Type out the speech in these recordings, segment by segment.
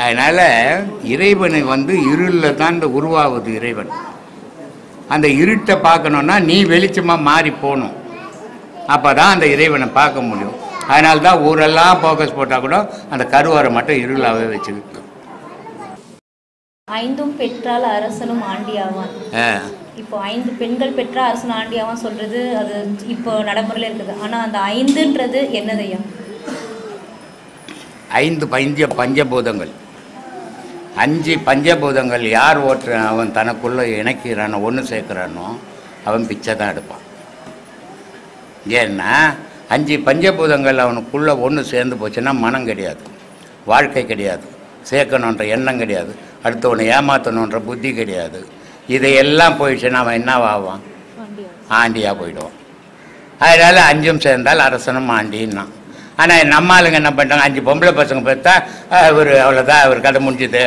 அதனால் இறைவனை இருளில் தான் உருவாகுது இறைவன். அந்த இருட்டை பார்க்கணுன்னா நீ வெளிச்சமாக மாறி போகணும். அப்போ தான் அந்த இறைவனை பார்க்க முடியும். அதனால தான் ஊரெல்லாம் ஃபோக்கஸ் போட்டால் கூட அந்த கருவறை மட்டும் இருளாகவே வச்சுக்கிட்டு. 5 பெற்றால் அரசனும் ஆண்டியாவான். இப்போ 5 பெண்கள் பெற்றா அரசன் ஆண்டியாவான் சொல்றது அது இப்போ நடைமுறையில் இருக்குது. ஆனால் அந்த 5ன்றது என்னதையா? 5 பஞ்சபூதங்கள். 5 பஞ்சபூதங்கள் யார் அவன் தனக்குள்ளே இணைக்கிறானோ ஒன்று சேர்க்குறானோ அவன் பிச்சை தான் எடுப்பான். ஏன்னா 5 பஞ்சபூதங்கள் அவனுக்குள்ளே ஒன்று சேர்ந்து போச்சுன்னா மனம் கிடையாது, வாழ்க்கை கிடையாது, சேர்க்கணுன்ற எண்ணம் கிடையாது, அடுத்தவனை ஏமாற்றணுன்ற புத்தி கிடையாது. இதையெல்லாம் போயிடுச்சுன்னா அவன் என்னவாவான்? ஆண்டியாக போயிடுவான். அதனால் 5 சேர்ந்தால் அரசனும் ஆண்டின்னா. ஆனால் நம்ம ஆளுங்க என்ன பண்ணிட்டாங்க, 5 பொம்பளை பசங்க பார்த்தா ஒரு அவ்வளோதான், அவர் கதை முடிஞ்சுது,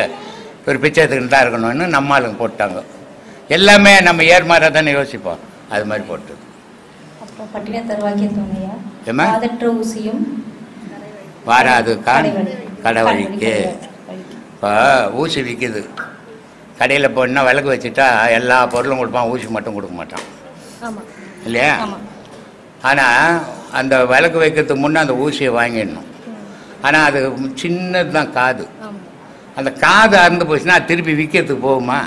ஒரு பிச்சை எடுத்துக்கிட்டு தான் இருக்கணும்னு நம்ம ஆளுங்க போட்டாங்க. எல்லாமே நம்ம ஏர்மாராக தானே யோசிப்போம், அது மாதிரி போட்டு வாராது கடை வழிக்கு. இப்போ ஊசி விற்கிது, கடையில் போனால் விளக்கு வச்சுட்டா எல்லா பொருளும் கொடுப்பான், ஊசி மட்டும் கொடுக்க மாட்டான் இல்லையா? ஆனால் அந்த விளக்கு வைக்கிறதுக்கு முன்னே அந்த ஊசியை வாங்கிடணும். ஆனால் அது சின்னது தான் காது. அந்த காது அறுந்து போச்சுன்னா திருப்பி விற்கிறதுக்கு போகுமா?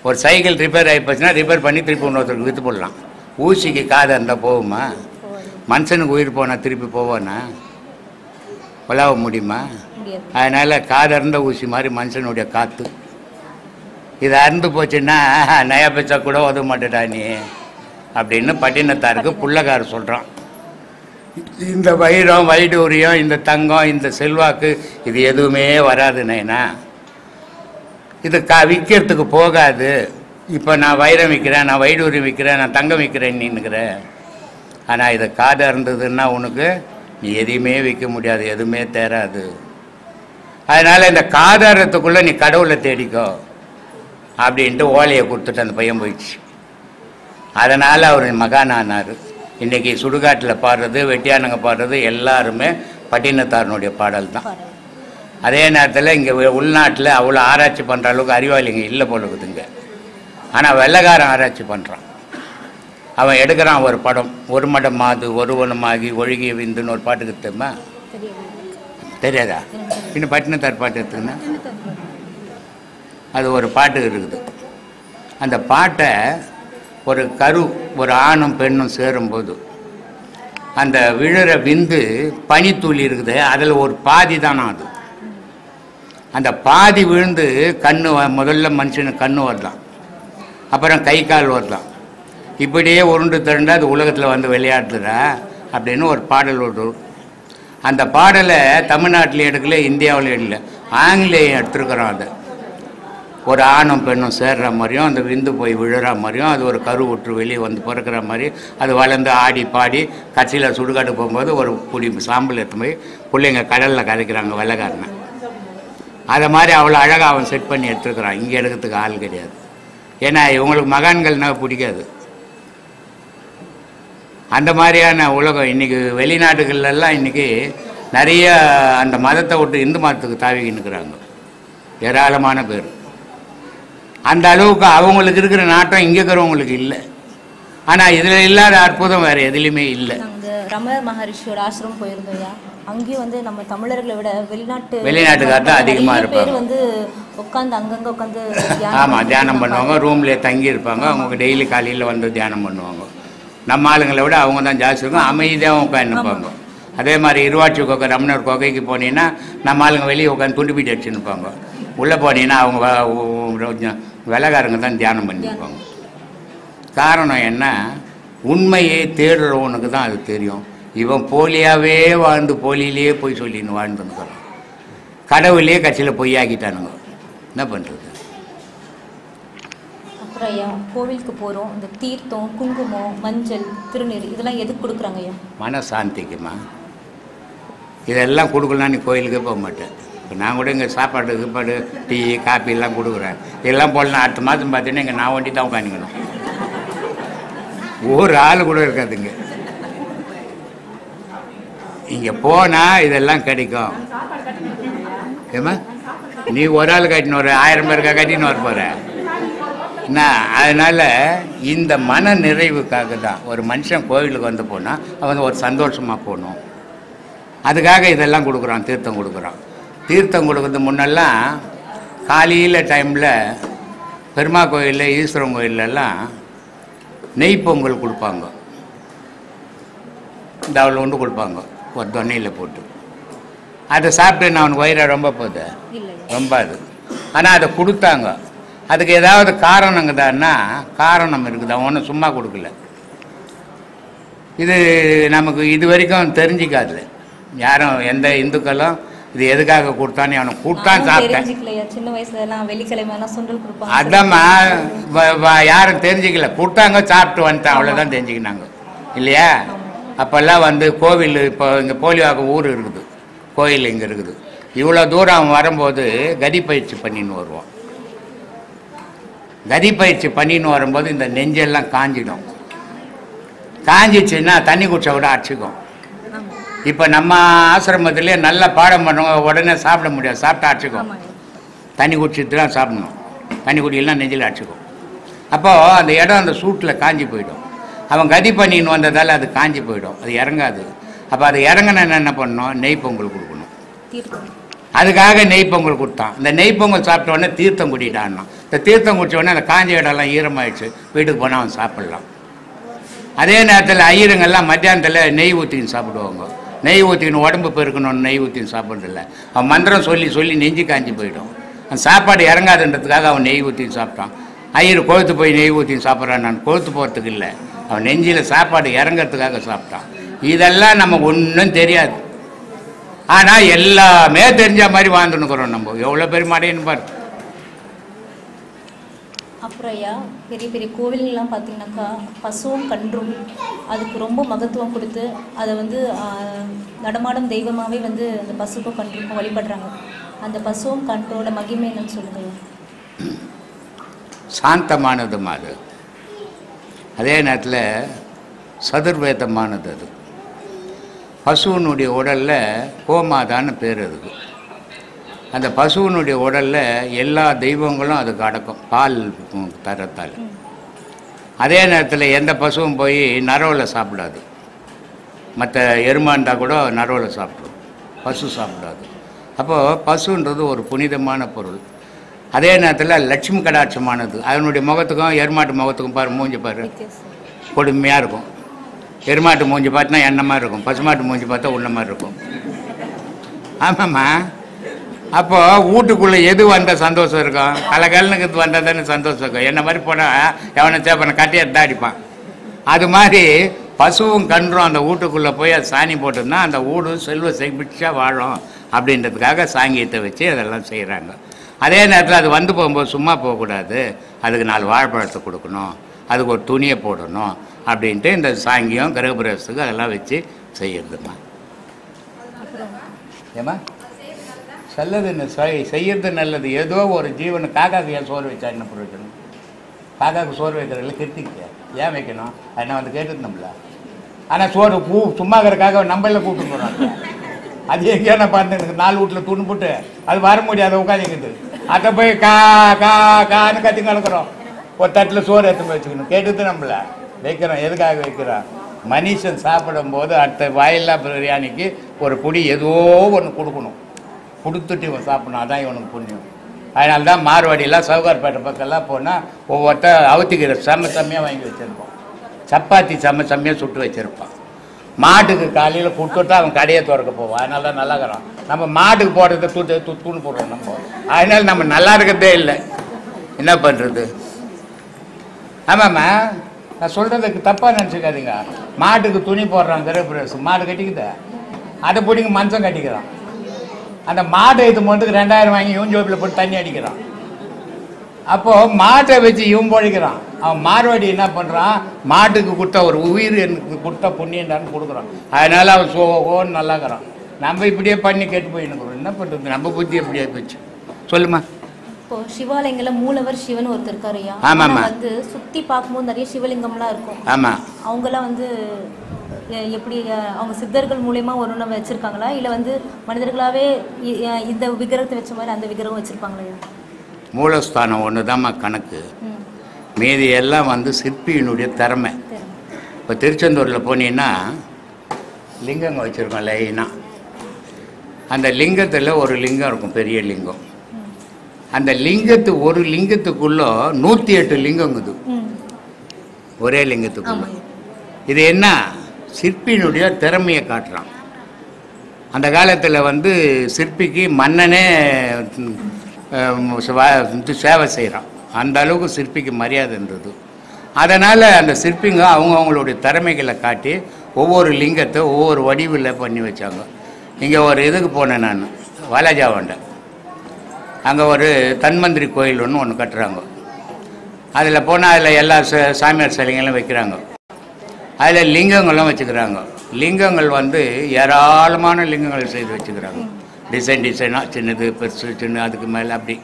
ஒரு சைக்கிள் ரிப்பேர் ஆகி போச்சுன்னா ரிப்பேர் பண்ணி திருப்பி இன்னொருத்தருக்கு விற்று போடலாம். ஊசிக்கு காது இருந்தால் போகுமா? மனுஷனுக்கு உயிர் போனால் திருப்பி போவானா? உலாவ முடியுமா? அதனால் காது அறுந்த ஊசி மாதிரி மனுஷனுடைய காற்று. இது அறுந்து போச்சுன்னா நயா பைசா கூட உதவ மாட்டேடா நீ அப்படின்னு பட்டினத்தாருக்கு புள்ளக்காரர் சொல்கிறான். இந்த வைரம், வைடூரியம், இந்த தங்கம், இந்த செல்வாக்கு இது எதுவுமே வராது நைனா. இது விற்கிறதுக்கு போகாது. இப்போ நான் வைரம் விற்கிறேன், நான் வைடூரியம் விற்கிறேன், நான் தங்கம் விற்கிறேன் நீனுக்கிறேன். ஆனால் இதை காது அறுந்ததுன்னா உனக்கு நீ எதையுமே விற்க முடியாது, எதுவுமே தேராது. அதனால் இந்த காதாரத்துக்குள்ளே நீ கடவுளை தேடிக்கோ அப்படின்ட்டு ஓலையை கொடுத்துட்டு அந்த பையன் போயிடுச்சு. அதனால் அவர் மகானானார். இன்றைக்கி சுடுகாட்டில் பாடுறது, வெட்டியானங்க பாடுறது எல்லாருமே பட்டினத்தாரனுடைய பாடல் தான். அதே நேரத்தில் இங்கே உள்நாட்டில் அவ்வளோ ஆராய்ச்சி பண்ணுற அளவுக்கு அறிவாளிங்க இல்லை போல இருக்குதுங்க. ஆனால் வெள்ளைக்காரன் ஆராய்ச்சி பண்ணுறான். அவன் எடுக்கிறான் ஒரு படம், ஒரு மடம் மாது ஒருவனமாகி ஒழுகிய விந்துன்னு ஒரு பாட்டுக்கு தெரியுமா? தெரியாதா? இன்னும் பட்டினத்தார் பாட்டு எடுத்துக்கினா அது ஒரு பாட்டு இருக்குது. அந்த பாட்டை ஒரு ஒரு ஆணும் பெண்ணும் சேரும்போது அந்த விழுற விந்து பனித்துளி இருக்குது, அதில் ஒரு பாதி தானே அது. அந்த பாதி விழுந்து கண்ணு முதல்ல மனுஷனுக்கு கண்ணு வரலாம், அப்புறம் கை கால் வரலாம், இப்படியே உருண்டு திரண்டு அது உலகத்தில் விளையாடுறா அப்படின்னு ஒரு பாடல் வரும். அந்த பாடலை தமிழ்நாட்டில் எடுக்கல, இந்தியாவில் எடுக்கல, ஆங்கிலேயம் எடுத்துருக்குறோம். அதை ஒரு ஆணும் பெண்ணும் சேர்ற மாதிரியும் அந்த விந்து போய் விழுற மாதிரியும் அது ஒரு கரு விட்டு வெளியே பிறக்கிற மாதிரி அது வளர்ந்து ஆடி பாடி கட்சியில் சுடுகாடு போகும்போது ஒரு குடி சாம்பல் எடுத்து போய் பிள்ளைங்க கடலில் கதைக்கிறாங்க வெள்ளைக்காரனை. அதை மாதிரி அவ்வளோ அழகாக அவன் செட் பண்ணி எடுத்துருக்குறான். இங்கே எடுக்கிறதுக்கு ஆள் கிடையாது. ஏன்னா இவங்களுக்கு மகான்கள்னா பிடிக்காது. அந்த மாதிரியான உலகம் இன்றைக்கி வெளிநாடுகள்லாம் இன்றைக்கி நிறைய அந்த மதத்தை விட்டு இந்து மதத்துக்கு தாவிக்கின்னுக்குறாங்க ஏராளமான பேர். அந்த அளவுக்கு அவங்களுக்கு இருக்கிற நாட்டம் இங்கே இருக்கிறவங்களுக்கு இல்லை. ஆனால் இதில் இல்லாத அற்புதம் வேறு எதுலேயுமே இல்லை. ரமண மகரிஷியோட ஆசிரமம் போயிருந்தோம். அங்கேயும் நம்ம தமிழர்களை விட வெளிநாட்டுக்கார தான் அதிகமாக இருப்பாங்க. உட்காந்து அங்கங்கே உட்காந்து ஆமாம் தியானம் பண்ணுவாங்க. ரூம்லேயே தங்கி இருப்பாங்க. அவங்க டெய்லி காலையில் தியானம் பண்ணுவாங்க. நம்ம ஆளுங்களை விட அவங்க தான் ஜாஸ்தி இருக்கும். அமைதியாக உட்காந்துப்பாங்க. அதே மாதிரி இருவாட்சி கோக்கை ரமணர் கோக்கைக்கு போனீங்கன்னா நம்ம ஆளுங்க வெளியே உட்காந்து துண்டு பீட்டு அடிச்சுன்னுப்பாங்க. உள்ளே போனீங்கன்னா அவங்க வெள்ளைக்காரங்க தான் தியானம் பண்ணியிருப்பாங்க. காரணம் என்ன? உண்மையை தேடுறவனுக்கு தான் அது தெரியும். இவன் போலியாகவே வாழ்ந்து போலியிலேயே போய் சொல்லின்னு வாழ்ந்துன்னுக்கிறான். கடவுளையே கட்சியில் பொய்யாக்கிட்டானுங்க. என்ன பண்ணுறது? அப்புறம் ஐயா கோவிலுக்கு போகிறோம், இந்த தீர்த்தம், குங்குமம், மஞ்சள், திருநீர் இதெல்லாம் எதுக்கு கொடுக்குறாங்க ஐயா? மனசாந்திக்குமா. இதெல்லாம் கொடுக்கலாம் நீ கோயிலுக்கே போக மாட்டேன். இப்போ நான் கூட இங்கே சாப்பாடு டீ காப்பி எல்லாம் கொடுக்குறேன். இதெல்லாம் போடலாம். அடுத்த மாதம் பார்த்தீங்கன்னா இங்கே நான் வண்டி தான் உட்காந்துக்கணும். ஒரு ஆள் கூட இருக்காதுங்க. இங்கே போனால் இதெல்லாம் கிடைக்கும். ஏமா நீ ஒரு ஆள் கட்டின்னு வர 1000 பேருக்கா கட்டின்னு வர போகிற என்ன? அதனால் இந்த மன நிறைவுக்காக தான் ஒரு மனுஷன் கோவிலுக்கு வந்து போனால் அவன் ஒரு சந்தோஷமாக போகணும். அதுக்காக இதெல்லாம் கொடுக்குறான், தீர்த்தம் கொடுக்குறான். தீர்த்தம் கொடுக்குறது முன்னெல்லாம் காலையில் டைமில் பெருமா கோயிலில் ஈஸ்வரன் கோயிலெல்லாம் நெய் பொங்கல் கொடுப்பாங்க. இந்த அவ்வளோ ஒன்று கொடுப்பாங்க ஒரு தொன்னையில் போட்டு. அதை சாப்பிட்டு நான் அவனுக்கு வயிறு ரொம்ப போகுது ரொம்ப அது. ஆனால் அதை கொடுத்தாங்க. அதுக்கு ஏதாவது காரணங்குதான்னா காரணம் இருக்குது. அவன் ஒன்றும் சும்மா கொடுக்கல. இது நமக்கு இது வரைக்கும் தெரிஞ்சிக்காது யாரும், எந்த இந்துக்களும் இது எதுக்காக கொடுத்தான்னு அவனுக்கு கொடுத்தான் சாப்பிட்டேன். சின்ன வயசுல வெள்ளிக்கிழமை சுண்டல் கொடுப்பாங்க. அதாம்மா யாரும் தெரிஞ்சிக்கல, கொடுத்தாங்க சாப்பிட்டு வந்துட்டான், அவ்வளோதான் தெரிஞ்சுக்கினாங்க இல்லையா? அப்போல்லாம் வந்து கோவில், இப்போ இங்கே போலிவாக்கம் ஊர் இருக்குது, கோயில் இங்கே இருக்குது. இவ்வளோ தூரம் அவன் வரும்போது கதி பயிற்சி பண்ணின்னு வருவான். கதி பயிற்சி பண்ணின்னு வரும்போது இந்த நெஞ்செல்லாம் காஞ்சிடும். காஞ்சிச்சுன்னா தண்ணி குடிச்சா கூட அடிச்சுக்கும். இப்போ நம்ம ஆசிரமத்திலே நல்லா பாடம் பண்ணுவோம், உடனே சாப்பிட முடியாது, சாப்பிட்டா அடிச்சுக்கும். தண்ணி குடிச்சிட்டு தான் சாப்பிடணும், தண்ணி குடிக்கலாம் நெஞ்சில் அடிச்சுக்கும். அப்போது அந்த இடம் அந்த சூட்டில் காஞ்சி போயிடும். அவன் கதி பண்ணின்னு வந்ததால் அது காஞ்சி போயிடும், அது இறங்காது. அப்போ அது இறங்கின என்ன பண்ணணும், நெய் பொங்கல் கொடுக்கணும். அதுக்காக நெய் பொங்கல் கொடுத்தான். இந்த நெய் பொங்கல் சாப்பிட்ட உடனே தீர்த்தம் குடிட்டான்னா, இந்த தீர்த்தம் குடித்த உடனே அந்த காஞ்ச இடம்லாம் ஈரமாயிடுச்சு, வீட்டுக்கு போனால் அவன் சாப்பிட்லாம். அதே நேரத்தில் ஐயருங்கெல்லாம் மத்தியானத்தில் நெய் ஊற்றின்னு சாப்பிடுவாங்க. நெய் ஊற்றின்னு உடம்பு பெருக்கணும்னு நெய் ஊற்றின்னு சாப்பிட்றதில்ல. அவன் மந்திரம் சொல்லி சொல்லி நெஞ்சு காஞ்சி போயிடும். அந்த சாப்பாடு இறங்காதுன்றதுக்காக அவன் நெய் ஊற்றின்னு சாப்பிட்டான். ஐயர் கொழுத்து போய் நெய் ஊற்றின்னு சாப்பிட்றான். நான் கொழுத்து போகிறதுக்கு இல்லை, அவன் நெஞ்சில் சாப்பாடு இறங்கிறதுக்காக சாப்பிட்டான். இதெல்லாம் நமக்கு ஒன்றும் தெரியாது. ஆனால் எல்லாமே தெரிஞ்ச மாதிரி வாழ்ந்துன்னுக்குறோம் நம்ம. எவ்வளோ பெரிய மாடேன்னு பாரு. அப்புறம் ஐயா, பெரிய பெரிய கோவில்லாம் பார்த்தீங்கன்னாக்கா பசுவும் கன்றும் அதுக்கு ரொம்ப மகத்துவம் கொடுத்து அதை வந்து நடமாடும் தெய்வமாகவே வந்து அந்த பசுக்கும் கன்றுக்கும் வழிபடுறாங்க. அந்த பசுவும் கன்றோட மகிமை என்னன்னு சொல்லுங்க. சாந்தமானதும் அது, அதே நேரத்தில் சதுர்வேதமானது. அது பசுவனுடைய உடலில் கோமாதான்னு பேர். அதுக்கு அந்த பசுவனுடைய உடலில் எல்லா தெய்வங்களும் அதுக்கு அடக்கும், பால் தரத்தால். அதே நேரத்தில் எந்த பசுவும் போய் நரவில் சாப்பிடாது. மற்ற எருமா இருந்தால் கூட நரவில் சாப்பிடும், பசு சாப்பிடாது. அப்போது பசுன்றது ஒரு புனிதமான பொருள். அதே நேரத்தில் லட்சுமி கடாட்சமானது. அதனுடைய முகத்துக்கும் எருமாட்டு முகத்துக்கும் பாரு, மூஞ்சி பாரு, கொடுமையாக இருக்கும். எருமாட்டு மூஞ்சி பார்த்தினா எண்ணெய் மாதிரி இருக்கும், பசுமாட்டு மூஞ்சி பார்த்தா உள்ள மாதிரி இருக்கும். ஆமாம்மா. அப்போது வீட்டுக்குள்ளே எது வந்தால் சந்தோஷம் இருக்கும், கலகலனுக்கு வந்தால் தானே சந்தோஷம் இருக்கும். என்ன மாதிரி போனால் எவனை சேப்பனை கட்டி எடுத்து அடிப்பான். அது மாதிரி பசுவும் கன்றும் அந்த வீட்டுக்குள்ளே போய் அது சாணி போட்டுருந்தா அந்த வீடு செல்வ செழிச்சா வாழும் அப்படின்றதுக்காக சாங்கியத்தை வச்சு அதெல்லாம் செய்கிறாங்க. அதே நேரத்தில் அது வந்து போகும்போது சும்மா போகக்கூடாது, அதுக்கு 4 வாழைப்பழத்தை கொடுக்கணும், அதுக்கு ஒரு துணியை போடணும் அப்படின்ட்டு இந்த சாங்கியம் கிரகப்பிரவேசத்துக்கு அதெல்லாம் வச்சு செய்யறதுமா. ஏமா நல்லதுன்னு செய்யறது நல்லது. ஏதோ ஒரு ஜீவனு காக்காக்கு ஏன் சோறு வச்சா என்ன வைக்கணும்? காக்காவுக்கு சோறு வைக்கிறதுல கிருத்திக்க ஏன் வைக்கணும்? அதை வந்து கேட்டுது நம்மள. ஆனால் சோறு சும்மா இருக்கிறக்காக நம்மள கூப்பிட்டு போகிறாங்க. அது எங்கேயா நான் பார்த்து எனக்கு 4 வீட்டில் துணி போட்டு அது வர முடியாது, உட்காந்துக்கிட்டு அதை போய் கா கா கான்னு கத்தி கலக்கிறோம். ஒரு தட்டில் சோறு எடுத்து வச்சுக்கணும், கேட்டுது நம்மள வைக்கிறோம். எதுக்காக வைக்கிறோம்? மனுஷன் சாப்பிடும்போது அடுத்த வாயில்லா பிரியாணிக்கு ஒரு பொடி ஏதோ ஒன்று கொடுக்கணும், கொடுத்துட்டு இவன் சாப்பிடணும், அதான் இவனுக்கு புண்ணியம். அதனால தான் மார்வாடியெல்லாம் சவுகார்பேட்டை பக்கம்லாம் போனால் ஒவ்வொருத்தர் அவுத்திக்கிற செம்மையாக வாங்கி வச்சுருப்போம், சப்பாத்தி செம்மையாக சுட்டு வச்சுருப்பான். மாட்டுக்கு காலையில் கொடுத்துட்டு அவன் கடையை திறக்க போவான். அதனால தான் நல்லா இருக்கிறான். நம்ம மாட்டுக்கு போடுறத தூணு போடுறோம் நம்ம. அதனால நம்ம நல்லா இருக்கிறதே இல்லை, என்ன பண்ணுறது? ஆமாம்மா, நான் சொல்கிறதுக்கு தப்பாக நினச்சிக்காதீங்க. மாட்டுக்கு துணி போடுறான், கிரகப்பிரவேசம் மாடு கட்டிக்குதா, அதை பிடிங்க மனுஷன் கட்டிக்கிறான். அந்த மாட்டை இது மட்டும் 2000 வாங்கி இவன் ஜோப்பில் போட்டு தண்ணி அடிக்கிறான். அப்போது மாட்டை வச்சு இவன் பொழிக்கிறான். அவன் மார்வாடி என்ன பண்ணுறான், மாட்டுக்கு கொடுத்தா ஒரு உயிர் எனக்கு கொடுத்தா புண்ணியண்டான்னு கொடுக்குறான். அதனால் அவன் சோகோன்னு நல்லாக்கிறான். நம்ம இப்படியே பண்ணி கெட்டு போயின்னு என்ன பண்ணுறது? நம்ம புத்தி எப்படியே போச்சு சொல்லுமா. இப்போ சிவாலயங்கள்ல மூலவர் சிவன் ஒருத்தர் இருக்காருயா. ஆமாம்மா. வந்து சுற்றி பார்க்கும்போது நிறைய சிவலிங்கம்லாம் இருக்கும். ஆமாம். அவங்கெல்லாம் வந்து எப்படி அவங்க சித்தர்கள் மூலயமா ஒன்று நம்ம வச்சுருக்காங்களா, இல்லை வந்து மனிதர்களாகவே இந்த விக்கிரகத்தை வச்ச மாதிரி அந்த விக்கிரகம் வச்சுருப்பாங்களா? மூலஸ்தானம் ஒன்று தான்மா கணக்கு, மீதி எல்லாம் வந்து சிற்பியினுடைய திறமை. இப்போ திருச்செந்தூரில் போனீங்கன்னா லிங்கங்க வச்சுருக்கோம் லைனாக. அந்த லிங்கத்தில் ஒரு லிங்கம் இருக்கும், பெரிய லிங்கம். அந்த ஒரு லிங்கத்துக்குள்ளே 108 லிங்கங்குது ஒரே லிங்கத்துக்குள்ள. இது என்ன, சிற்பியினுடைய திறமையை காட்டுறான். அந்த காலத்தில் வந்து சிற்பிக்கு மன்னனே சேவை செய்கிறான். அந்த அளவுக்கு சிற்பிக்கு மரியாதை இருந்தது. அதனால் அந்த சிற்பிங்க அவங்களுடைய திறமைகளை காட்டி ஒவ்வொரு லிங்கத்தை ஒவ்வொரு வடிவில் பண்ணி வச்சாங்க. இங்கே ஒரு இதுக்கு போனேன் நான், வாலாஜாவாண்ட. அங்கே ஒரு தன்வந்திரி கோயில் ஒன்று கட்டுறாங்க. அதில் போனால் அதில் எல்லா சாமியார் சிலைங்களும் வைக்கிறாங்க. அதில் லிங்கங்களும் வச்சுக்கிறாங்க. லிங்கங்கள் வந்து ஏராளமான லிங்கங்கள் செய்து வச்சுக்கிறாங்க. டிசைனாக சின்னது பெருசு சின்ன அதுக்கு மேலே அப்படி.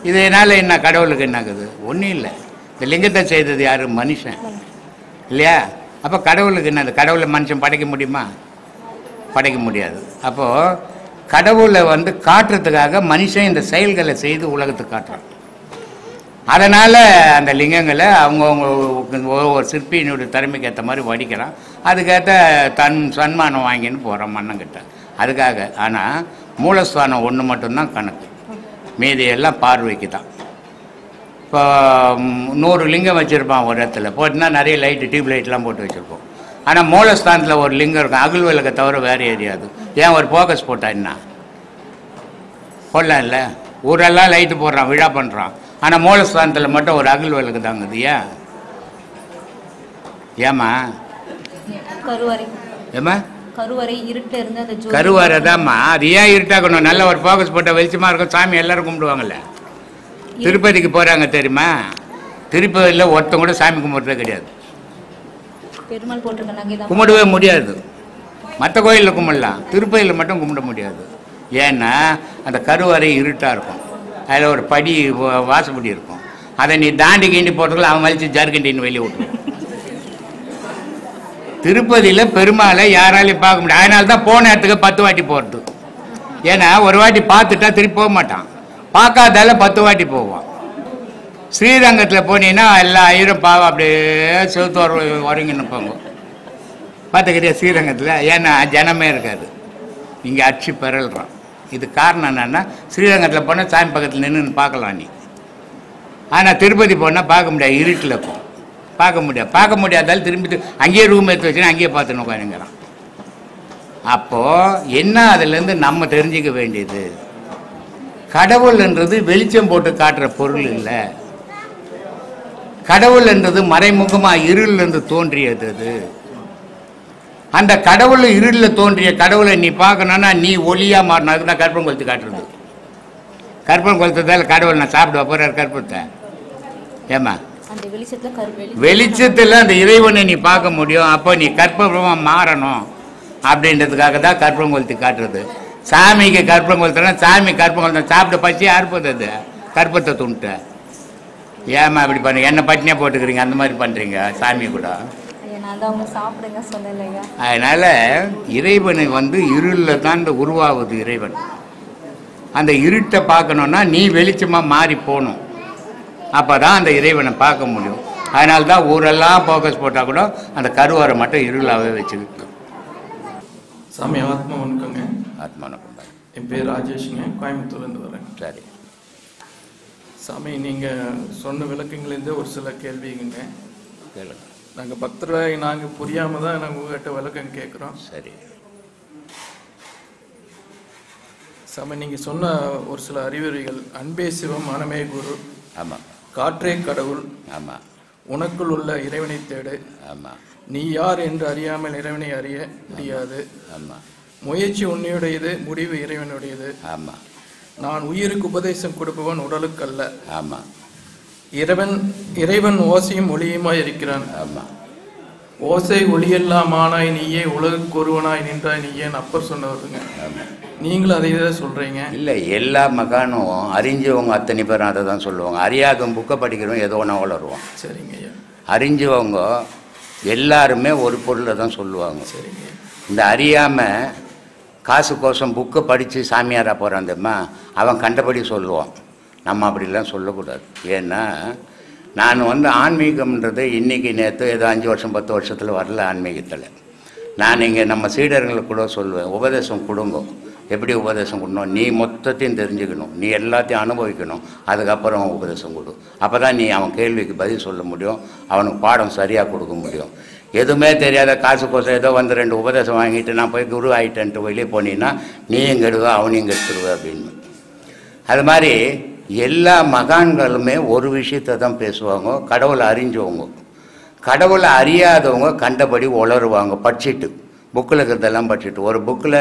இதனால் என்ன கடவுளுக்கு என்னாகுது? ஒன்றும் இல்லை. இந்த லிங்கத்தை செய்தது யார்? மனுஷன் இல்லையா? அப்போ கடவுளுக்கு என்னது? கடவுளை மனுஷன் படைக்க முடியுமா? படைக்க முடியாது. அப்போது கடவுளை வந்து காட்டுறதுக்காக மனுஷன் இந்த செயல்களை செய்து உலகத்துக்கு காட்டுறான். அதனால் அந்த லிங்கங்களை அவங்கவுங்க ஒவ்வொரு சிற்பியினுடைய திறமைக்கு ஏற்ற மாதிரி வடிக்கிறான். அதுக்கேற்ற சன்மானம் வாங்கின்னு போகிறான் மன்னங்கிட்ட அதுக்காக. ஆனால் மூலஸ்தானம் ஒன்று மட்டும்தான் கணக்கு, மீதியெல்லாம் பார்வைக்கு தான். இப்போ 100 லிங்கம் வச்சுருப்பான் ஒரு இடத்துல போட்டுனா, நிறைய லைட்டு டியூப் லைட்லாம் போட்டு வச்சுருப்போம். ஆனால் மூலஸ்தானத்தில் ஒரு லிங்கம் இருக்கும், அகல் விளக்கை தவிர வேறு ஏரியாது. ஏன் ஒரு ஃபோக்கஸ் போட்டா என்ன போடலாம் இல்லை? ஊரெல்லாம் லைட்டு போடுறான், விழா பண்ணுறான். ஆனால் மூலஸ்தானத்தில் மட்டும் ஒரு அகல் விளக்கு தாங்குது. ஏம்மா ஏம்மா கருவறை இருட்டு இருந்து அந்த கருவறை தான்மா. அது ஏன் இருட்டாக்கணும்? நல்ல ஒரு ஃபோக்கஸ் போட்டால் வெளிச்சமாக இருக்கும், சாமி எல்லோரும் கும்பிடுவாங்கல்ல. திருப்பதிக்கு போகிறாங்க தெரியுமா? திருப்பதியில் ஒருத்தங்க கூட சாமி கும்பிட்றதே கிடையாது. பெருமாள் போட்டிருக்க கும்பிடவே முடியாது. மற்ற கோயிலில் கும்பிடலாம், திருப்பதியில் மட்டும் கும்பிட முடியாது. ஏன்னா அந்த கருவறை இருட்டாக இருக்கும். அதில் ஒரு படி வாசப்படி இருக்கும். அதை நீ தாண்டி கிண்டி போகிறதுக்குள்ள அவன் வலிச்சு ஜர்கண்டின்னு வெளியே விட்டுருவான். திருப்பதியில் பெருமாளை யாராலையும் பார்க்க முடியாது. அதனால தான் போன இடத்துக்கு 10 வாட்டி போகிறது. ஏன்னா ஒரு வாட்டி பார்த்துட்டா திருப்பி போக மாட்டான், பார்க்காதால 10 வாட்டி போவான். ஸ்ரீரங்கத்தில் போனீங்கன்னா எல்லா ஐயரும் பாவம் அப்படியே செவுத்தோர் உறங்கி நிற்பாங்க. பார்த்துக்கிறியா ஸ்ரீரங்கத்தில்? ஏன்னா ஜனமே இருக்காது, இங்கே அடிச்சு பெறல்றான். இது காரணம் என்னென்னா, ஸ்ரீரங்கத்தில் போனால் சாமி பக்கத்தில் நின்று பார்க்கலாம் நீ. ஆனால் திருப்பதி போனால் பார்க்க முடியாது, இருட்டில் இருக்கும், பார்க்க முடியாதாலும் திரும்பி அங்கேயே ரூம் எடுத்து வச்சுன்னா அங்கேயே பார்த்துன்னு உட்காந்துங்கிறான். அப்போது என்ன அதுலேருந்து நம்ம தெரிஞ்சிக்க வேண்டியது, கடவுள்ன்றது வெளிச்சம் போட்டு காட்டுற பொருள் இல்லை. கடவுள் என்றது மறைமுகமாக இருளிலிருந்து தோன்றியது. அது அந்த கடவுள் இருளில் தோன்றிய கடவுளை நீ பார்க்கணுன்னா நீ ஒளியாக மாறினா. அதுக்கு தான் கற்பம் கொளுத்து காட்டுறது. கற்பம் கொளுத்ததால் கடவுள் நான் சாப்பிட போகிறார் கற்பத்தை. ஏம்மா வெளிச்சத்தில் அந்த இறைவனை நீ பார்க்க முடியும். அப்போ நீ கற்பமாக மாறணும் அப்படின்றதுக்காக தான் கற்பம் கொளுத்தி காட்டுறது. சாமிக்கு கற்பம் கொளுத்துனா சாமி கற்பம் கொளுத்த சாப்பிட பசி அறுப்பது. அது கற்பத்தை துண்ட. ஏம்மா அப்படி பண்ணுங்க? என்ன பட்டினியாக போட்டுக்கிறீங்க, அந்த மாதிரி பண்ணுறீங்க சாமி கூட. அதனால் இறைவனை வந்து இருளில் தான் உருவாகுது இறைவன். அந்த இருட்டை பார்க்கணுன்னா நீ வெளிச்சமாக மாறி போகணும். அப்போ தான் அந்த இறைவனை பார்க்க முடியும். அதனால தான் ஊரெல்லாம் ஃபோக்கஸ் போட்டால் கூட அந்த கருவறை மட்டும் இருளாகவே வச்சுக்கிட்டு. சாமி ஆத்மா வணக்கங்க. ஆத்மா வணக்கம். என் பேர் ராஜேஷுங்க, கோயம்புத்தூர்லேருந்து வரேன். சரி சாமி, நீங்கள் சொன்ன விளக்கங்கள்லேருந்து ஒரு சில கேள்விங்க கேளுங்க. நாங்கள் பக்தராக நாங்கள் புரியாமல் தான் நாங்கள் உங்கள்கிட்ட விளக்கம் கேட்குறோம். சரி சாமி, நீங்கள் சொன்ன ஒரு சில அறிவுரைகள், அன்பே சிவம் மனமே குரு, ஆமாம், காற்றே கடவுள், ஆமாம், உனக்குள் உள்ள இறைவனை தேடு, ஆமாம், நீ யார் என்று அறியாமல் இறைவனை அறிய முடியாது, ஆமாம், முயற்சி உன்னுடையது, முடிவு இறைவனுடையது, ஆமாம், நான் உயிருக்கு உபதேசம் கொடுப்பவன் உடலுக்கு அல்ல, ஆமாம், இறைவன் ஓசையும் ஒளியுமாய் இருக்கிறான், ஆமாம், ஓசை ஒளியெல்லாம் ஆனாய் நீயே, உலகுக்கு ஒருவனாய் நின்றாய் நீயேன்னு அப்பர் சொன்னவருங்க. நீங்களும் அதை தான் சொல்கிறீங்க. இல்லை, எல்லா மகானும் அறிஞ்சவங்க அத்தனை பேரும் அதை தான் சொல்லுவாங்க. அறியாதவங்க புக்கை படிக்கிறவங்க ஏதோ ஒன்றா வளருவான். சரிங்க ஐயா. அறிஞ்சவங்க எல்லாருமே ஒரு பொருளை தான் சொல்லுவாங்க. சரிங்க. இந்த அறியாமல் காசு கோசம் புக்கை படித்து சாமியாராக போகிறான் தெரியுமா, அவன் கண்டபடி சொல்லுவான். நம்ம அப்படிலாம் சொல்லக்கூடாது. ஏன்னா நான் வந்து ஆன்மீகம்ன்றது இன்றைக்கி நேற்று ஏதோ 5 வருஷம் 10 வருஷத்தில் வரல. ஆன்மீகத்தில் நான் இங்கே நம்ம சீடர்களுக்கு கூட சொல்லுவேன், உபதேசம் கொடுங்க. எப்படி உபதேசம் கொடுக்கணும்? நீ மொத்தத்தையும் தெரிஞ்சுக்கணும், நீ எல்லாத்தையும் அனுபவிக்கணும், அதுக்கப்புறம் உபதேசம் கொடு. அப்போ தான் நீ அவன் கேள்விக்கு பதில் சொல்ல முடியும், அவனுக்கு பாடம் சரியாக கொடுக்க முடியும். எதுவுமே தெரியாத காசு கோசம் ஏதோ வந்து 2 உபதேசம் வாங்கிட்டு நான் போய் குரு ஆகிட்டேன்ட்டு வெளியே போனீங்கன்னா நீயும் கெடுவா அவனையும் கெடுத்துருவேன் அப்படின்னு. அது மாதிரி எல்லா மகான்களுமே ஒரு விஷயத்தை தான் பேசுவாங்க, கடவுளை அறிஞ்சவங்க. கடவுளை அறியாதவங்க கண்டபடி உளருவாங்க. படிச்சுட்டு புக்கில் இருக்கிறதெல்லாம் படிச்சுட்டு, ஒரு புக்கில்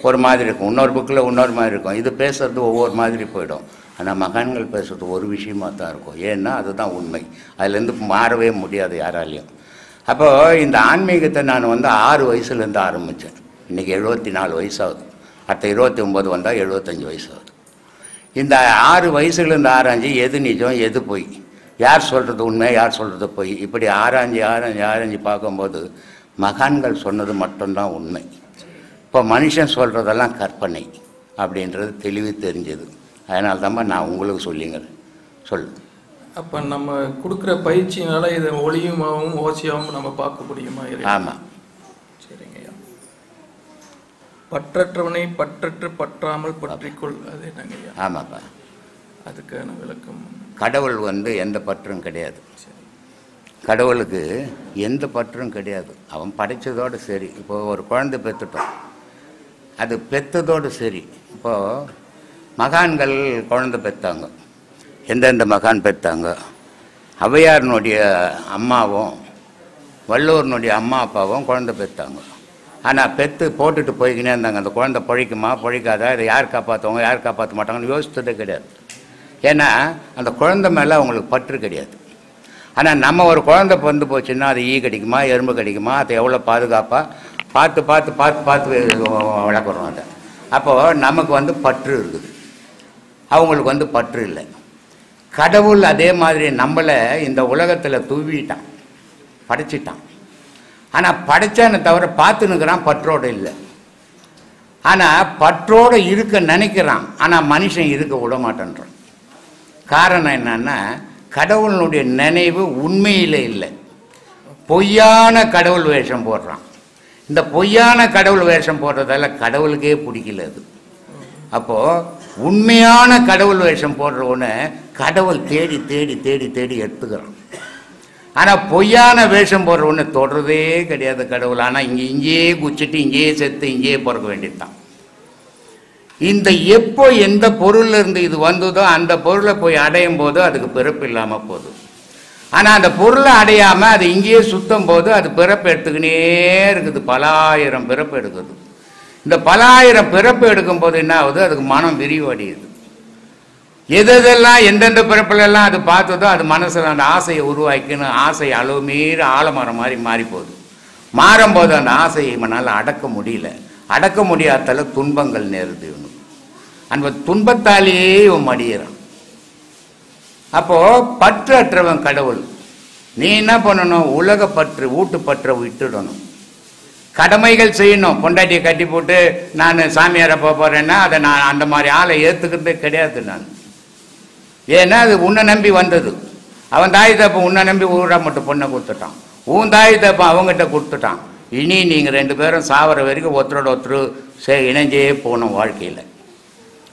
ஒரு மாதிரி இருக்கும், இன்னொரு புக்கில் இன்னொரு மாதிரி இருக்கும். இது பேசுறது ஒவ்வொரு மாதிரி போயிடும். ஆனால் மகான்கள் பேசுறது ஒரு விஷயமாக தான் இருக்கும். ஏன்னா அதுதான் உண்மை, அதுலேருந்து மாறவே முடியாது யாராலையும். அப்போது இந்த ஆன்மீகத்தை நான் வந்து 6 வயசுலேருந்து ஆரம்பித்தேன். இன்றைக்கி 74 வயசாகுது. அடுத்த 29 வந்தால் 75 வயசாகுது. இந்த 6 வயசுலேருந்து ஆராய்ஞ்சி எது நிஜம் எது பொய், யார் சொல்கிறது உண்மை யார் சொல்கிறது பொய், இப்படி ஆராய்ஞ்சி பார்க்கும்போது மகான்கள் சொன்னது மட்டும்தான் உண்மை. இப்போ மனுஷன் சொல்கிறதெல்லாம் கற்பனை அப்படின்றது தெளிவு தெரிஞ்சது. அதனால தான் நான் உங்களுக்கு சொல்லிங்கிறேன். சொல்லு. அப்போ நம்ம கொடுக்குற பயிற்சினால இதை ஒளியுமாவும் ஓசையாகவும் நம்ம பார்க்க முடியுமா? ஆமாம். சரிங்கய்யா. பற்றற்றவனை பற்றற்று பற்றாமல் பற்றிக்கொள், அது என்னங்கய்யா? ஆமாப்பா. அதுக்கான விளக்கம். கடவுள் வந்து எந்த பற்றும் கிடையாது. கடவுளுக்கு எந்த பற்றும் கிடையாது. அவன் படைத்ததோடு சரி. இப்போது ஒரு குழந்தை பெற்றுட்டோம், அது பெற்றதோடு சரி. இப்போது மகான்கள் குழந்தை பெற்றாங்க. எந்தெந்த மகான் பெற்றாங்க? ஔவையாரினுடைய அம்மாவும் வள்ளுவரனுடைய அம்மா அப்பாவும் குழந்தை பெற்றாங்க. ஆனால் பெற்று போட்டுட்டு போய்க்கினே இருந்தாங்க. அந்த குழந்தை பழிக்குமா பழிக்காதா, இதை யார் காப்பாற்றுவாங்க யார் காப்பாற்ற மாட்டாங்கன்னு யோசித்ததே கிடையாது. ஏன்னா அந்த குழந்தை மேலே அவங்களுக்கு பற்று கிடையாது. ஆனால் நம்ம ஒரு குழந்தை பிறந்து போச்சுன்னா அது ஈ கடிக்குமா எறும்பு கடிக்குமா, அதை எவ்வளோ பாதுகாப்பாக பார்த்து பார்த்து பார்த்து பார்த்து வளர்க்குறோம் அதை. அப்போது நமக்கு வந்து பற்று இருக்குது, அவங்களுக்கு வந்து பற்று இல்லை. கடவுள் அதே மாதிரி நம்மளை இந்த உலகத்தில் தூவிட்டான், படைச்சிட்டான். ஆனால் படைச்சானே தவிர பார்த்துன்னுக்கிறான், பற்றோடு இல்லை. ஆனால் பற்றோடு இருக்க நினைக்கிறான், ஆனால் மனுஷன் இருக்க விட மாட்டேன்றான். காரணம் என்னன்னா கடவுளுடைய நினைவு உண்மையில் இல்லை, பொய்யான கடவுள் வேஷம் போடுறான். இந்த பொய்யான கடவுள் வேஷம் போடுறதால கடவுளுக்கே பிடிக்கல அது. அப்போது உண்மையான கடவுள் வேஷம் போடுறவொன்னே கடவுள் தேடி தேடி தேடி தேடி எடுத்துக்கிறான். ஆனால் பொய்யான வேஷம் போடுறவொன்னே தொடர்றதே கிடையாது கடவுள். ஆனால் இங்கேயே குச்சிட்டு இங்கேயே செத்து இங்கேயே பிறக்க வேண்டியதுதான். இந்த எப்போ எந்த பொருள்ல இருந்து இது வந்ததோ அந்த பொருளை போய் அடையும் போது அதுக்கு பிறப்பு இல்லாமல் போகுது. ஆனால் அந்த பொருளை அடையாமல் அது இங்கேயே சுத்தம் போது அது பிறப்பு எடுத்துக்கினே இருக்குது, பல ஆயிரம் பிறப்பு எடுக்குது. இந்த பல ஆயிரம் பிறப்பு எடுக்கும்போது என்ன ஆகுது, அதுக்கு மனம் விரிவடையுது. எதெல்லாம் எந்தெந்த பிறப்புலெல்லாம் அது பார்த்ததோ அது மனசில் அந்த ஆசையை உருவாக்கின்னு ஆசை அளவு மீறி ஆலமரம் மாதிரி மாறி போகுது. மாறும்போது அந்த ஆசையை மனால் அடக்க முடியல, அடக்க முடியாதால துன்பங்கள் நேருது. இவனுக்கு அந்த துன்பத்தாலேயே இவன் மடியிறான். அப்போ பற்றற்றவன் கடவுள். நீ என்ன பண்ணணும், உலக பற்று வீட்டு பற்றை விட்டுடணும், கடமைகள் செய்யணும். பொண்டாட்டியை கட்டி போட்டு நான் சாமியாரை போகிறேன்னா அதை நான் அந்த மாதிரி ஆளை ஏற்றுக்கிறதே கிடையாது நான். ஏன்னா அது உன்னை நம்பி வந்தது. அவன் தாய் தப்ப உன்னை நம்பி ஊரா மட்டும் பொண்ணை கொடுத்துட்டான், உன் தாய் தப்ப அவங்ககிட்ட கொடுத்துட்டான். இனி நீங்கள் 2 பேரும் சாவர வரைக்கும் ஒருத்தரோட ஒருத்தர் இணைஞ்சே போகணும் வாழ்க்கையில்,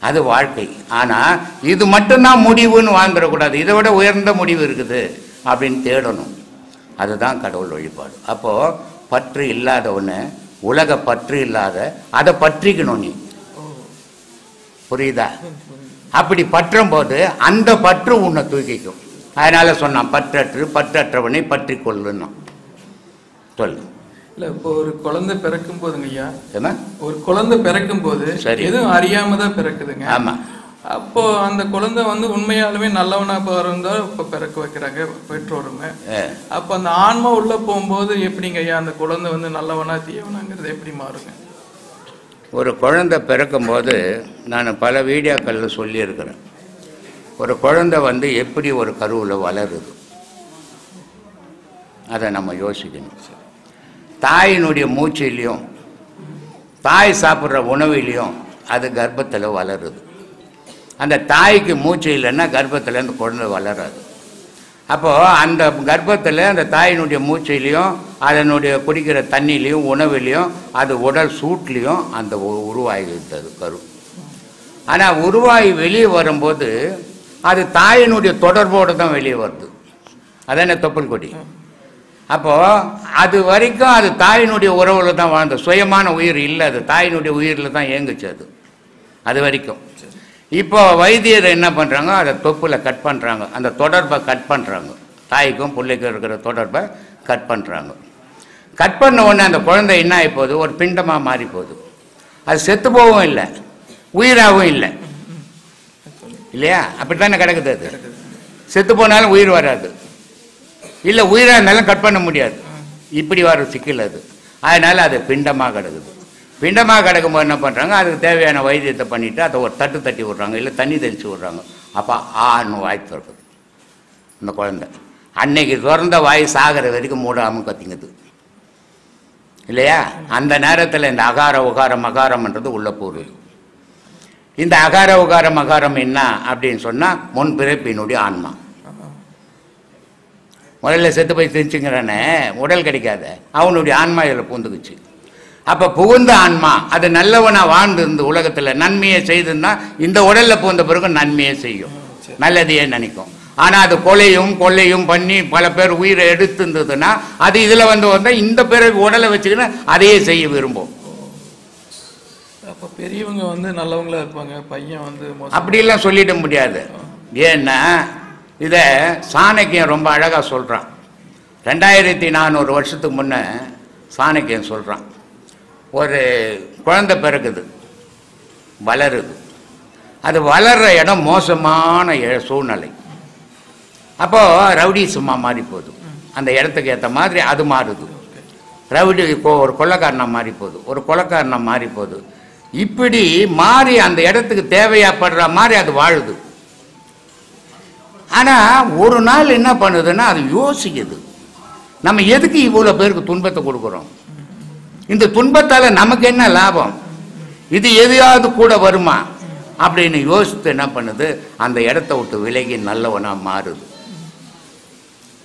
அது வாழ்க்கை. ஆனால் இது மட்டும்தான் முடிவுன்னு வாழ்ந்துடக்கூடாது, இதை விட உயர்ந்த முடிவு இருக்குது அப்படின்னு தேடணும். அதுதான் கடவுள் வழிபாடு. அப்போது பற்று இல்லாதவொன்று, உலக பற்று இல்லாத அதை பற்றிக்கணும் நீ, புரியுதா? அப்படி பற்றும் போது அந்த பற்று உன்னை தூக்கிக்கும். அதனால சொன்னான் பற்றற்றவனை பற்றி கொள்ளுன்னா சொல்லு. இல்லை, இப்போ ஒரு குழந்தை பிறக்கும் போதுங்க ஐயா, ஏமா ஒரு குழந்தை பிறக்கும் போது எதுவும் அறியாம தான் பிறக்குதுங்க. ஆமாம். அப்போ அந்த குழந்தை வந்து உண்மையாலுமே நல்லவனா பிறந்தா இப்போ பிறக்க வைக்கிறாங்க பெற்றோருங்க. அப்போ அந்த ஆன்மா உள்ள போகும்போது எப்படிங்க ஐயா அந்த குழந்தை வந்து நல்லவனா தீயவனாங்கிறது எப்படி மாறுங்க? ஒரு குழந்தை பிறக்கும்போது நான் பல வீடியோக்களில் சொல்லியிருக்கிறேன், ஒரு குழந்தை வந்து எப்படி ஒரு கருவில் வளருது அதை நம்ம யோசிக்கணும். தாயினுடைய மூச்சிலையும் தாய் சாப்பிட்ற உணவிலையும் அது கர்ப்பத்தில் வளருது. அந்த தாய்க்கு மூச்சு இல்லைன்னா கர்ப்பத்தில் அந்த குழந்தை வளராது. அப்போது அந்த கர்ப்பத்தில் அந்த தாயினுடைய மூச்சிலையும் அதனுடைய குடிக்கிற தண்ணிலையும் உணவுலையும் அது உடல் சூட்லேயும் அந்த உருவாகிவிட்டது கரு. ஆனால் உருவாகி வெளியே வரும்போது அது தாயினுடைய தொடர்போடு தான் வெளியே வருது. அதானே தொப்புள் கொடி. அப்போது அது வரைக்கும் அது தாயினுடைய உறவில் தான் வாழ்ந்த சுயமான உயிர் இல்லை, அது தாயினுடைய உயிரில் தான் இயங்குச்சு அது வரைக்கும். இப்போ வைத்தியர் என்ன பண்ணுறாங்க, அதை தொப்புல கட் பண்ணுறாங்க, அந்த தொடர்பை கட் பண்ணுறாங்க, தாய்க்கும் பிள்ளைக்கும் இருக்கிற தொடர்பை கட் பண்ணுறாங்க. கட் பண்ண உடனே அந்த குழந்தை என்ன ஆகி போகுது, ஒரு பிண்டமாக மாறி போகுது. அது செத்து போகவும் இல்லை, உயிராகவும் இல்லை, இல்லையா? அப்படி தானே கிடக்குது. அது செத்து போனாலும் உயிர் வராது, இல்லை உயிராக இருந்தாலும் கட் பண்ண முடியாது. இப்படி வர சிக்கல் அது. அதனால் அது பிண்டமாக கிடக்குது. பிண்டமாக கிடக்கும்போது என்ன பண்ணுறாங்க, அதுக்கு தேவையான வைத்தியத்தை பண்ணிவிட்டு அதை ஒரு தட்டு தட்டி விட்றாங்க, இல்லை தண்ணி தெளித்து விட்றாங்க. அப்போ ஆன்னு வாய் திறக்குது இந்த குழந்தை. அன்னைக்கு திறந்த வாய் சாகிற வரைக்கும் மூடாமல் கத்திங்குது, இல்லையா? அந்த நேரத்தில் இந்த அகார உகார மகாரம்ன்றது உள்ள போகுது. இந்த அகார உகார மகாரம் என்ன அப்படின்னு சொன்னால் முன்பிறப்பினுடைய ஆன்மா. முதல்ல செத்து போய் தெரிஞ்சுங்கிறானே, உடல் கிடைக்காத அவனுடைய ஆன்மா இதில் பூந்துக்குச்சு. அப்போ புகுந்த ஆன்மா அது நல்லவனா வாழ்ந்து இருந்து உலகத்தில் நன்மையை செய்துன்னா இந்த உடலில் பூந்த பிறகு நன்மையை செய்யும், நல்லதையே நினைக்கும். ஆனால் அது கொள்ளையும் பண்ணி பல பேர் உயிரை எடுத்து இருந்ததுன்னா அது இதில் வந்தால் இந்த பிறகு உடலை வச்சுக்கின்னு அதையே செய்ய விரும்பும். அப்போ பெரியவங்க நல்லவங்களா இருப்பாங்க, பையன் அப்படிலாம் சொல்லிட முடியாது. ஏன்னா இதை சாணக்கியன் ரொம்ப அழகாக சொல்கிறான். 2400 வருஷத்துக்கு முன்னே சாணக்கியன் சொல்கிறான், ஒரு குழந்தை பிறகுது, வளருது. அது வளர்கிற இடம் மோசமான சூழ்நிலை. அப்போது ரவுடிசமாக மாறி போகுது, அந்த இடத்துக்கு ஏற்ற மாதிரி அது மாறுது. ரவுடி இப்போது ஒரு கொள்ளைக்காரனாக மாறி போகுது, ஒரு கொலைக்காரனாக மாறி போகுது. இப்படி மாறி அந்த இடத்துக்கு தேவையாப்படுற மாதிரி அது வாழுது. ஆனால் ஒரு நாள் என்ன பண்ணுதுன்னா அது யோசிக்குது, நம்ம எதுக்கு இவ்வளோ பேருக்கு துன்பத்தை கொடுக்குறோம், இந்த துன்பத்தால் நமக்கு என்ன லாபம், இது எதையாவது கூட வருமா அப்படின்னு யோசித்து என்ன பண்ணுது, அந்த இடத்த விட்டு விலகி நல்லவனாக மாறுது.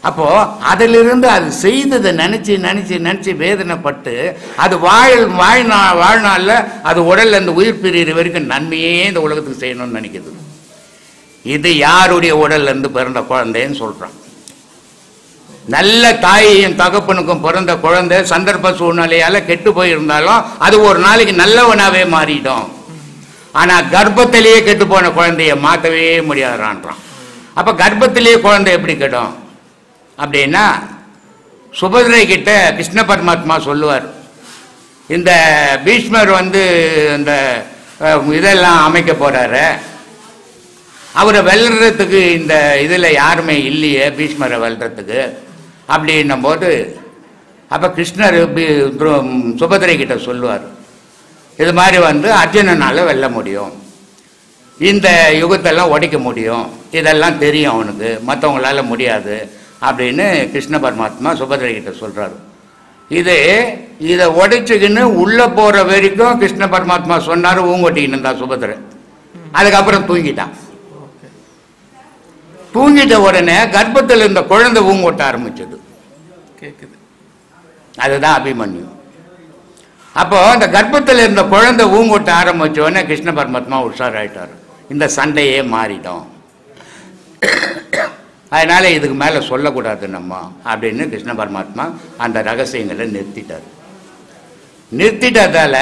அப்போது அதிலிருந்து அது செய்ததை நினச்சி வேதனைப்பட்டு அது வாழ்நாளில் அது உடலில் இந்த உயிர் பிரிகிற வரைக்கும் நன்மையே இந்த உலகத்துக்கு செய்யணும்னு நினைக்கிது. இது யாருடைய உடல்லேருந்து பிறந்த குழந்தைன்னு சொல்கிறான். நல்ல தாயையும் தகப்பனுக்கும் பிறந்த குழந்தை சந்தர்ப்ப சூழ்நிலையால் கெட்டு போயிருந்தாலும் அது ஒரு நாளைக்கு நல்லவனாகவே மாறிடும். ஆனால் கர்ப்பத்திலேயே கெட்டு போன குழந்தைய மாற்றவே முடியாதுறான்றான். அப்போ கர்ப்பத்திலேயே குழந்தை எப்படி கெடும் அப்படின்னா, சுபதிரை கிட்ட கிருஷ்ண பரமாத்மா சொல்லுவார், இந்த பீஷ்மர் இந்த இதெல்லாம் அமைக்க போகிறாரு, அவரை வெல்றதுக்கு இந்த இதில் யாருமே இல்லையே பீஷ்மரை வெல்றதுக்கு அப்படின்னும் போது, அப்போ கிருஷ்ணர் சுபதிரை கிட்ட சொல்லுவார், இது மாதிரி அர்ஜுனனால் வெல்ல முடியும், இந்த யுகத்தெல்லாம் உடைக்க முடியும், இதெல்லாம் தெரியும் அவனுக்கு, மற்றவங்களால முடியாது அப்படின்னு கிருஷ்ண பரமாத்மா சுபதிரை கிட்ட சொல்கிறாரு. இதை உடைச்சிக்கின்னு உள்ளே போகிற வரைக்கும் கிருஷ்ண பரமாத்மா சொன்னார், ஊங்கொட்டிக்கின்னு இருந்தா சுபதிரை. அதுக்கப்புறம் தூங்கிட்டான். தூங்கிட்ட உடனே கர்ப்பத்தில் இருந்த குழந்தை ஊங்கொட்ட ஆரம்பிச்சது. அதுதான் அபிமன்யு. அப்போ அந்த கர்ப்பத்தில் இருந்த குழந்தை ஊங்கொட்ட ஆரம்பிச்ச உடனே கிருஷ்ண பரமாத்மா உஷாராயிட்டார், இந்த சண்டையே மாறிடும், அதனால இதுக்கு மேலே சொல்லக்கூடாது நம்ம அப்படின்னு கிருஷ்ண பரமாத்மா அந்த ரகசியங்களை நிறுத்திட்டதால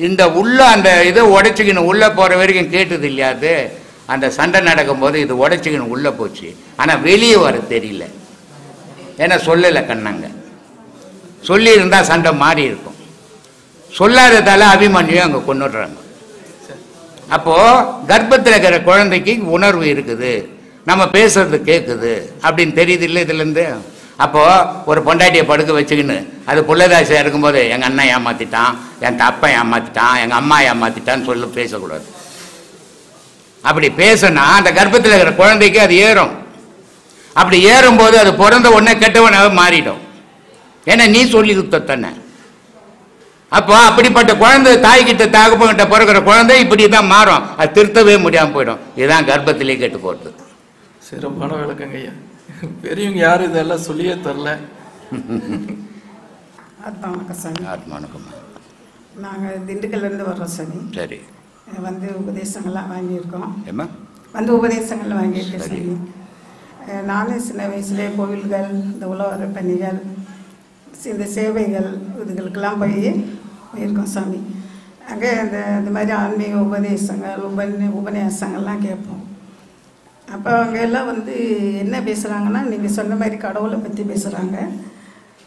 இந்த உள்ள அந்த இதை உடைச்சிக்கின்னு உள்ளே போகிற வரைக்கும் கேட்டது இல்லையாது. அந்த சண்டை நடக்கும்போது இது உடைச்சிக்கின்னு உள்ளே போச்சு, ஆனால் வெளியே வர தெரியல, ஏன்னா சொல்லலை கண்ணாங்க. சொல்லியிருந்தால் சண்டை மாறி இருக்கும், சொல்லாததால அபிமன்யு அங்கே கொண்டுடுறாங்க. அப்போது கர்ப்பத்தில் இருக்கிற குழந்தைக்கு உணர்வு இருக்குது, நம்ம பேசுறது கேட்குது அப்படின்னு தெரியுது இல்லை இதுலேருந்து. அப்போது ஒரு பொண்டாட்டியை படுக்க வச்சுக்கின்னு அது புள்ளதாசியாக இருக்கும்போது எங்கள் அண்ணன் ஏமாற்றிட்டான், என் அப்பா ஏமாற்றிட்டான், எங்கள் அம்மா ஏமாற்றிட்டான்னு பேசக்கூடாது. அப்படி பேசினா அந்த கர்ப்பத்தில் இருக்கிற குழந்தைக்கு அது ஏறும். அப்படி ஏறும்போது அது பிறந்த உடனே கெட்டவனாக மாறிடும். ஏன்னா நீ சொல்லி கொடுத்தானே. அப்போ அப்படிப்பட்ட குழந்தை தாய்கிட்ட தகப்பங்கிட்ட பிறகுற குழந்தை இப்படி தான் மாறும். அது திருத்தவே முடியாமல் போயிடும். இதுதான் கர்ப்பத்திலே கெட்டு போட்டு. சிறப்பான விளக்கங்க ஐயா. பெரியவங்க யாரும் இதெல்லாம் சொல்லியே தரல. வணக்கம் சாமி. வணக்கம். நாங்கள் திண்டுக்கல்லேருந்து வர்றோம் சாமி. சரி. வந்து உபதேசங்கள்லாம் வாங்கியிருக்கோம். ஏம்மா? வந்து உபதேசங்கள் வாங்கியிருக்கேன் சாமி. நானும் சின்ன வயசுலேயே கோவில்கள், இந்த உழவர் பணிகள், இந்த சேவைகள் இதுகளுக்கெல்லாம் போயிருக்கோம் சாமி. அங்கே இந்த மாதிரி ஆன்மீக உபதேசங்கள் உபன்யாசங்கள்லாம் கேட்போம். அப்போ அவங்க எல்லாம் வந்து என்ன பேசுகிறாங்கன்னா, நீங்கள் சொன்ன மாதிரி கடவுளை பற்றி பேசுகிறாங்க.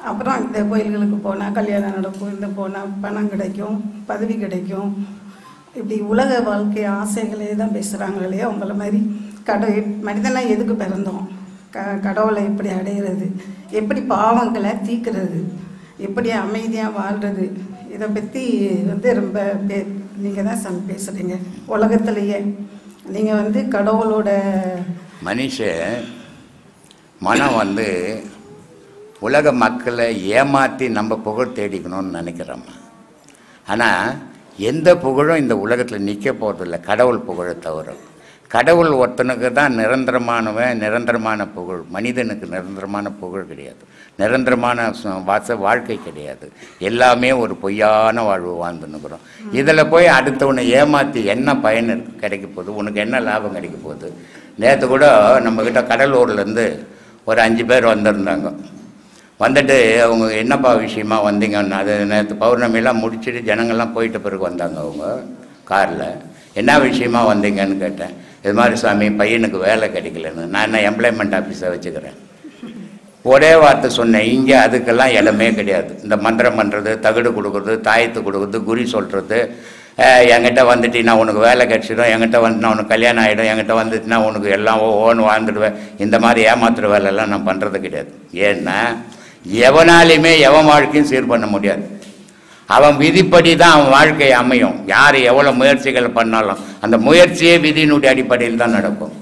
அப்புறம் இந்த கோயில்களுக்கு போனால் கல்யாணம் நடக்கும், இந்த போனால் பணம் கிடைக்கும், பதவி கிடைக்கும், இப்படி உலக வாழ்க்கை ஆசைகளே தான் பேசுகிறாங்க இல்லையா. உங்களை மாதிரி மனிதனாக எதுக்கு பிறந்தோம், கடவுளை எப்படி அடையிறது, எப்படி பாவங்களை தீர்க்கிறது, எப்படி அமைதியாக வாழ்கிறது, இதை பற்றி வந்து ரொம்ப நீங்கள் தான் பேசுகிறீங்க. உலகத்துலேயே நீங்கள் வந்து கடவுளோட மனுஷ மனம் வந்து உலக மக்களை ஏமாற்றி நம்ம புகழ் தேடிக்கணும்னு நினைக்கிறோம்மா. ஆனால் எந்த புகழும் இந்த உலகத்தில் நிற்க போகிறதில்ல, கடவுள் புகழை தவிர. கடவுள் ஒருத்தனுக்கு தான் நிரந்தரமான புகழ். மனிதனுக்கு நிரந்தரமான புகழ் கிடையாது, நிரந்தரமான வாழ்க்கை கிடையாது. எல்லாமே ஒரு பொய்யான வாழ்வு வாழ்ந்துன்னுக்குறோம். இதில் போய் அடுத்தவனை ஏமாற்றி என்ன பயன் கிடைக்க போகுது, உனக்கு என்ன லாபம் கிடைக்க போகுது? நேற்று கூட நம்மக்கிட்ட கடலூர்லேருந்து ஒரு 5 பேர் வந்திருந்தாங்க. வந்துட்டு அவங்க என்னப்பா விஷயமா வந்தீங்கன்னு, அது நேற்று பௌர்ணமிலாம் முடிச்சுட்டு ஜனங்கள்லாம் போயிட்ட பிறகு வந்தாங்க. அவங்க காரில் என்ன விஷயமா வந்தீங்கன்னு கேட்டேன். இது மாதிரி சாமி பையனுக்கு வேலை கிடைக்கலன்னு. நான் என்ன எம்ப்ளாய்மெண்ட் ஆஃபீஸை வச்சுக்கிறேன். ஒரே வார்த்தை சொன்னேன், இங்கே அதுக்கெல்லாம் இடமே கிடையாது. இந்த மந்திரம் பண்ணுறது, தகடு கொடுக்குறது, தாயத்து கொடுக்குறது, குறி சொல்கிறது, என்கிட்ட வந்துட்டின்னா உனக்கு வேலை கிடச்சிடும், என்கிட்ட வந்துட்டுனா உனக்கு கல்யாணம் ஆகிடும், என்கிட்ட வந்துட்டுனா உனக்கு எல்லாம் ஓன்னு வாழ்ந்துடுவேன், இந்த மாதிரி ஏமாத்துற வேலையெல்லாம் நான் பண்ணுறது கிடையாது. ஏன்னா எவனாலையுமே எவன் வாழ்க்கையும் சீர் பண்ண முடியாது. அவன் விதிப்படி தான் அவன் வாழ்க்கை அமையும். யார் எவ்வளோ முயற்சிகள் பண்ணாலும் அந்த முயற்சியே விதியினுடைய அடிப்படையில் தான் நடக்கும்.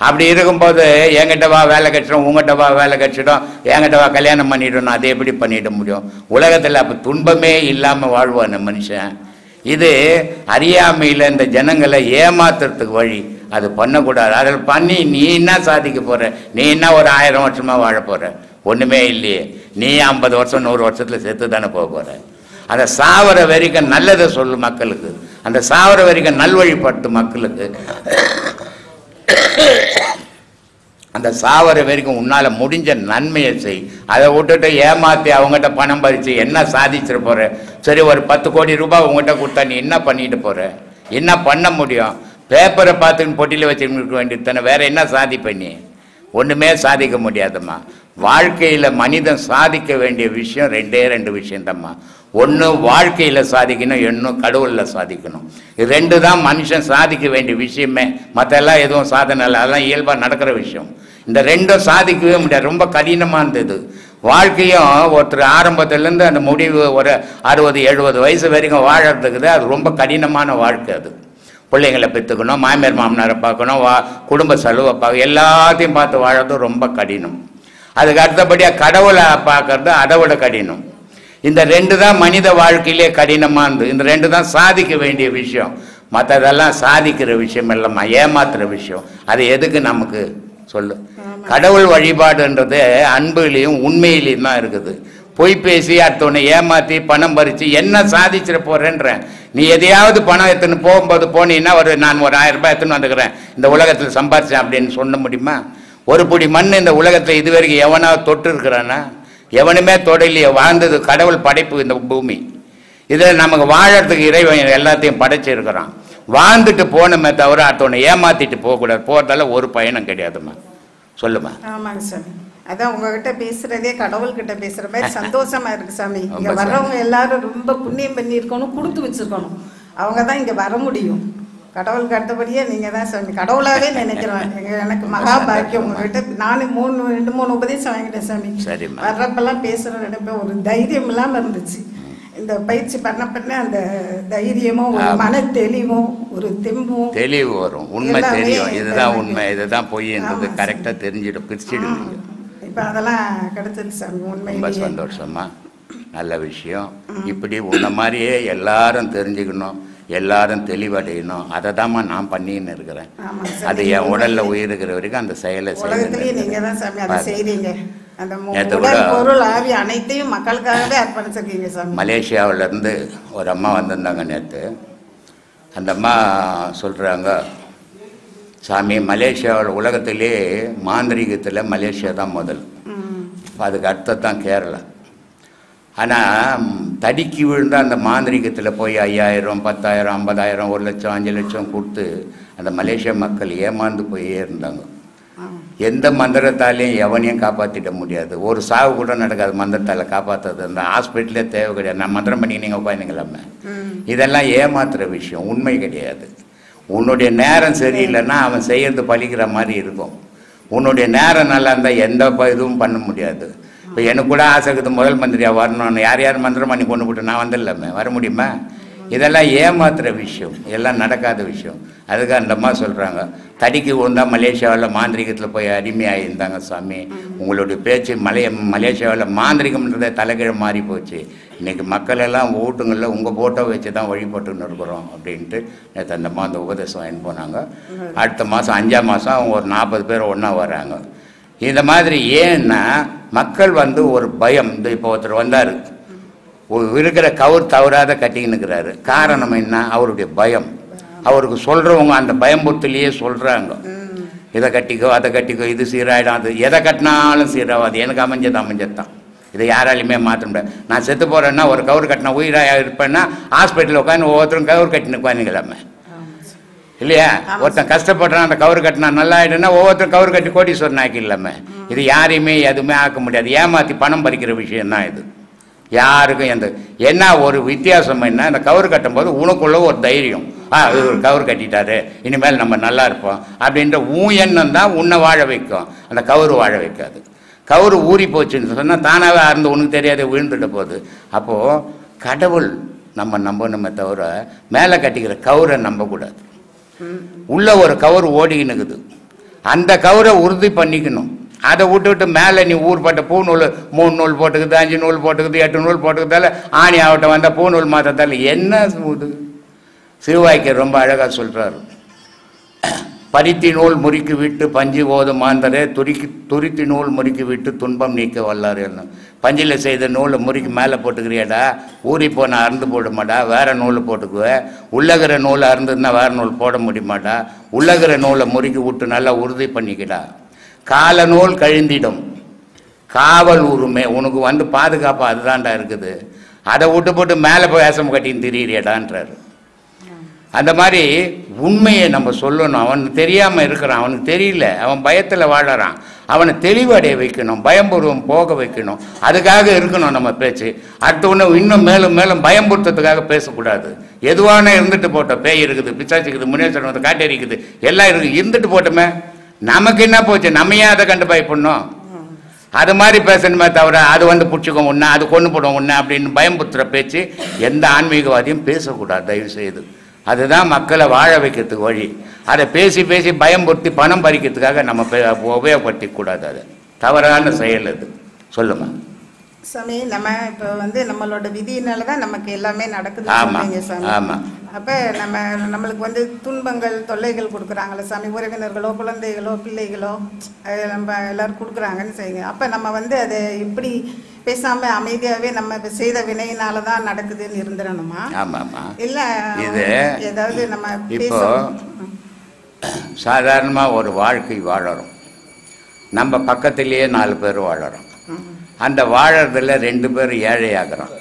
அப்படி இருக்கும்போது என்கிட்ட வா வேலை கட்சிடும், உங்கள்கிட்ட வா வேலை கட்சிடும், என்கிட்ட வா கல்யாணம் பண்ணிடணும், அதை எப்படி பண்ணிட முடியும்? உலகத்தில் அப்போ துன்பமே இல்லாமல் வாழ்வான் மனுஷன். இது அறியாமையில் இந்த ஜனங்களை ஏமாத்துறதுக்கு வழி. அது பண்ணக்கூடாது. அதில் பண்ணி நீ என்ன சாதிக்க போகிற? நீ என்ன ஒரு 1000 வருஷமாக வாழ போகிற? ஒன்றுமே இல்லையே. நீ 50 வருஷம் 100 வருஷத்தில் செத்து தானே போக போகிற. அந்த சாவர வரைக்கும் நல்லதை சொல்லு மக்களுக்கு, அந்த சாவர வரைக்கும் நல்வழிபட்டு மக்களுக்கு. அந்த சாவர வரைக்கும் உன்னால் முடிஞ்ச நன்மையை செய். அதை விட்டுட்டு ஏமாற்றி அவங்ககிட்ட பணம் பறித்து என்ன சாதிச்சிட போகிற? சரி, ஒரு 10 கோடி ரூபாய் உங்கள்கிட்ட கொடுத்தா நீ என்ன பண்ணிட்டு போகிற? என்ன பண்ண முடியும்? பேப்பரை பார்த்துன்னு பொட்டியில் வச்சுருக்க வேண்டியது தானே. வேறு என்ன சாதிப்ப நீ? ஒன்றுமே சாதிக்க முடியாதும்மா. வாழ்க்கையில் மனிதன் சாதிக்க வேண்டிய விஷயம் 2 விஷயந்தம்மா. ஒன்று வாழ்க்கையில் சாதிக்கணும், இன்னும் கடவுளில் சாதிக்கணும். இது 2 தான் மனுஷன் சாதிக்க வேண்டிய விஷயமே. மற்றெல்லாம் எதுவும் சாதனை இல்லை, அதெல்லாம் இயல்பாக நடக்கிற விஷயம். இந்த 2ம் சாதிக்கவே முடியாது. ரொம்ப கடினமானது. வாழ்க்கையும் ஒருத்தர் ஆரம்பத்துலேருந்து அந்த முடிவு ஒரு 60-70 வயசு வரைக்கும் வாழறதுக்குது. அது ரொம்ப கடினமான வாழ்க்கை. அது பிள்ளைங்களை பெற்றுக்கணும், மாமியார் மாமனாரை பார்க்கணும், குடும்ப செலவை பார்க்க, எல்லாத்தையும் பார்த்து வாழறது ரொம்ப கடினம். அதுக்கு அடுத்தபடியாக கடவுளை பார்க்கறது அதை விட கடினம். இந்த 2 தான் மனித வாழ்க்கையிலே கடினமானது. இந்த 2 தான் சாதிக்க வேண்டிய விஷயம். மற்றதெல்லாம் சாதிக்கிற விஷயம் இல்லைம்மா, ஏமாத்துற விஷயம். அது எதுக்கு நமக்கு சொல்லு? கடவுள் வழிபாடுன்றது அன்புலையும் உண்மையிலையும் தான் இருக்குது. பொய் பேசி அடுத்தவனை ஏமாற்றி பணம் பறித்து என்ன சாதிச்சிட போகிறேன்றேன். நீ எதையாவது பணம் எடுத்துன்னு போகும்போது போனீங்கன்னா நான் ஒரு 1000 ரூபாய் எடுத்துன்னு வந்துக்கிறேன், இந்த உலகத்தில் சம்பாரிச்சேன் அப்படின்னு சொல்ல முடியுமா? ஒரு பிடி மண் இந்த உலகத்தில் இது வரைக்கும் எவனாவது தொட்டு இருக்கிறானா? எவனுமே தொடலையே. வாழ்ந்தது கடவுள் படைப்பு இந்த பூமி. இதில் நமக்கு வாழறதுக்கு இறைவன் எல்லாத்தையும் படைச்சிருக்கிறான். வாழ்ந்துட்டு போனமே தவிர அடுத்தவனை ஏமாற்றிட்டு போகக்கூடாது. போகிறதால ஒரு பயணம் கிடையாதுமா. சொல்லுமா. ஆமாங்க சாமி. அதான் உங்ககிட்ட பேசுறதே கடவுள்கிட்ட பேசுற மாதிரி சந்தோஷமா இருக்கு சாமி. இங்க வர்றவங்க எல்லாரும் ரொம்ப புண்ணியம் பண்ணியிருக்கணும், கொடுத்து வச்சிருக்கணும். அவங்க தான் இங்க வர முடியும். கடவுளுக்கு அடுத்தபடியே நீங்க தான் சாமி. கடவுளாவே நினைக்கிறேன். எனக்கு மகா பாக்கியம் உங்ககிட்ட. நானும் 2-3 உபதேசம் வாங்கிட்டேன் சாமி. வர்றப்பெல்லாம் பேசுற நினைப்பேன். ஒரு தைரியம் இல்லாம இருந்துச்சு. இந்த பயிற்சி பண்ண அந்த தைரியமும் ஒரு மன தெளிவும் ஒரு தெம்பும் தெளிவு வரும். உண்மை தெரியும், இதுதான் உண்மை, இதுதான் பொய்ன்றது கரெக்டாக தெரிஞ்சிடும், பிரிச்சிடுவீங்க. இப்போ அதெல்லாம் கிடைச்சது சாமி. உண்மை ரொம்ப சந்தோஷமா. நல்ல விஷயம். இப்படி உன்ன மாதிரியே எல்லாரும் தெரிஞ்சுக்கணும், எல்லாரும் தெளிவடையணும். அதை தான்மா நான் பண்ணின்னு இருக்கிறேன். அது என் உடல்ல உயிருக்கிற வரைக்கும் அந்த செயலை செய்யணும். மலேசியாவிலேருந்து ஒரு அம்மா வந்திருந்தாங்க நேற்று. அந்த அம்மா சொல்கிறாங்க, சாமி மலேசியாவில் உலகத்திலே மாந்திரிகத்தில் மலேசியா தான் முதல், அதுக்கு அடுத்தது தான் கேரளா. ஆனால் தடிக்கி விழுந்த அந்த மாந்திரிகத்தில் போய் 5000, 10,000, 50,000, 1 லட்சம், 5 லட்சம் கொடுத்து அந்த மலேசியா மக்கள் ஏமாந்து போயே இருந்தாங்க. எந்த மந்திரத்தாலையும் எவனையும் காப்பாற்றிட முடியாது. ஒரு சாவு கூட நடக்காது மந்திரத்தால் காப்பாற்றுறது. அந்த ஹாஸ்பிட்டலே தேவை கிடையாது. நான் மந்திரம் பண்ணி நீங்கள் உட்காந்துங்களாமே, இதெல்லாம் ஏமாத்துகிற விஷயம், உண்மை கிடையாது. உன்னுடைய நேரம் சரியில்லைன்னா அவன் செய்யறது பழிக்கிற மாதிரி இருக்கும். உன்னுடைய நேரம் நல்லா இருந்தால் எந்த இதுவும் பண்ண முடியாது. இப்போ எனக்கு கூட ஆசை இருக்குது முதல் மந்திரியாக வரணும்னு. யார் மந்திரம் பண்ணி கொண்டு போட்டு நான் வந்துடலாமே, வர முடியுமா? இதெல்லாம் ஏமாத்துகிற விஷயம், எல்லாம் நடக்காத விஷயம். அதுக்கு அந்த அம்மா சொல்கிறாங்க, தடிக்கு விழுந்தால் மலேசியாவில் மாந்திரிகத்தில் போய் அடிமையாக இருந்தாங்க சாமி. உங்களுடைய பேச்சு மலேசியாவில் மாந்திரிகம்ன்றதே தலைகீழ மாறி போச்சு. இன்றைக்கி மக்கள் எல்லாம் வீட்டுங்களில் உங்கள் ஃபோட்டோ வச்சு தான் வழிபட்டுன்னு இருக்கிறோம் அப்படின்ட்டு நேற்று அந்த அம்மா அந்த உபதேசம் வாங்கி போனாங்க. அடுத்த மாதம் 5ஆம் மாதம் அவங்க ஒரு 40 பேர் ஒன்றா வராங்க. இந்த மாதிரி ஏன்னா மக்கள் வந்து ஒரு பயம். இந்த இப்போ ஒருத்தர் வந்தார், இருக்கிற கவர் தவறாத கட்டிக்கின்னு இருக்கிறாரு. காரணம் என்ன? அவருடைய பயம். அவருக்கு சொல்கிறவங்க அந்த பயம்புத்திலேயே சொல்கிறாங்க, இதை கட்டிக்கோ அதை கட்டிக்கோ, இது சீராயிடும், அது எதை கட்டினாலும் சீராகாது, எனக்கு அமைஞ்சதான். இதை யாராலையுமே மாற்ற முடியாது. நான் செத்து போகிறேன்னா ஒரு கவர் கட்டினா உயிராக இருப்பேன்னா ஹாஸ்பிட்டலில் உட்காந்து ஒவ்வொருத்தரும் கவர் கட்டின்னு உட்காந்துக்கலாமே இல்லையா? ஒருத்தன் கஷ்டப்படுறான், அந்த கவர் கட்டினா நல்லா ஆகிடுன்னா ஒவ்வொருத்தரும் கவர் கட்டி கோடீஸ்வரன் ஆக்கிடலாமே. இது யாரையுமே எதுவுமே ஆக்க முடியாது. ஏமாற்றி பணம் பறிக்கிற விஷயம்தான் இது. யாருக்கும் என்ன ஒரு வித்தியாசம் என்ன, இந்த கவர் கட்டும் போது உனக்குள்ள ஒரு தைரியம், இது ஒரு கவர் கட்டிட்டாரு, இனிமேல் நம்ம நல்லா இருப்போம் அப்படின்ற எண்ணம் தான் உன்னை வாழ வைக்கும். அந்த கவர் வாழ வைக்காது. கவர் ஊறி போச்சுன்னு சொன்னால் தானாகவே அறந்து உனக்கு தெரியாத விழுந்துட்ட போகுது. அப்போது கடவுள் நம்ம நம்பணுமே தவிர மேலே கட்டிக்கிற கவரை நம்பக்கூடாது. உள்ள ஒரு கவர் ஓடிக்கினுக்குது, அந்த கவரை உறுதி பண்ணிக்கணும். அதை விட்டு மேலே நீ ஊர்பட்ட பூநூல் 3 நூல் போட்டுக்குது, 5 நூல் போட்டுக்குது, 8 நூல் போட்டுக்கிறதால ஆணி ஆவட்டம் வந்தால் பூநூல் மாற்றத்தால் என்ன இது? சிறுவாய்க்கு ரொம்ப அழகாக சொல்கிறாரு, பருத்தி நூல் முறுக்கி விட்டு பஞ்சு ஓது மாந்தரே துருத்தி நூல் முறுக்கி விட்டு துன்பம் நீக்க வல்லாரு. பஞ்சில் செய்த நூலை முறுக்கி மேலே போட்டுக்கிறியாடா, ஊறி போன அறுந்து போடுமாடா, வேறு நூல் போட்டுக்குவேன். உள்ளகிற நூலை அறுந்துன்னா வேறு நூல் போட முடியுமாடா, உள்ளகிற நூலை முறுக்கி விட்டு நல்லா உறுதி பண்ணிக்கிடா. கால நூல் கழிந்திடும் காவல் உரிமை உனக்கு வந்து பாதுகாப்பு அதுதான்டா இருக்குது. அதை விட்டு போட்டு மேலே போய் வேஷம் கட்டின்னு திரியிறியடான்றாரு. அந்த மாதிரி உண்மையை நம்ம சொல்லணும். அவனுக்கு தெரியாமல் இருக்கிறான், அவனுக்கு தெரியல, அவன் பயத்தில் வாழறான். அவனை தெளிவடைய வைக்கணும், பயம்பூர்வம் போக வைக்கணும். அதுக்காக இருக்கணும் நம்ம பேச்சு. அடுத்த ஒன்று இன்னும் மேலும் மேலும் பயம்புறுத்ததுக்காக பேசக்கூடாது. எதுவான இருந்துட்டு போட்டோம், பேய் இருக்குது, பிசாச்சிக்குது, முனேஸ்வரன் வந்து காட்டேரிக்குது, எல்லாம் இருக்குது, இருந்துட்டு போட்டோமே, நமக்கு என்ன போச்சு? நம்ம ஏன் அதை கண்டு பயப்படணும்? அது மாதிரி பேசணுமே தவிர அது வந்து பிடிச்சிக்கும் உன்ன, அது கொண்டு போடும் உன்ன அப்படின்னு பயம்புத்துற பேச்சு எந்த ஆன்மீகவாதியும் பேசக்கூடாது தயவு செய்து. அதுதான் மக்களை வாழ வைக்கிறதுக்கு வழி. அதை பேசி பேசி பயம்படுத்தி பணம் பறிக்கிறதுக்காக நம்ம உபயோகப்படுத்திக்க கூடாது. அது தவறான செயல். அது சொல்லுங்க சாமி. நம்ம இப்போ வந்து நம்மளோட விதியினால தான் நமக்கு எல்லாமே நடக்குது சாமி. ஆமாம். அப்போ நம்மளுக்கு வந்து துன்பங்கள் தொல்லைகள் கொடுக்குறாங்களே சாமி, உறவினர்களோ குழந்தைகளோ பிள்ளைகளோ நம்ம எல்லோரும் கொடுக்குறாங்கன்னு செய்யுங்க. அப்போ நம்ம வந்து அதை எப்படி பேசாமல் அமைதியாகவே நம்ம செய்த வினையினால தான் நடக்குதுன்னு இருந்துடணுமா? ஆமாம்மா. இல்லை இது ஏதாவது நம்ம இப்போ சாதாரணமாக ஒரு வாழ்க்கை வாழறோம், நம்ம பக்கத்திலேயே 4 பேர் வாழறோம். அந்த வாழறதுல 2 பேர் ஏழையாகிறான்.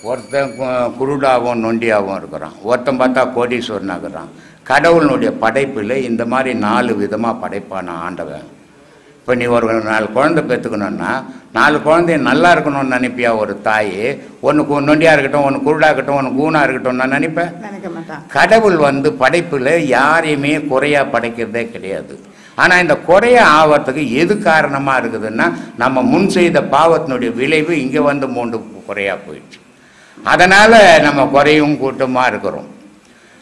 ஒருத்தன் குருடாகவும் நொண்டியாகவும் இருக்கிறான், ஒருத்தன் பார்த்தா கோடீஸ்வரன் ஆகிறான். கடவுளுடைய படைப்பில் இந்த மாதிரி 4 விதமாக படைப்பான ஆண்டவன். இப்போ நீ ஒரு 4 குழந்தை பெற்றுக்கணுன்னா 4 குழந்தைய நல்லா இருக்கணும்னு நினைப்பியா? ஒரு தாய் ஒன்று நொண்டியாக இருக்கட்டும், ஒன்று குருடாக இருக்கட்டும், ஒன்று கூணாக இருக்கட்டும் நான் நினைப்பேன்? நினைக்க மாட்டான். கடவுள் வந்து படைப்பில் யாரையுமே குறையாக படைக்கிறதே கிடையாது. ஆனால் இந்த குறைய ஆவறதுக்கு எது காரணமாக இருக்குதுன்னா நம்ம முன் செய்த பாவத்தினுடைய விளைவு இங்கே வந்து 3 குறையாக போயிடுச்சு. அதனால் நம்ம குறையும் கூட்டமாக இருக்கிறோம்.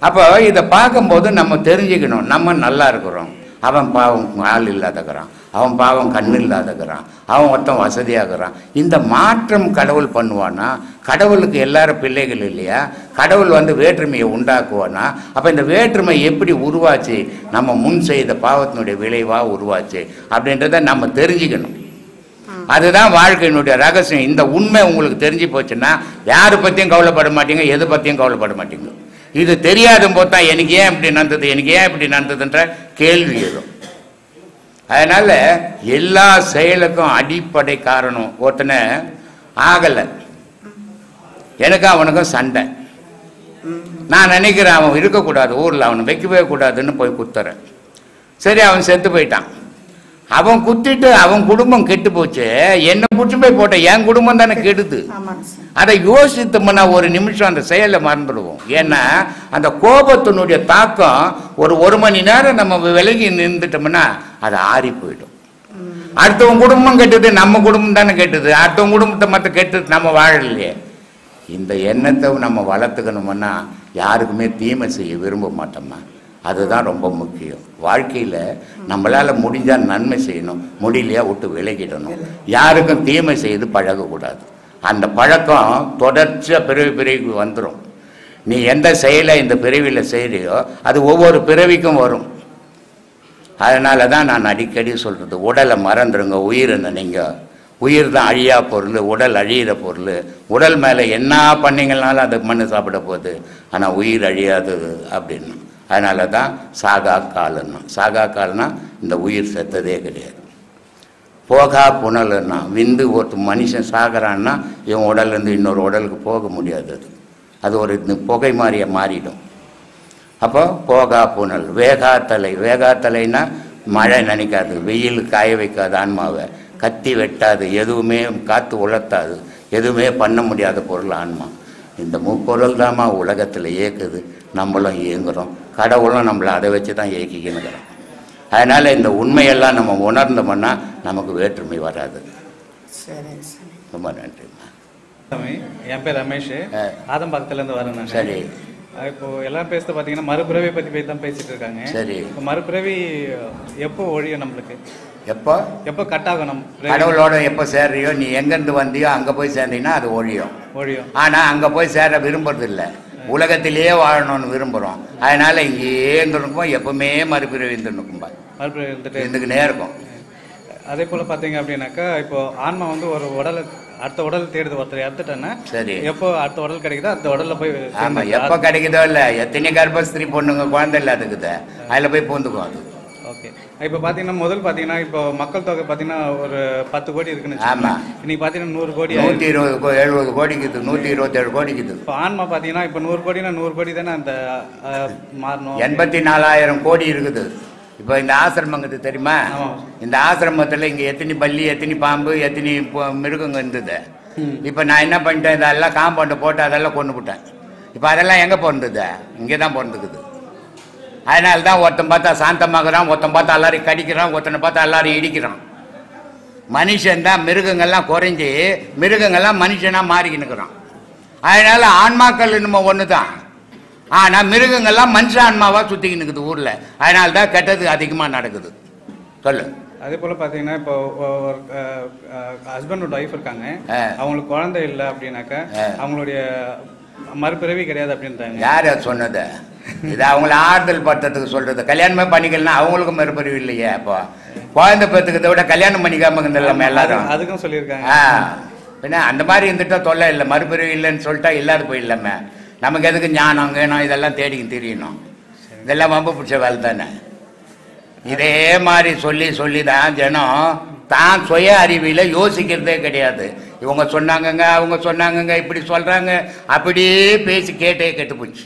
அப்போ இதை பார்க்கும்போது நம்ம தெரிஞ்சுக்கணும், நம்ம நல்லா இருக்கிறோம். அவன் பாவம் ஆள் இல்லாதக்கிறான், அவன் பாவம் கண்ணு இல்லாதக்கிறான், அவன் ஒருத்தன் வசதியாகிறான். இந்த மாற்றம் கடவுள் பண்ணுவானா? கடவுளுக்கு எல்லாரும் பிள்ளைகள் இல்லையா? கடவுள் வந்து வேற்றுமையை உண்டாக்குவானா? அப்போ இந்த வேற்றுமை எப்படி உருவாச்சு? நம்ம முன் செய்த பாவத்தினுடைய விளைவாக உருவாச்சு அப்படின்றத நம்ம தெரிஞ்சுக்கணும். அதுதான் வாழ்க்கையினுடைய ரகசியம். இந்த உண்மை உங்களுக்கு தெரிஞ்சு போச்சுன்னா யாரை பற்றியும் கவலைப்பட மாட்டீங்க, எது பற்றியும் கவலைப்பட மாட்டீங்க. இது தெரியாத போது தான் எனக்கு ஏன் இப்படி நடந்தது, எனக்கு ஏன் இப்படி நடந்ததுன்ற கேள்வி எழும். அதனால எல்லா செயலுக்கும் அடிப்படை காரணம் ஒருத்தனை ஆகலை, எனக்கு அவனுக்கும் சண்டை. நான் நினைக்கிறேன் அவன் இருக்கக்கூடாது ஊரில், அவனை வைக்கவே கூடாதுன்னு போய் குத்துறேன். சரி, அவன் செத்து போயிட்டான். அவன் குத்திட்டு அவன் குடும்பம் கெட்டு போச்சு, என்ன பிடிச்சி போய் போட்ட என் குடும்பம் தானே கெடுது. அதை யோசித்தோம்னா ஒரு நிமிஷம் அந்த செயலை மறந்துடுவோம். ஏன்னா அந்த கோபத்தினுடைய தாக்கம் ஒரு மணி நேரம் நம்ம விலகி நின்றுட்டோம்னா அது ஆறி போயிடும். அடுத்தவன் குடும்பம் கெட்டுது, நம்ம குடும்பம் தானே கெட்டுது, அடுத்தவன் குடும்பத்தை மற்ற கெட்டு நம்ம வாழலையே. இந்த எண்ணத்தை நம்ம வளர்த்துக்கணும்னா யாருக்குமே தீமை செய்ய விரும்ப மாட்டோமா? அதுதான் ரொம்ப முக்கியம். வாழ்க்கையில் நம்மளால் முடிஞ்சால் நன்மை செய்யணும், முடியலையா விட்டு விலகிடணும். யாருக்கும் தீமை செய்து பழகக்கூடாது. அந்த பழக்கம் தொடர்ச்சியாக பிறவி வந்துடும். நீ எந்த செயலை இந்த பிறவியில் செய்கிறியோ அது ஒவ்வொரு பிறவிக்கும் வரும். அதனால தான் நான் அடிக்கடி சொல்கிறது, உடலை மறந்துடுங்க, உயிரை நினைங்க. உயிர் தான் அழியா பொருள், உடல் அழியிற பொருள். உடல் மேலே என்ன பண்ணிங்கனாலும் அது மண்ணு சாப்பிட போகுது, ஆனால் உயிர் அழியாதது அப்படின்னு. அதனால தான் சாகா காலன்னா, சாகா கால்னா இந்த உயிர் செத்ததே கிடையாது. போகா புனல்னா, விந்து ஒரு மனுஷன் சாகிறான்னா இவன் உடல்லேருந்து இன்னொரு உடலுக்கு போக முடியாது. அது ஒரு புகை மாதிரியே மாறிடும். அப்போ போகா புனல். வேகாத்தலை, வேகாத்தலைன்னா மழை நினைக்காது, வெயில் காய வைக்காது ஆன்மாவை, கத்தி வெட்டாது, எதுவுமே காற்று உலர்த்தாது, எதுவுமே பண்ண முடியாத பொருள் ஆன்மா. இந்த முப்பொருள் தாம்மா உலகத்தில் இயக்குது, நம்மளும் இயங்குகிறோம், கடவுளும் நம்மளை அதை வச்சு தான் இயக்கிக்கணுங்கிறோம். அதனால் இந்த உண்மையெல்லாம் நம்ம உணர்ந்தோம்னா நமக்கு வேற்றுமை வராது. சரி சரி, ரொம்ப நன்றிம்மா. என் பேர் ரமேஷ், ஆதம்பாக்கத்துலேருந்து வரேன். சரி, இப்போ எல்லாம் பேசுறது பார்த்தீங்கன்னா மறுபிறவை பற்றி தான் பேசிட்டு இருக்காங்க. சரி, இப்போ மறுபிறவி எப்போ ஒழியும் நம்மளுக்கு? எப்போ கட் ஆகணும்? கடவுளோட எப்போ சேர்றியோ, நீ எங்கேருந்து வந்தியோ அங்கே போய் சேர்ந்தீங்கன்னா அது ஒழியும். ஆனால் அங்கே போய் சேர விரும்புறது இல்லை, உலகத்திலேயே வாழணும்னு விரும்புகிறோம். அதனால இங்கேயே இருந்துருக்கும், எப்பவுமே மறுபிறவி இருந்துருக்கும்பா, மறுபிறவி இருந்துக்கினே இருக்கும். அதே போல் பார்த்தீங்க அப்படின்னாக்கா இப்போ ஆன்மா வந்து ஒரு உடலை அடுத்த உடல் தேடுது, ஒருத்தர் இறந்துட்டேன்னா சரி, எப்போ அடுத்த உடல் கிடைக்குதோ அந்த உடலில் போய் ஆமாம், எப்போ கிடைக்குதோ இல்லை, எத்தனை கர்ப்பஸ்திரீ பொண்ணுங்க குழந்தை இல்லாதுக்குது, அதில் போய் பூந்துக்கும் அது. ஓகே, இப்போ பார்த்தீங்கன்னா முதல் பார்த்தீங்கன்னா இப்போ மக்கள் தொகை பார்த்தீங்கன்னா ஒரு 10 கோடி இருக்குன்னு. ஆமாம், இன்னைக்கு பார்த்தீங்கன்னா 100 கோடி, 170 கோடிக்குது, 127 கோடிக்குது. இப்போ ஆன்மா பார்த்தீங்கன்னா இப்போ 100 கோடினா 100 கோடி தானே அந்த மாறணும். 84,000 கோடி இருக்குது. இப்போ இந்த ஆசிரமங்கிறது தெரியுமா? இந்த ஆசிரமத்தில் இங்கே எத்தனை பள்ளி, எத்தனை பாம்பு, எத்தனை மிருகங்க இருந்தது. இப்போ நான் என்ன பண்ணிட்டேன், இதெல்லாம் காம்பவுண்டை போட்டு அதெல்லாம் கொண்டு விட்டேன். இப்போ அதெல்லாம் எங்கே பிறந்தது? இங்கே தான் பிறந்துக்குது. அதனால தான் ஒருத்தன் பார்த்தா சாந்தமாகறான், ஒருத்தன் பார்த்தா எல்லாரையும் கடிக்கிறான், ஒருத்தனை பார்த்தா எல்லாரையும் இடிக்கிறான். மனுஷன்தான் மிருகங்கள்லாம் குறைஞ்சி மிருகங்கள்லாம் மனுஷனாக மாறிக்கின்னுக்குறான். அதனால ஆன்மாக்கள் நம்ம ஒன்று தான், ஆனால் மிருகங்கள்லாம் மனுஷ ஆன்மாவாக சுற்றிக்கின்னு இருக்குது ஊரில். அதனால தான் கெட்டது அதிகமாக நடக்குது. சொல்லு. அதே போல் பார்த்தீங்கன்னா இப்போ ஹஸ்பண்ட் ஒய்ஃப் இருக்காங்க, அவங்களுக்கு குழந்தை இல்லை அப்படின்னாக்கா அவங்களுடைய மறுபிறவி கிடையாது அப்படின்றாங்க. யார் சொன்னது? இது அவங்கள ஆறுதல் படுத்துறதுக்கு சொல்றது. கல்யாணமே பண்ணிக்கலாம், அவங்களுக்கும் மறுபிறவி இல்லையே. அப்போ குழந்தை பெற்றுக்கிறத விட கல்யாணம் பண்ணிக்காம இருந்தெல்லாம் எல்லாரும் அதுக்கும் சொல்லியிருக்காங்க. பின்ன அந்த மாதிரி இருந்துட்டா தொல்லை இல்லை, மறுபிறவி இல்லைன்னு சொல்லிட்டா இல்லாத போயிடலாமே. நமக்கு எதுக்கு ஞானம் வேணும் இதெல்லாம் தேடிக்கு தெரியணும்? இதெல்லாம் வம்பு பிடிச்ச வேலை தானே. இதே மாதிரி சொல்லி சொல்லி தான் ஜனம் தான் சுய அறிவியில் யோசிக்கிறதே கிடையாது. இவங்க சொன்னாங்கங்க, அவங்க சொன்னாங்கங்க, இப்படி சொல்கிறாங்க, அப்படியே பேசி கேட்டே கெட்டு போச்சு.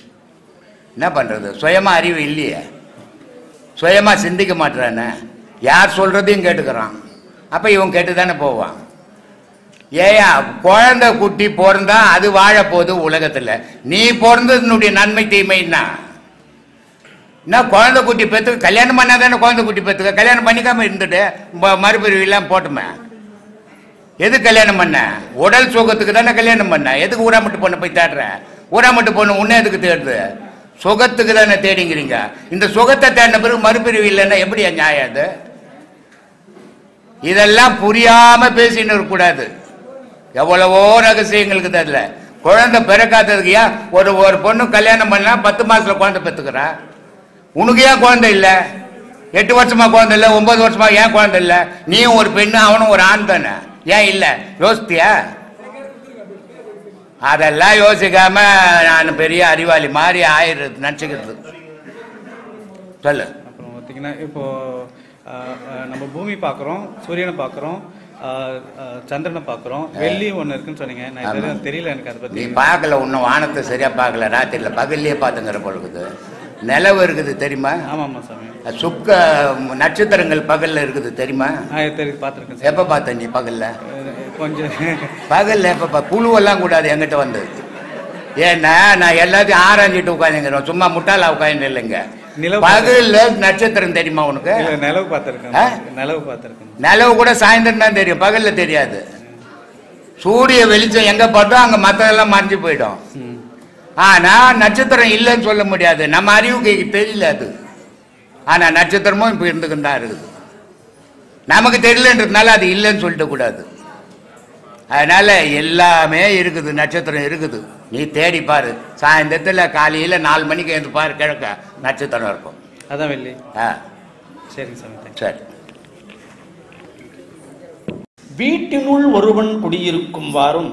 என்ன பண்ணுறது? சுயமாக அறிவு இல்லையே, சுயமாக சிந்திக்க மாட்டுறானே, யார் சொல்கிறதையும் கேட்டுக்கிறான். அப்போ இவன் கேட்டு தானே போவான். ஏயா குழந்தை குட்டி பிறந்தா அது வாழப்போகுது உலகத்தில், நீ பிறந்ததுனுடைய நன்மை தீமைன்னா என்ன? குழந்தை குட்டி பெற்றுக்க கல்யாணம் பண்ணால் தானே குழந்தை குட்டி பெற்றுக்க. கல்யாணம் பண்ணிக்காமல் இருந்துட்டு மறுபிறவி இல்லாமல் போட்டுமே. எது கல்யாணம் பண்ண? உடல் சுகத்துக்கு தானே கல்யாணம் பண்ண. எதுக்கு ஊராமட்டு பொண்ணை போய் தேடுற? ஊராமட்டு பொண்ணு உன்ன எதுக்கு தேடுது? சுகத்துக்கு தானே தேடிங்கிறீங்க. இந்த சுகத்தை தேடின பிறகு மறுபிரிவு இல்லைன்னா எப்படி நியாயம் அது? இதெல்லாம் புரியாம பேசின்னு இருக்கக்கூடாது. எவ்வளவோ ரகசியங்களுக்கு தெரியல. குழந்தை பிறக்காததுக்கு ஏன் ஒரு பொண்ணு கல்யாணம் பண்ணா 10 மாசத்துல குழந்தை பெற்றுக்கிறா? உனக்கு ஏன் குழந்தை இல்லை? 8 வருஷமா குழந்தை இல்லை, 9 வருஷமா ஏன் குழந்தை இல்லை? நீயும் ஒரு பெண்ணு, அவனும் ஒரு ஆண் தானே, ஏன் இல்லை? யோசித்தியா? அதெல்லாம் யோசிக்காம நான் பெரிய அறிவாளி மாதிரி ஆயிடுறது நினச்சிக்கிறது. சொல்லு. அப்புறம் பார்த்தீங்கன்னா இப்போ நம்ம பூமி பார்க்குறோம், சூரியனை பார்க்குறோம், சந்திரனை பார்க்குறோம், வெள்ளி ஒன்று இருக்குன்னு சொன்னீங்க. நான் தெரியல எனக்கு அதை பற்றி. நீ பார்க்கல, இன்னும் வானத்தை சரியா பார்க்கல. ராத்திரியில் பகல்லையே பார்த்துங்கிற பொழுது நிலவு இருக்குது தெரியுமா? ஆமாம் சாமி. சுக்க நட்சத்திரங்கள் பகல்ல இருக்குது தெரியுமா? பார்த்துருக்கேன். எப்போ பார்த்த நீ பகல்ல? கொஞ்சம் பகல்ல எப்போ? புழுவெல்லாம் கூடாது என்கிட்ட வந்து. ஏன்னா நான் எல்லாத்தையும் ஆராய்ஞ்சிட்டு உட்காந்துங்கிறோம், சும்மா முட்டாளா உட்காந்து இல்லைங்க. பகல்ல நட்சத்திரம் தெரியுமா உனக்கு? நிலவு பார்த்துருக்கேன். நிலவு பார்த்துருக்கேன். நிலவு கூட சாயந்தரம் தான் தெரியும், பகல்ல தெரியாது. சூரிய வெளிச்சம் எங்க பார்த்தோம் அங்க மற்றதெல்லாம் மறைஞ்சு போயிடும். ஆனா நட்சத்திரம் இல்லைன்னு சொல்ல முடியாது, நம்ம அறிவுக்கு தெரியல அது. ஆனா நட்சத்திரமும் இப்ப இருந்துக்கிட்டு தான் இருக்குது. நமக்கு தெரியலன்றதுனால அது இல்லைன்னு சொல்லிட்டு கூடாது. அதனால எல்லாமே இருக்குது, நட்சத்திரம் இருக்குது. நீ தேடி பாரு, சாயந்தரத்துல காலையில 4 மணிக்கு எழுந்து பாரு, கிழக்க நட்சத்திரம் இருக்கும். அதான் வெள்ளி. சரிங்க சாமி. சரி. வீட்டினுள் ஒருவன் குடியிருக்கும் வாரும்,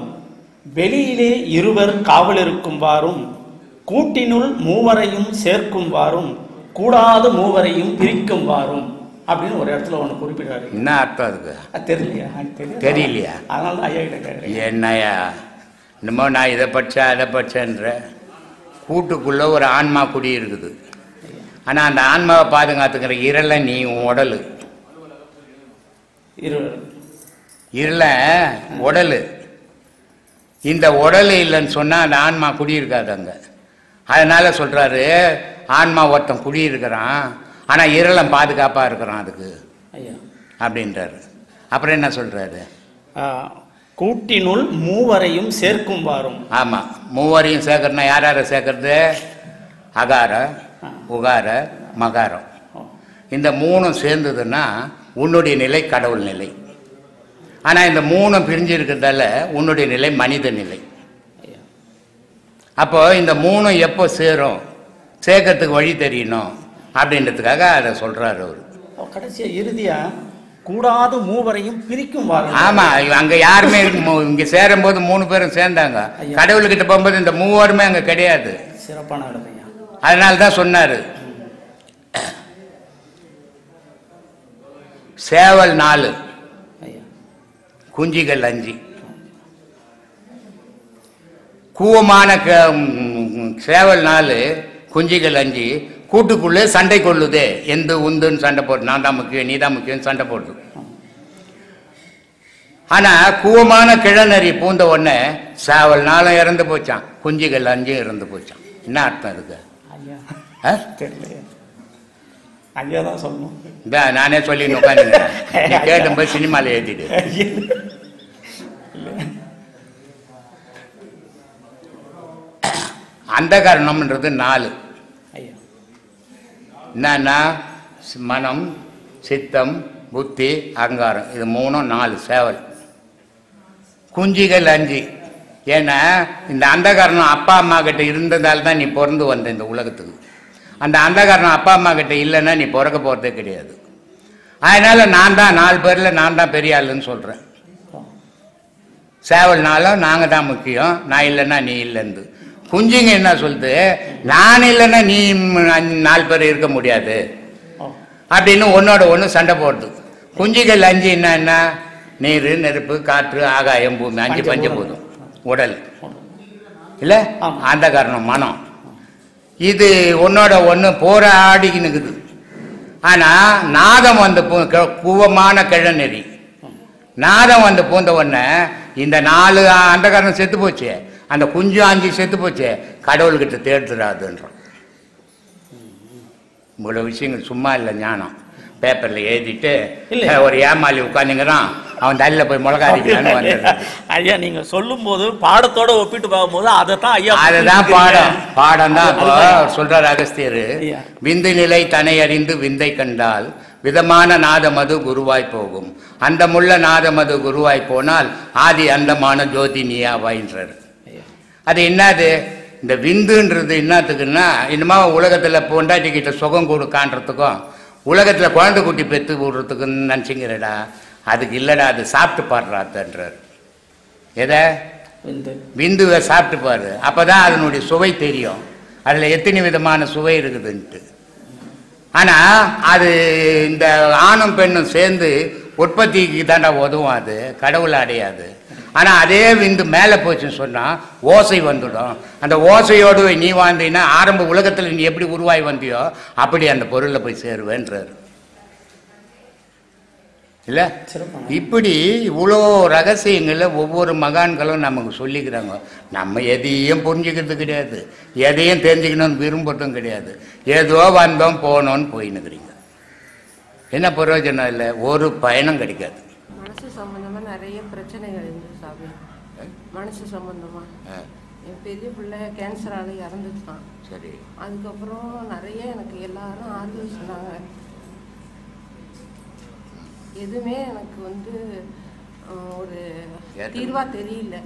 வெளியிலே இருவர் காவல் இருக்கும் வாரும், கூட்டினுள் மூவரையும் சேர்க்கும் வாரும், கூடாத மூவரையும் பிரிக்கும் வாரும் அப்படின்னு ஒரு இடத்துல ஒன்று குறிப்பிடுறாரு. என்ன அர்த்தம் அதுக்கு? தெரியலையா? தெரியலையா? அதனால தான் ஐயா கிட்ட கேட்குறேன். என்னையா இன்னமும் நான் இதை படித்தேன் அதை படித்தேன்ற கூட்டுக்குள்ளே ஒரு ஆன்மா குடி இருக்குது. ஆனால் அந்த ஆன்மாவை பாதுகாத்துக்கிற இருளை நீ உடல், இருளை உடல். இந்த உடல் இல்லைன்னு சொன்னால் அந்த ஆன்மா குடியிருக்காது அங்கே. அதனால சொல்கிறாரு, ஆன்மா ஒருத்தன் குடியிருக்கிறான், ஆனால் இருளம் பாதுகாப்பாக இருக்கிறான் அதுக்கு அப்படின்றாரு. அப்புறம் என்ன சொல்கிறாரு? கூட்டினுள் மூவரையும் சேர்க்கும் வாரும். ஆமாம், மூவரையும் சேர்க்கறதுனா யார் யாரை சேர்க்கறது? அகார, உகார, மகாரம். இந்த 3 சேர்ந்ததுன்னா உன்னுடைய நிலை கடவுள் நிலை. ஆனால் இந்த 3 பிரிஞ்சு இருக்கிறதால உன்னுடைய நிலை மனித நிலை. அப்போ இந்த 3 எப்போ சேரும், சேர்க்கறதுக்கு வழி தெரியணும் அப்படின்றதுக்காக அதை சொல்றாரு அவரு. கடைசியா இறுதியா கூடாது மூவரையும் பிரிக்கும் வாரும். ஆமா, அங்க யாருமே இங்க சேரும் போது 3 பேரும் சேர்ந்தாங்க. கடவுள்கிட்ட போகும்போது இந்த 3 அங்க கிடையாது. சிறப்பான. அதனால்தான் சொன்னாரு, சேவல் 4, குஞ்சிகள் 5. கூவமான சேவல் 4, குஞ்சிகள் 5. கூட்டுக்குள்ளே சண்டை கொள்ளுதே, எந்த உந்துன்னு சண்டை போடுது. நான் தான் முக்கியம், நீ தான் முக்கியம் சண்டை போடுது. ஆனா கூவமான கிழநறி பூந்த உடனே சேவல் 4 இறந்து போச்சான், குஞ்சிகள் 5 இறந்து போச்சான். என்ன அர்த்தம் இருக்கு? ஐயா தான் சொல்லணும். நானே சொல்லி உட்காந்து கேட்டும் போய் சினிமாவில் எழுதிடு. அந்த காரணம்ன்றது 4. என்னன்னா மனம், சித்தம், புத்தி, அகங்காரம். இது 3 4 சேவல். குஞ்சிகள் 5. ஏன்னா இந்த அந்தகாரணம் அப்பா அம்மா கிட்ட இருந்ததால் தான் நீ பிறந்து வந்த இந்த உலகத்துக்கு. அந்த அந்தகாரணம் அப்பா அம்மா கிட்ட இல்லைன்னா நீ பிறக்க போகிறதே கிடையாது. அதனால நான் தான் 4 பேரில் நான் தான் பெரிய ஆளுன்னு சொல்கிறேன். சேவல்னாலும் நாங்கள் தான் முக்கியம், நான் இல்லைன்னா நீ இல்லைன்னு. குஞ்சுங்க என்ன சொல்லுது, நான் இல்லைன்னா நீ 4 பேர் இருக்க முடியாது அப்படின்னு ஒன்னோட ஒன்று சண்டை போடுது. குஞ்சுகள் 5 என்ன? நீர், நெருப்பு, காற்று, ஆகாயம், பூமி. 5 பஞ்சபூதம் உடல் இல்லை, அந்த காரணம் மனம். இது ஒன்னோட ஒன்று போராடிக்கினுக்குது. ஆனால் நாதம் வந்து கூவமான கிழநெறி நாதம் வந்து பூந்த உடனே இந்த 4 அந்த காரணம் செத்து போச்சு, அந்த குஞ்சு 5 செத்து போச்சு. கடவுள்கிட்ட தேடுறாதுன்றோம். இவ்வளோ விஷயங்கள் சும்மா இல்லை, ஞானம் பேப்பரில் எழுதிட்டு ஒரு ஏமாளி உட்காந்துங்கிறான், அவன் தலையில் போய் மிளகா அடிக்கலான்னு வந்துடுறாரு. ஐயா நீங்க சொல்லும் போது பாடத்தோட ஒப்பிட்டு பார்க்கும்போது அதைத்தான் ஐயா அதுதான் பாடம் தான். இப்போ சொல்றார் அகஸ்தியர், விந்து நிலை தனை அறிந்து விந்தை கண்டால் விதமான நாதமது குருவாய் போகும், அந்த முள்ள நாதமது குருவாய் போனால் ஆதி அந்தமான ஜோதி நீயாவாயின்றார். அது என்னது? இந்த விந்துன்றது என்னத்துக்குன்னா, இன்னுமா உலகத்தில் பொண்டாட்டிக்கிட்ட சுகம் கூடு காண்றதுக்கும் உலகத்தில் குழந்தை குட்டி பெற்று விடுறதுக்குன்னு நினச்சிங்கிறடா, அதுக்கு இல்லைடா, அது சாப்பிட்டு பாடுறாத்தன்றார். எதை? விந்துவை சாப்பிட்டு பாரு, அப்போதான் அதனுடைய சுவை தெரியும், அதில் எத்தனை விதமான சுவை இருக்குதுன்ட்டு. ஆனால் அது இந்த ஆணும் பெண்ணும் சேர்ந்து உற்பத்திக்கு தாண்டா உதவும், அது கடவுளை அடையாது. ஆனால் அதே விந்து மேலே போச்சுன்னு சொன்னால் ஓசை வந்துடும். அந்த ஓசையோடு நீ வாழ்ந்தீங்கன்னா ஆரம்ப உலகத்தில் நீ எப்படி உருவாகி வந்தியோ அப்படி அந்த பொருளில் போய் சேருவேன்றார். இல்லை இப்படி இவ்வளோ ரகசியங்களை ஒவ்வொரு மகான்களும் நமக்கு சொல்லிக்கிறாங்க. நம்ம எதையும் புரிஞ்சுக்கிறது கிடையாது, எதையும் தெரிஞ்சுக்கணும்னு விரும்புறதும் கிடையாது. ஏதோ வந்தோம் போனோன்னு போயின்னுக்கிறீங்க. என்ன பிரயோஜனம் இல்லை, ஒரு பயணம் கிடைக்காது. மனசு சம்பந்தமா நிறைய பிரச்சனைகள் இருந்தது சாமி. மனசு சம்பந்தமா என் பெரிய பிள்ளை கேன்சரால இறந்துச்சான். சரி. அதுக்கப்புறம் நிறைய எனக்கு எல்லாரும் ஆறுதல் சொன்னாங்க. எதுவுமே எனக்கு வந்து ஒரு தீர்வா தெரியல.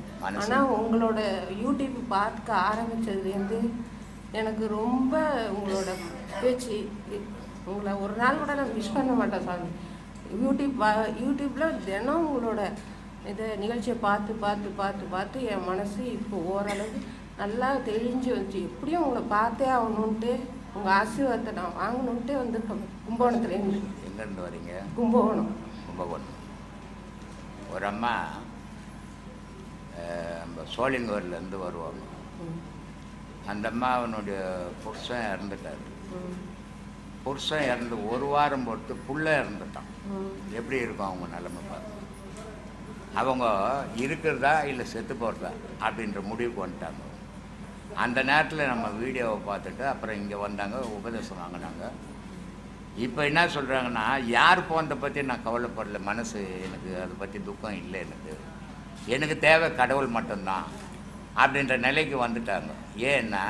ஆனா உங்களோட யூடியூப் பார்க்க ஆரம்பிச்சதுலேருந்து எனக்கு ரொம்ப உங்களோட பேச்சு, உங்களை ஒரு நாள் கூட நான் மிஸ் பண்ண மாட்டேன் சாமி. யூடியூப்ல தினம் உங்களோட இதை நிகழ்ச்சியை பார்த்து பார்த்து பார்த்து பார்த்து என் மனசு இப்போ ஓரளவு நல்லா தெளிஞ்சு வந்துச்சு. எப்படியும் உங்களை பார்த்தே ஆகணுன்ட்டு உங்கள் ஆசீர்வாதத்தை நான் வாங்கணுன்ட்டு வந்திருக்கேன். கும்பகோணத்துலேருந்து. எங்கேருந்து வரீங்க? கும்பகோணம். கும்பகோணம். ஒரு அம்மா நம்ம சோழிங்கூர்லேருந்து வருவாங்க. அந்த அம்மா அவனுடைய புருஷன் இறந்துட்டார். புருஷன் இறந்து ஒரு வாரம் பொறுத்து புள்ள இறந்துட்டான். எப்படி இருக்கும் அவங்க நிலைமை பாருங்க. அவங்க இருக்கிறதா இல்லை செத்து போகிறதா அப்படின்ற முடிவுக்கு வந்துட்டாங்க. அந்த நேரத்தில் நம்ம வீடியோவை பார்த்துட்டு அப்புறம் இங்கே வந்தாங்க, உபதேசம் வாங்கினாங்க. இப்போ என்ன சொல்கிறாங்கன்னா, யார் போனதை பற்றி நான் கவலைப்படல, மனசு எனக்கு அதை பற்றி துக்கம் இல்லை, எனக்கு தேவை கடவுள் மட்டும்தான் அப்படின்ற நிலைக்கு வந்துட்டாங்க. ஏன்னா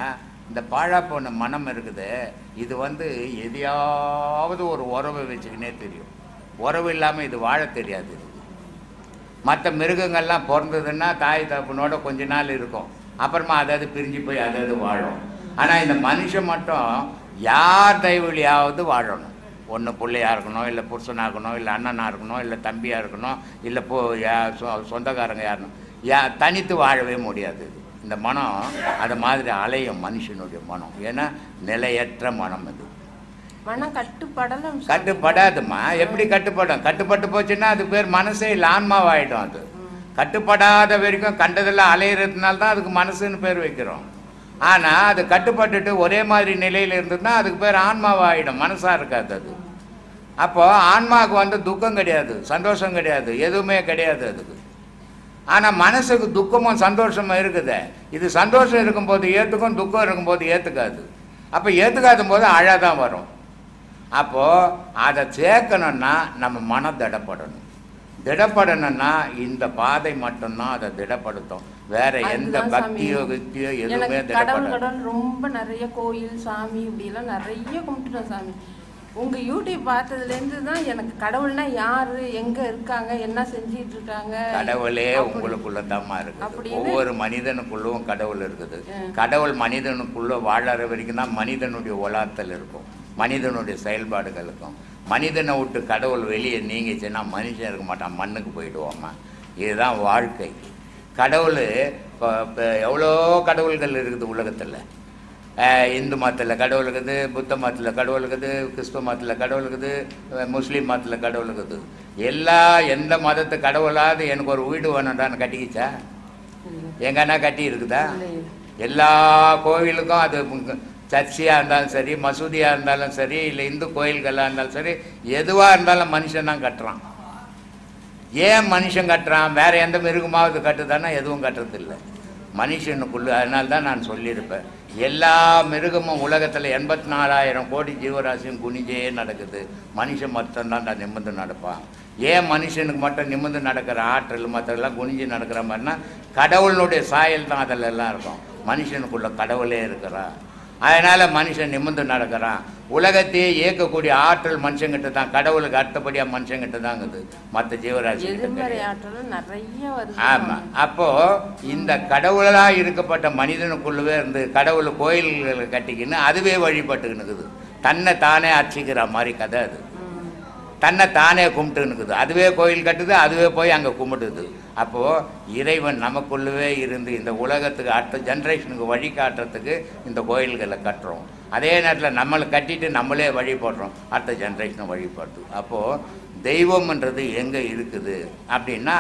இந்த பாழா போன மனம் இருக்குது, இது வந்து எதையாவது ஒரு உறவை வச்சுக்கினே தெரியும். உறவு இல்லாமல் இது வாழ தெரியாது. மற்ற மிருகங்கள்லாம் பிறந்ததுன்னா தாய் தகப்பனோட கொஞ்ச நாள் இருக்கும், அப்புறமா அதாவது பிரிஞ்சு போய் அதாவது வாழும். ஆனால் இந்த மனுஷன் மட்டும் யார் தயவுலையாவது வாழணும். ஒன்று பிள்ளையாக இருக்கணும், இல்லை புருஷனாக இருக்கணும், இல்லை அண்ணனாக இருக்கணும், இல்லை தம்பியாக இருக்கணும், இல்லை சொந்தக்காரங்க யாருணும், தனித்து வாழவே முடியாது. இந்த மனம் அது மாதிரி அலையும் மனுஷனுடைய மனம். ஏன்னா நிலையற்ற மனம் அது. மனம் கட்டுப்படாதுமா. எப்படி கட்டுப்படும்? கட்டுப்பட்டு போச்சுன்னா அது பேர் மனசே இல்லை, ஆன்மாவாயிடும். அது கட்டுப்படாத வரைக்கும் கண்டதெல்லாம் அலையிறதுனால தான் அதுக்கு மனசுன்னு பேர் வைக்கிறோம். ஆனால் அது கட்டுப்பட்டுட்டு ஒரே மாதிரி நிலையில் இருந்ததுன்னா அதுக்கு பேர் ஆன்மாவாயிடும், மனசாக இருக்காது அது. அப்போது ஆன்மாவுக்கு வந்து துக்கம் கிடையாது, சந்தோஷம் கிடையாது, எதுவுமே கிடையாது அதுக்கு. ஆனால் மனசுக்கு துக்கமும் சந்தோஷமும் இருக்குது. இது சந்தோஷம் இருக்கும்போது ஏற்றுக்கும், துக்கம் இருக்கும்போது ஏற்றுக்காது. அப்போ ஏற்றுக்காத போது அழாதான் வரும். அப்போது அதை சேர்க்கணுன்னா நம்ம மனம் திடப்படணும். திடப்படணும்னா இந்த பாதை மட்டும்தான் அதை திடப்படுத்தும். வேற எந்த பக்தியோ யுக்தியோ எதுவுமே திடப்படாது. ரொம்ப நிறைய கோயில் சாமி இப்படிலாம் நிறைய கும்பிட்டுட்டோம் சாமி. உங்க யூடியூப் பார்த்ததுலேருந்து தான் எனக்கு கடவுள்னா யாரு, எங்க இருக்காங்க, என்ன செஞ்சிட்டு இருக்காங்க. கடவுளே உங்களுக்குள்ள தான்மா இருக்குது. ஒவ்வொரு மனிதனுக்குள்ளும் கடவுள் இருக்குது. கடவுள் மனிதனுக்குள்ள வாழற வரைக்கும் தான் மனிதனுடைய உலாத்தல் இருக்கும், மனிதனுடைய செயல்பாடுகள் இருக்கும். மனிதனை விட்டு கடவுள் வெளியே நீங்கிச்சுன்னா மனுஷன் இருக்க மாட்டான், மண்ணுக்கு போயிடுவோம்மா. இதுதான் வாழ்க்கை. கடவுள் இப்போ எவ்வளோ கடவுள்கள் இருக்குது உலகத்தில். இந்து மதத்தில் கடவுள் இருக்குது, புத்த மதத்தில் கடவுள் இருக்குது, கிறிஸ்துவ மதத்தில் கடவுள் இருக்குது, முஸ்லீம் மதத்தில் கடவுள் இருக்குது. எந்த மதத்து கடவுளாவது எனக்கு ஒரு வீடு வேணும்டான்னு கட்டிக்கிச்சா? எங்கன்னா கட்டி இருக்குதா? எல்லா கோவிலுக்கும் அது சர்ச்சியாக இருந்தாலும் சரி, மசூதியாக இருந்தாலும் சரி, இல்லை இந்து கோயில்களாக இருந்தாலும் சரி, எதுவாக இருந்தாலும் மனுஷன் தான் கட்டுறான். ஏன் மனுஷன் கட்டுறான்? வேறு எந்த மிருகமாவது கட்டுதானா? எதுவும் கட்டுறதில்லை மனுஷனுக்குள்ளே. அதனால தான் நான் சொல்லியிருப்பேன், எல்லா மிருகமும் உலகத்தில் 84,000 கோடி ஜீவராசியும் குனிஞ்சே நடக்குது. மனுஷன் மட்டும்தான் நிமிர்ந்து நடப்பான். ஏன் மனுஷனுக்கு மட்டும் நிமிர்ந்து நடக்கிற ஆற்றல் மற்றெல்லாம் குனிஞ்சு நடக்கிற மாதிரினா கடவுளுடைய சாயல் தான் அதில் எல்லாம் இருக்கும். மனுஷனுக்குள்ள கடவுளே இருக்கிறான். அதனால் மனுஷன் நிமிர்ந்து நடக்கிறான். உலகத்தையே இயக்கக்கூடிய ஆற்றல் மனுஷங்கிட்ட தான். கடவுளுக்கு அடுத்தபடியாக மனுஷங்கிட்ட தாங்குது, மற்ற ஜீவராசி. ஆமாம். அப்போது இந்த கடவுளாக இருக்கப்பட்ட மனிதனுக்குள்ளவே இருந்து கடவுள் கோயில்களை கட்டிக்கின்னு அதுவே வழிபட்டுக்கினுக்குது. தன்னை தானே அர்ச்சிக்கிற மாதிரி கதை அது. தன்னை தானே கும்பிட்டுன்னுக்குது. அதுவே கோயில் கட்டுது, அதுவே போய் அங்கே கும்பிடுது. அப்போது இறைவன் நமக்குள்ளவே இருந்து இந்த உலகத்துக்கு அடுத்த ஜென்ரேஷனுக்கு வழி காட்டுறதுக்கு இந்த கோயில்களை கட்டுறோம். அதே நேரத்தில் நம்மளை கட்டிட்டு நம்மளே வழிபடுறோம், அடுத்த ஜென்ரேஷனை வழிபடுது. அப்போது தெய்வம்ன்றது எங்கே இருக்குது அப்படின்னா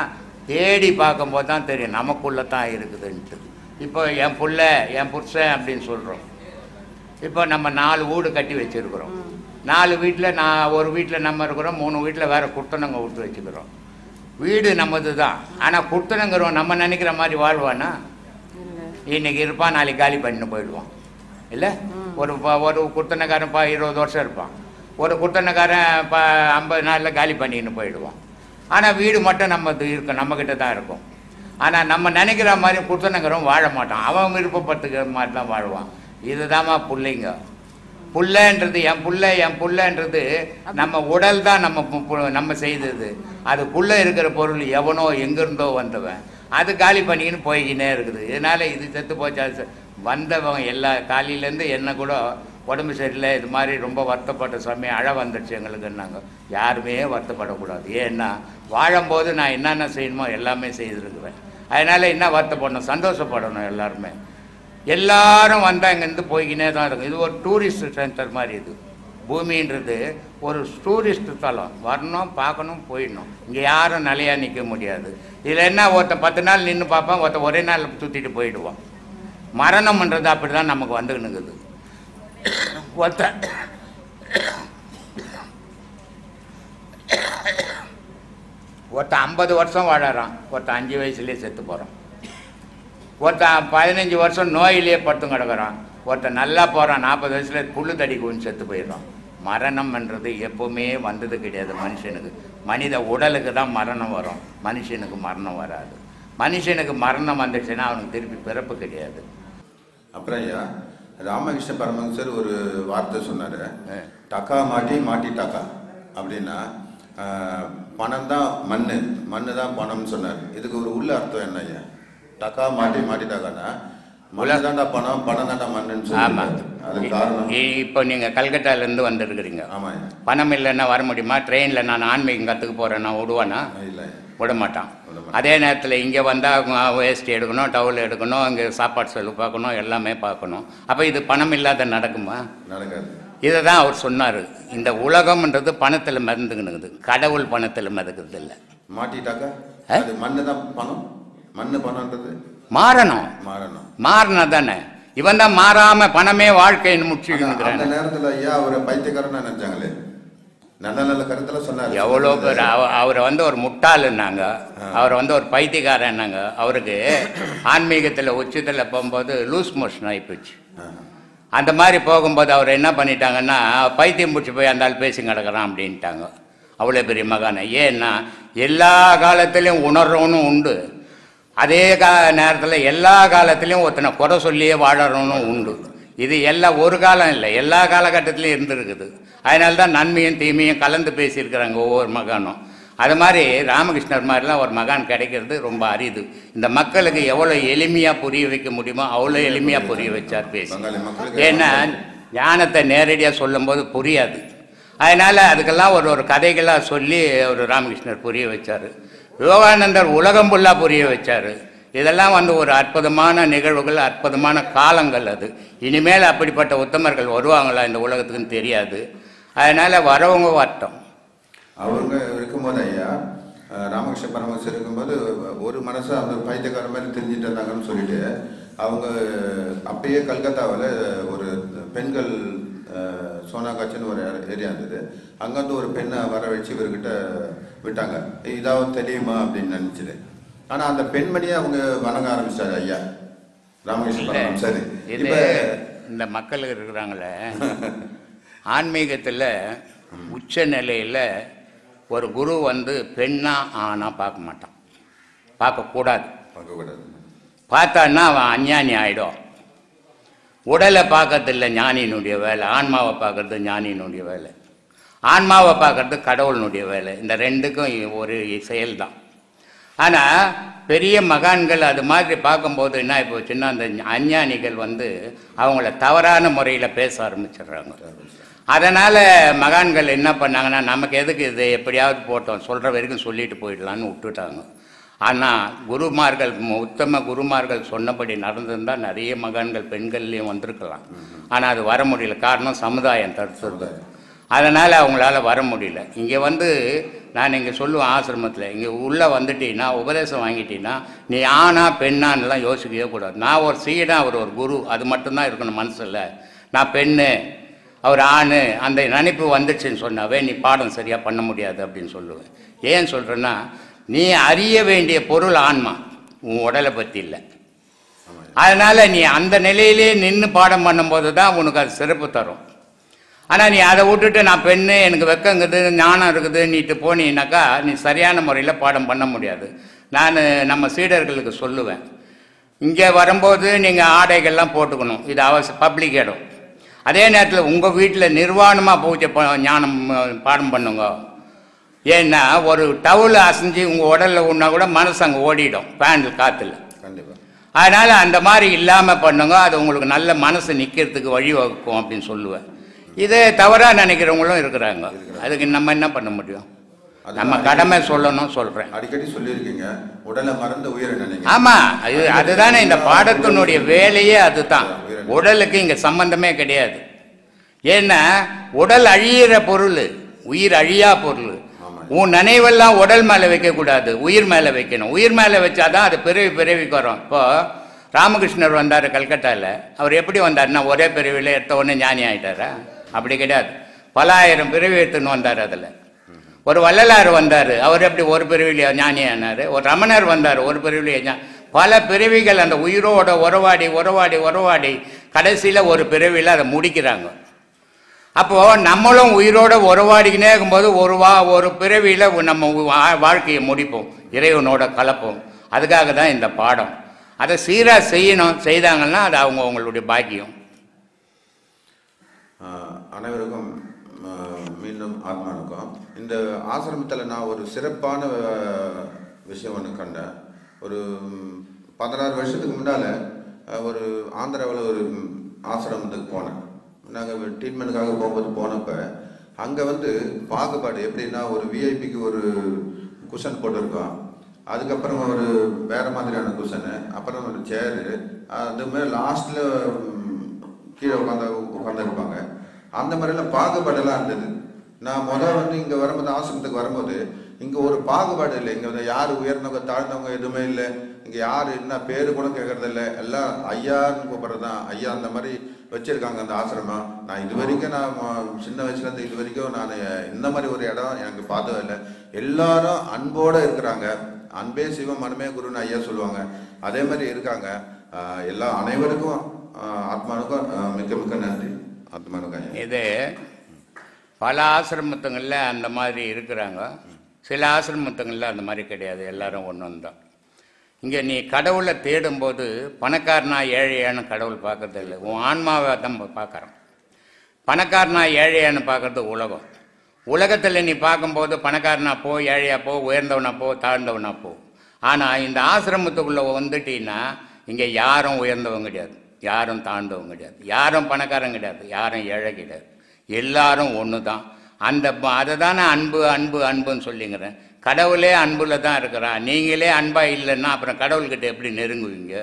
தேடி பார்க்கும்போது தான் தெரியும் நமக்குள்ளே தான் இருக்குதுன்ட்டு. இப்போ என் புள்ள என் புருஷன் அப்படின்னு சொல்கிறோம். இப்போ நம்ம 4 வீடு கட்டி வச்சுருக்குறோம். 4 வீட்டில் ஒரு வீட்டில் நம்ம இருக்கிறோம், 3 வீட்டில் வேறு குர்த்தனங்க விட்டு வச்சுக்கிறோம். வீடு நம்மது தான். ஆனால் குர்த்தனங்கிறோம் நம்ம நினைக்கிற மாதிரி வாழ்வானா? இன்றைக்கி இருப்பான், நாளைக்கு காலி பண்ணிட்டு போயிடுவான். இல்லை, ஒரு குர்த்தனக்காரன் 20 வருஷம் இருப்பான். ஒரு குர்த்தனக்காரன் 50 நாளில் காலி பண்ணின்னு போயிடுவான். ஆனால் வீடு மட்டும் நம்மது இருக்கும், நம்மக்கிட்ட தான் இருக்கும். ஆனால் நம்ம நினைக்கிற மாதிரி குர்த்தனங்கிறவன் வாழ மாட்டான். அவன் விருப்பப்பட்டுக்கிற மாதிரி தான் வாழ்வான். இதுதாம்மா பிள்ளைங்க. புள்ளன்றது என் புள்ளன்றது நம்ம உடல் தான் நம்ம செய்தது. அதுக்குள்ளே இருக்கிற பொருள் எவனோ எங்கேருந்தோ வந்தவன் அது காலி பண்ணிக்கின்னு போய்கினே இருக்குது. இதனால் இது செத்து போச்சா வந்தவங்க எல்லா காலையிலேருந்து என்ன கூட உடம்பு சரியில்லை, இது மாதிரி ரொம்ப வருத்தப்பட்ட சமயம் அழ வந்துடுச்சு எங்களுக்குன்னாங்க. யாருமே வருத்தப்படக்கூடாது. ஏன்னா வாழும்போது நான் என்னென்ன செய்யணுமோ எல்லாமே செய்திருக்குவேன். அதனால் என்ன வருத்தப்படணும், சந்தோஷப்படணும். எல்லாருமே எல்லாரும் வந்தால் இங்கேருந்து போய்கினே தான் இருக்கும். இது ஒரு டூரிஸ்ட் சென்டர் மாதிரி. இது பூமின்றது ஒரு டூரிஸ்ட் தலம். வரணும், பார்க்கணும், போயிடணும். இங்கே யாரும் நிலையாக நிற்க முடியாது. இதில் என்ன, ஒருத்தன் 10 நாள் நின்று பார்ப்பான், ஒருத்தன் ஒரே நாள் சுற்றிட்டு போயிடுவான். மரணம்ன்றது அப்படி தான் நமக்கு வந்துக்கினுக்குது. ஒருத்தன் 50 வருஷம் வாழறான், ஒருத்தன் 5 வயசுலேயே செத்து போகிறான். ஒருத்தன் 15 வருஷம் நோயிலே படுத்து கிடக்கிறான். ஒருத்தன் நல்லா போகிறான், 40 வயசில் புல்லு தடி குவிஞ்சு செத்து போயிடுறான். மரணம்ன்றது எப்போவுமே வந்தது கிடையாது மனுஷனுக்கு. மனித உடலுக்கு தான் மரணம் வரும், மனுஷனுக்கு மரணம் வராது. மனுஷனுக்கு மரணம் வந்துடுச்சுன்னா அவனுக்கு திருப்பி பிறப்பு கிடையாது. அப்புறம் ஐயா, ராமகிருஷ்ண பரமஹம்சர் ஒரு வார்த்தை சொன்னார், டக்கா மாட்டி டக்கா அப்படின்னா பணம் தான் மண்ணு தான் பணம்னு சொன்னார். இதுக்கு ஒரு உள்ள அர்த்தம் என்ன ஐயா? டக்கா மாட்டி டக்கானா தாண்டா பணம் தாண்டா மண்ணுன்னு சொல்லுவாங்க. அது காரணம் இப்போ நீங்கள் கல்கட்டாலேருந்து வந்துருக்குறீங்க. ஆமாம். பணம் இல்லைன்னா வர முடியுமா? ட்ரெயினில் நான் ஆன்மீகம் கற்றுக்க போகிறேன்னா விடுவானா? இல்லை, விட மாட்டான். அதே நேரத்தில் இங்கே வந்தால் வேஸ்ட் எடுக்கணும், டவுல் எடுக்கணும், இங்கே சாப்பாடு செலவு பார்க்கணும், எல்லாமே பார்க்கணும். அப்போ இது பணம் இல்லாத நடக்குமா? நடக்காது. இதை தான் அவர் சொன்னார். இந்த உலகம்ன்றது பணத்தில் மறந்துக்கினுக்குது, கடவுள் பணத்தில் மறக்கிறது இல்லை. மாட்டிட்டாக்கா அது மண்ணு தான் பணம். பணம்ன்றது மாறணும் தானே. இவன் தான் மாறாம பணமே வாழ்க்கைன்னு முடிச்சுக்கிறான். அந்த நேரத்தில் ஐயா அவரை பைத்தியக்காரன்னு நினைச்சாங்களே, நல்ல கருத்துல சொன்னார். எவ்வளோ பேர் அவரை ஒரு முட்டாளுன்னாங்க, அவரை ஒரு பைத்தியக்காரன்னாங்க. அவருக்கு ஆன்மீகத்தில் உச்சத்தில் போகும்போது லூஸ் மோஷன் ஆகிப்போச்சு. அந்த மாதிரி போகும்போது அவர் என்ன பண்ணிட்டாங்கன்னா, பைத்தியம் பிடிச்சி போய் அந்த ஆள் பேசி கிடக்கிறான் அப்படின்ட்டாங்க. அவ்வளோ பெரிய மகானை. ஏன்னா எல்லா காலத்திலையும் உணர்றவனும் உண்டு, அதே நேரத்தில் எல்லா காலத்திலையும் ஒருத்தனை குறை சொல்லியே வாழறவனும் உண்டு. இது எல்லாம் ஒரு காலம் இல்லை, எல்லா காலகட்டத்திலையும் இருந்துருக்குது. அதனால தான் நன்மையும் தீமையும் கலந்து பேசியிருக்கிறாங்க ஒவ்வொரு மகானும். அது மாதிரி ராமகிருஷ்ணர் மாதிரிலாம் ஒரு மகான் கிடைக்கிறது ரொம்ப அரிது. இந்த மக்களுக்கு எவ்வளோ எளிமையாக புரிய வைக்க முடியுமோ அவ்வளோ எளிமையாக புரிய வச்சார் பேசி. ஏன்னா ஞானத்தை நேரடியாக சொல்லும்போது புரியாது. அதனால் அதுக்கெல்லாம் ஒரு கதைகளாக சொல்லி ஒரு ராமகிருஷ்ணர் புரிய வச்சார். விவேகானந்தர் உலகம் ஃபுல்லாக புரிய வச்சார். இதெல்லாம் ஒரு அற்புதமான நிகழ்வுகள், அற்புதமான காலங்கள். அது இனிமேல் அப்படிப்பட்ட உத்தமர்கள் வருவாங்களா இந்த உலகத்துக்குன்னு தெரியாது. அதனால் வரவங்க வரட்டும். அவங்க இருக்கும்போது ஐயா, ராமகிருஷ்ண பரமஹம்சர் இருக்கும்போது ஒரு மனசை அந்த பைத்தியக்கார மாதிரி தெரிஞ்சுட்டு இருந்தாங்கன்னு சொல்லிட்டு அவங்க அப்பயே கல்கத்தாவில் ஒரு பெண்கள் சோனாகாட்சின்னு ஒரு ஏரியா இருந்தது. அங்கேருந்து ஒரு பெண்ணை வர வச்சு இவர்கிட்ட விட்டாங்க. இதாவது தெரியுமா அப்படின்னு நினச்சிது. ஆனால் அந்த பெண்மணியை அவங்க வணங்க ஆரம்பிச்சிட்டாரு ஐயா. ராமகிருஷ்ணன் சரி. இது இந்த மக்கள் இருக்கிறாங்களே, ஆன்மீகத்தில் உச்ச நிலையில் ஒரு குரு வந்து பெண்ணா ஆனா பார்க்க மாட்டான், பார்க்கக்கூடாது. பார்த்தான்னா அவன் அஞ்ஞானி ஆகிடும். உடலை பார்க்கறது இல்லை ஞானியினுடைய வேலை, ஆன்மாவை பார்க்கறது ஞானியினுடைய வேலை. ஆன்மாவை பார்க்கறது கடவுளினுடைய வேலை. இந்த ரெண்டுக்கும் ஒரு செயல்தான். ஆனால் பெரிய மகான்கள் அது மாதிரி பார்க்கும்போது என்ன போச்சுன்னா, அந்த அஞ்ஞானிகள் வந்து அவங்கள தவறான முறையில் பேச ஆரம்பிச்சிடுறாங்க. அதனால் மகான்கள் என்ன பண்ணாங்கன்னா, நமக்கு எதுக்கு இது, எப்படியாவது போட்டோம், சொல்கிற வரைக்கும் சொல்லிட்டு போயிடலான்னு விட்டுட்டாங்க. ஆனால் குருமார்கள், உத்தம குருமார்கள் சொன்னபடி நடந்திருந்தால் நிறைய மகான்கள் பெண்கள்லேயும் வந்திருக்கலாம். ஆனால் அது வர முடியல. காரணம் சமுதாயம் தடுத்துருது. அதனால் அவங்களால வர முடியல. இங்கே வந்து நான் இங்கே சொல்லுவேன், ஆசிரமத்தில் இங்கே உள்ளே வந்துட்டீங்கன்னா, உபதேசம் வாங்கிட்டீங்கன்னா, நீ ஆனா பெண்ணான்லாம் யோசிக்கவே கூடாது. நான் ஒரு சீடா, அவர் ஒரு குரு, அது மட்டும்தான் இருக்கணும் மனசில். நான் பெண்ணு, அவர் ஆண், அந்த நினைப்பு வந்துடுச்சுன்னு சொன்னாவே நீ பாடம் சரியாக பண்ண முடியாது அப்படின்னு சொல்லுவேன். ஏன் சொல்கிறேன்னா, நீ அறிய வேண்டிய பொருள் ஆன்மா, உன் உடலை பற்றி இல்லை. அதனால் நீ அந்த நிலையிலே நின்று பாடம் பண்ணும்போது தான் உனக்கு அது சிறப்பு தரும். ஆனால் நீ அதை விட்டுட்டு நான் பெண்ணு, எனக்கு வெக்கங்குது, ஞானம் இருக்குது நீட்டு போனீங்கன்னாக்கா நீ சரியான முறையில் பாடம் பண்ண முடியாது. நான் நம்ம சீடர்களுக்கு சொல்லுவேன், இங்கே வரும்போது நீங்கள் ஆடைகள்லாம் போட்டுக்கணும், இது பப்ளிக் இடம். அதே நேரத்தில் உங்கள் வீட்டில் நிர்வாணமாக பூஜை ஞானம் பாடம் பண்ணுங்க. ஏன்னா ஒரு டவுல் அசைஞ்சு உங்கள் உடலில் உண்ணா கூட மனசு அங்கே ஓடிடும், பேண்டில் காற்றுல. அதனால் அந்த மாதிரி இல்லாமல் பண்ணுங்க, அது உங்களுக்கு நல்ல மனசு நிற்கிறதுக்கு வழிவகுக்கும் அப்படின்னு சொல்லுவேன். இதே தவறாக நினைக்கிறவங்களும் இருக்கிறாங்க. அதுக்கு நம்ம என்ன பண்ண முடியும்? நம்ம கடமை சொல்லணும், சொல்கிறேன். அடிக்கடி சொல்லியிருக்கீங்க, உடலை மறந்து உயிரை நினைக்க. ஆமாம், அதுதானே இந்த பாடத்தினுடைய வேலையே. அதுதான், உடலுக்கு இங்கே சம்பந்தமே கிடையாது. ஏன்னா உடல் அழியிற பொருள், உயிர் அழியா பொருள். உன் நினைவெல்லாம் உடல் மேலே வைக்கக்கூடாது, உயிர் மேலே வைக்கணும். உயிர் மேலே வச்சாதான் அது பிறவிக்கு வரும். இப்போ ராமகிருஷ்ணர் வந்தார் கல்கட்டாவில், அவர் எப்படி வந்தார்னா ஒரே பிறவியில் எடுத்த உடனே ஞானி ஆகிட்டாரா? அப்படி கிடையாது. பல ஆயிரம் பிறவி எடுத்துன்னு வந்தார். அதில் ஒரு வள்ளலார் வந்தார், அவர் எப்படி ஒரு பிறவிலேயே ஞானி ஆனார். ஒரு ரமணர் வந்தார், ஒரு பிறவிலேயே பல பிறவிகள் அந்த உயிரோட உறவாடி உறவாடி உறவாடி கடைசியில் ஒரு பிறவியில் அதை முடிக்கிறாங்க. அப்போது நம்மளும் உயிரோட உறவாடிக்கினே இருக்கும்போது ஒரு பிறவியில் நம்ம வாழ்க்கையை முடிப்போம், இறைவனோட கலப்போம். அதுக்காக தான் இந்த பாடம். அதை சீராக செய்யணும், செய்தாங்கன்னா அது அவங்களுடைய பாக்கியம். அனைவருக்கும் மீண்டும் ஆத்மானுக்கும். இந்த ஆசிரமத்தில் நான் ஒரு சிறப்பான விஷயம் ஒன்று கண்டேன். ஒரு 16 வருஷத்துக்கு முன்னால் ஒரு ஆந்திராவில் ஒரு ஆசிரமத்துக்கு போனேன். நாங்கள் ட்ரீட்மெண்ட்டுக்காக போனப்போ அங்கே வந்து பாகுபாடு எப்படின்னா, ஒரு விஐபிக்கு ஒரு குஷன் போட்டிருக்கோம், அதுக்கப்புறம் ஒரு வேறு மாதிரியான குஷனு, அப்புறம் ஒரு சேரு, அதுமாதிரி லாஸ்ட்டில் கீழே உட்காந்துருப்பாங்க. அந்த மாதிரிலாம் பாகுபாடெல்லாம் இருந்தது. நான் வந்து இங்கே வரும்போது, ஆசிரமத்துக்கு வரும்போது, இங்கே ஒரு பாகுபாடு இல்லை. இங்கே வந்து யார் உயர்ந்தவங்க தாழ்ந்தவங்க எதுவுமே இல்லை. இங்கே யார் என்ன பேர் கூட கேட்கறதில்ல, எல்லாம் ஐயான்னு கூப்பிட்றது தான். ஐயா அந்த மாதிரி வச்சுருக்காங்க அந்த ஆசிரமம். நான் இது வரைக்கும், நான் சின்ன வயசுலேருந்து இது வரைக்கும் நான் இந்த மாதிரி ஒரு இடம் எனக்கு பார்த்ததே இல்லை. எல்லாரும் அன்போடு இருக்கிறாங்க. அன்பே சிவம், மனமே குருன்னு ஐயா சொல்லுவாங்க. அதே மாதிரி இருக்காங்க. அனைவருக்கும் ஆத்மானுக்கும் மிக்க மிக்க நன்றி. ஆத்மானுக்கும் இது பல ஆசிரமத்துங்களில் அந்த மாதிரி இருக்கிறாங்க, சில ஆசிரமத்துங்களில் அந்த மாதிரி கிடையாது. எல்லாரும் ஒன்று தான். இங்கே நீ கடவுளை தேடும்போது பணக்காரனா ஏழையான கடவுள் பார்க்கறது இல்லை, உன் ஆன்மாவை தான் பார்க்குறான். பணக்காரனா ஏழையான்னு பார்க்குறது உலகம். உலகத்தில் நீ பார்க்கும்போது பணக்காரனா போ, ஏழையா போ, உயர்ந்தவனா போ, தாழ்ந்தவனா போ. ஆனால் இந்த ஆசிரமத்துக்குள்ளே வந்துட்டீங்கன்னா இங்கே யாரும் உயர்ந்தவங்க கிடையாது, யாரும் தாழ்ந்தவங்க கிடையாது, யாரும் பணக்காரங்க கிடையாது, யாரும் ஏழை கிடையாது. எல்லாரும் ஒன்று தான். அதை தானே அன்பு அன்பு அன்புன்னு சொல்லிங்கிறேன். கடவுளே அன்புல தான் இருக்கிறான். நீங்களே அன்பாக இல்லைன்னா அப்புறம் கடவுள்கிட்ட எப்படி நெருங்குவீங்க?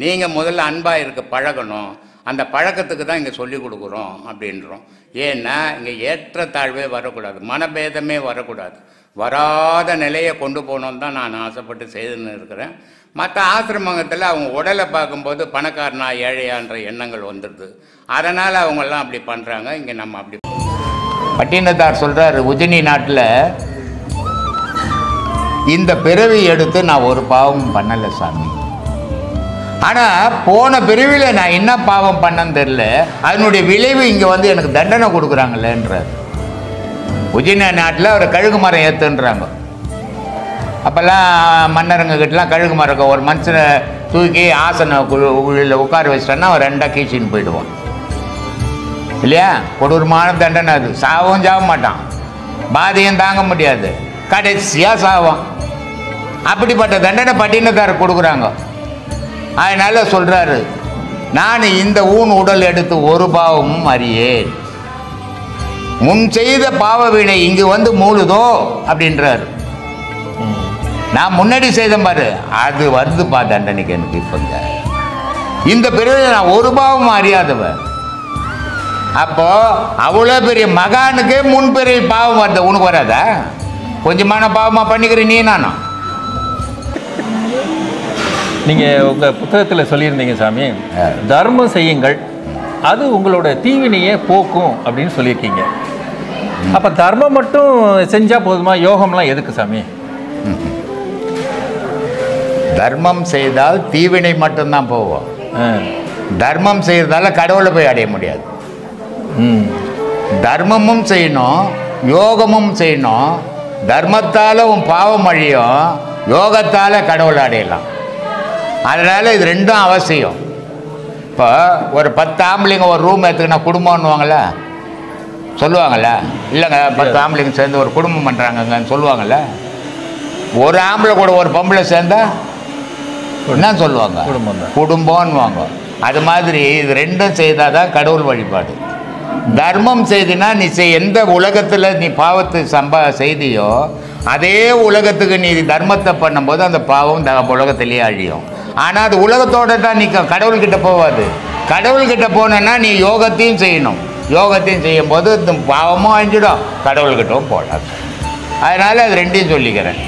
நீங்கள் முதல்ல அன்பாக இருக்க பழகணும். அந்த பழக்கத்துக்கு தான் இங்கே சொல்லிக் கொடுக்குறோம் அப்படின்றோம். ஏன்னா இங்கே ஏற்றத்தாழ்வே வரக்கூடாது, மனபேதமே வரக்கூடாது. வராத நிலையை கொண்டு போகணுன்னு தான் நான் ஆசைப்பட்டு செய்துன்னு இருக்கிறேன். மற்ற ஆசிரமத்தில் அவங்க உடலை பார்க்கும்போது பணக்காரனா ஏழையான்ற எண்ணங்கள் வந்துடுது. அதனால் அவங்கெல்லாம் அப்படி பண்ணுறாங்க. இங்கே நம்ம அப்படி பட்டினத்தார் சொல்கிறார், உஜினி நாட்டில் இந்த பிறவி எடுத்து நான் ஒரு பாவமும் பண்ணலை சாமி, ஆனால் போன பிரிவில் நான் என்ன பாவம் பண்ணேன்னு தெரில, அதனுடைய விளைவு இங்கே வந்து எனக்கு தண்டனை கொடுக்குறாங்களேன்றார். உஜின நாட்டில் ஒரு கழுகு மரம் ஏற்றுன்றாங்க. அப்போல்லாம் மன்னருங்ககிட்டலாம் கழுகு மரம் ஒரு மனுஷனை தூக்கி ஆசன குழியில் உட்கார வச்சிட்டோன்னா அவன் 2 கீச்சின்னு போயிடுவான் இல்லையா? கொடூரமான தண்டனை அது. சாவும் சாக மாட்டான், பாதையும் தாங்க முடியாது, கடைசியாக சாவான். அப்படிப்பட்ட தண்டனை பட்டினத்தார் கொடுக்குறாங்க. அதனால சொல்கிறாரு, நான் இந்த ஊன் உடல் எடுத்து ஒரு பாவமும் அறியேன், முன் செய்த பாவ வினை இங்கு வந்து மூழுதோ அப்படின்றாரு. நான் முன்னாடி செய்தேன் பாரு, அது வருதுப்பா தண்டனைக்கு எனக்கு. இப்போங்க இந்த பிறகு நான் ஒரு பாவமும் அறியாதவன். அப்போ அவ்வளோ பெரிய மகானுக்கே முன்பிறவி பாவம் வருது, உனக்கு வராதா? கொஞ்சமான பாவமாக பண்ணிக்கிறேன் நீ நானும். நீங்கள் உங்கள் புத்தகத்தில் சொல்லியிருந்தீங்க சாமி, தர்மம் செய்யுங்கள் அது உங்களோட தீவினையை போக்கும் அப்படின்னு சொல்லியிருக்கீங்க. அப்போ தர்மம் மட்டும் செஞ்சால் போதுமா? யோகம்லாம் எதுக்கு சாமி? தர்மம் செய்தால் தீவினை மட்டும்தான் போவோம். தர்மம் செய்யறதால கடவுளை போய் அடைய முடியாது. தர்மமும் செய்யணும், யோகமும் செய்யணும். தர்மத்தால் உன் பாவம் அழியும், யோகத்தால் கடவுளை அடையலாம். அதனால் இது ரெண்டும் அவசியம். இப்போ ஒரு 10 ஆம்பளைங்க ஒரு ரூம் எடுத்துக்கினா குடும்பம்னுவாங்கள சொல்லுவாங்கள்ல? இல்லைங்க 10 ஆம்பளைங்க சேர்ந்து ஒரு குடும்பம் பண்ணுறாங்கங்கன்னு சொல்லுவாங்கள்ல? ஒரு ஆம்பளை கூட ஒரு பொம்பளை சேர்ந்தா என்ன சொல்லுவாங்க? குடும்பம்னுவாங்க. அது மாதிரி இது ரெண்டும் செய்தால் தான் கடவுள் வழிபாடு. தர்மம் செய்தினா நீ எந்த உலகத்தில் நீ பாவத்தை செய்தியோ அதே உலகத்துக்கு நீ தர்மத்தை பண்ணும்போது அந்த பாவம் உலகத்திலேயே அழியும். ஆனால் அது உலகத்தோடு தான் நீ கடவுள்கிட்ட போகாது. கடவுள்கிட்ட போனேன்னா நீ யோகத்தையும் செய்யணும். யோகத்தையும் செய்யும் போது இந்த பாவமும் அழிஞ்சிடும், கடவுள்கிட்டவும் போடாது. அதனால் அது ரெண்டையும் சொல்லிக்கிறேன்.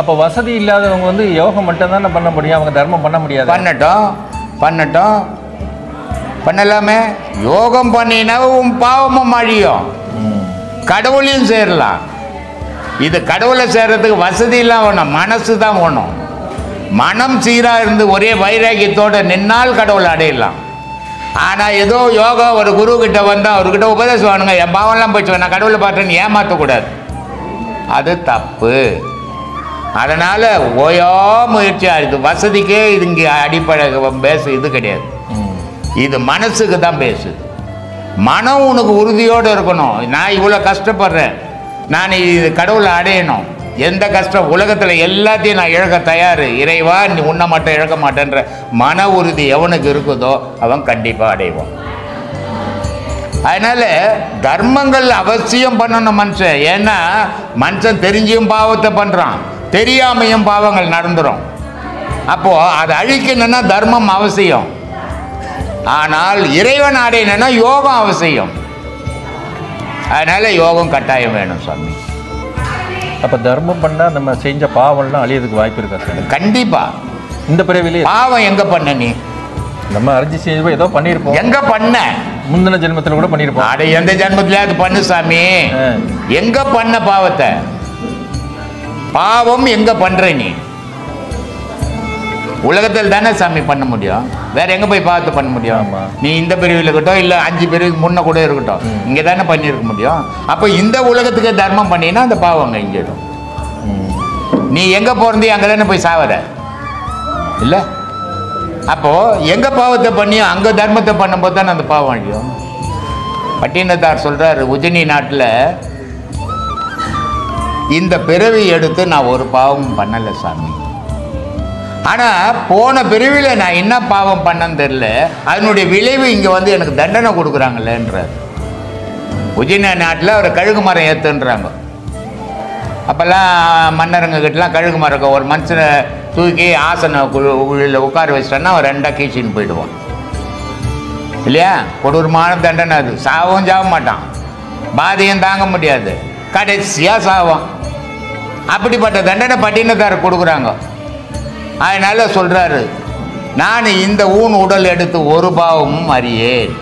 அப்போ வசதி இல்லாதவங்க வந்து யோகம் மட்டும்தானே பண்ண முடியும், அவங்க தர்மம் பண்ண முடியாது? பண்ணட்டும் பண்ணலாமே. யோகம் பண்ணினா உன் பாவமும் அழியும், கடவுளையும் சேரலாம். இது கடவுளை சேர்றதுக்கு வசதியெல்லாம் வேணும், மனசு தான் வேணும். மனம் சீராக இருந்து ஒரே வைராக்கியத்தோடு நின்னால் கடவுளை அடையலாம். ஆனால் ஏதோ யோகா ஒரு குரு கிட்ட வந்தால் அவர்கிட்ட உபதேசம் வேணுங்க, என் பாவம்லாம் போயிடுச்சு நான் கடவுளை பார்த்தேன்னு ஏமாற்றக்கூடாது, அது தப்பு. அதனால் ஓயோ முயற்சியாக இருக்குது. வசதிக்கே இது இங்கே அடிப்படை பேசு இது கிடையாது, இது மனசுக்கு தான் பேசுது. மனம் உனக்கு உறுதியோடு இருக்கணும். நான் இவ்வளோ கஷ்டப்படுறேன், நான் இது கடவுளை அடையணும், எந்த கஷ்டம் உலகத்தில் எல்லாத்தையும் நான் இழக்க தயார், இறைவா நீ உன்னை மட்டும் இழக்க மாட்டேன்ற மன உறுதி எவனுக்கு இருக்குதோ அவன் கண்டிப்பாக அடைவான். அதனால் தர்மங்கள் அவசியம் பண்ணணும் மனுஷன். ஏன்னா மனுஷன் தெரிஞ்சியும் பாவத்தை பண்ணுறான், தெரியாமையும் பாவங்கள் நடந்துடும். அப்போது அதை அழிக்கணுன்னா தர்மம் அவசியம். ஆனால் இறைவன் அடையணுன்னா யோகம் அவசியம். அதனால் யோகம் கட்டாயம் வேணும் சாமி. அப்போ தர்மம் பண்ணால் நம்ம செஞ்ச பாவம்லாம் அழியறதுக்கு வாய்ப்பு இருக்கா சார்? கண்டிப்பாக. இந்த பிறவிலே பாவம் எங்கே பண்ண? நீ நம்ம அறிஞ்சு செஞ்சு ஏதோ பண்ணியிருப்போம். எங்கே பண்ண? முந்தின ஜென்மத்தில் கூட பண்ணியிருப்போம். அட எந்த ஜென்மத்திலே அது பண்ணு சாமி. எங்கே பண்ண பாவத்தை? பாவம் எங்கே பண்ணுற நீ? உலகத்தில் தானே சாமி பண்ண முடியும், வேற எங்கே போய் பார்த்து பண்ண முடியும்? நீ இந்த பிரிவில் இருக்கட்டும், இல்லை 5 பிரிவுக்கு முன்ன கூட இருக்கட்டும், இங்கே தானே பண்ணியிருக்க முடியும். அப்போ இந்த உலகத்துக்கு தர்மம் பண்ணினா அந்த பாவம் அங்கே இங்கிடும். நீ எங்கே பிறந்து அங்கே தானே போய் சாவற இல்லை? அப்போது எங்கே பாவத்தை பண்ணியோ அங்கே தர்மத்தை பண்ணும்போது தானே அந்த பாவம் அழியும். பட்டினத்தார் சொல்கிறார், உஜினி நாட்டில் இந்த பிறவி எடுத்து நான் ஒரு பாவமும் பண்ணலை சாமி, ஆனால் போன பிரிவில் நான் என்ன பாவம் பண்ணேன்னு தெரில, அதனுடைய விளைவு இங்கே வந்து எனக்கு தண்டனை கொடுக்குறாங்களேன்றார். உஜின நாட்டில் ஒரு கழுகு மரம் ஏற்றுன்றாங்க. அப்போல்லாம் மன்னருங்ககிட்டலாம் கழுகு மரம் ஒரு மனுஷனை தூக்கி ஆசன குழியில் உட்கார வச்சிட்டோன்னா அவன் 2 கீச்சின்னு போயிடுவான் இல்லையா? கொடூரமான தண்டனை அது. சாவும் சாக மாட்டான், பாதையும் தாங்க முடியாது, கடைசியாக சாவான். அப்படிப்பட்ட தண்டனை பட்டினத்தார் கொடுக்குறாங்க. அதனால் சொல்கிறாரு, நான் இந்த ஊன் உடல் எடுத்து ஒரு பாவமும் அறியேன்,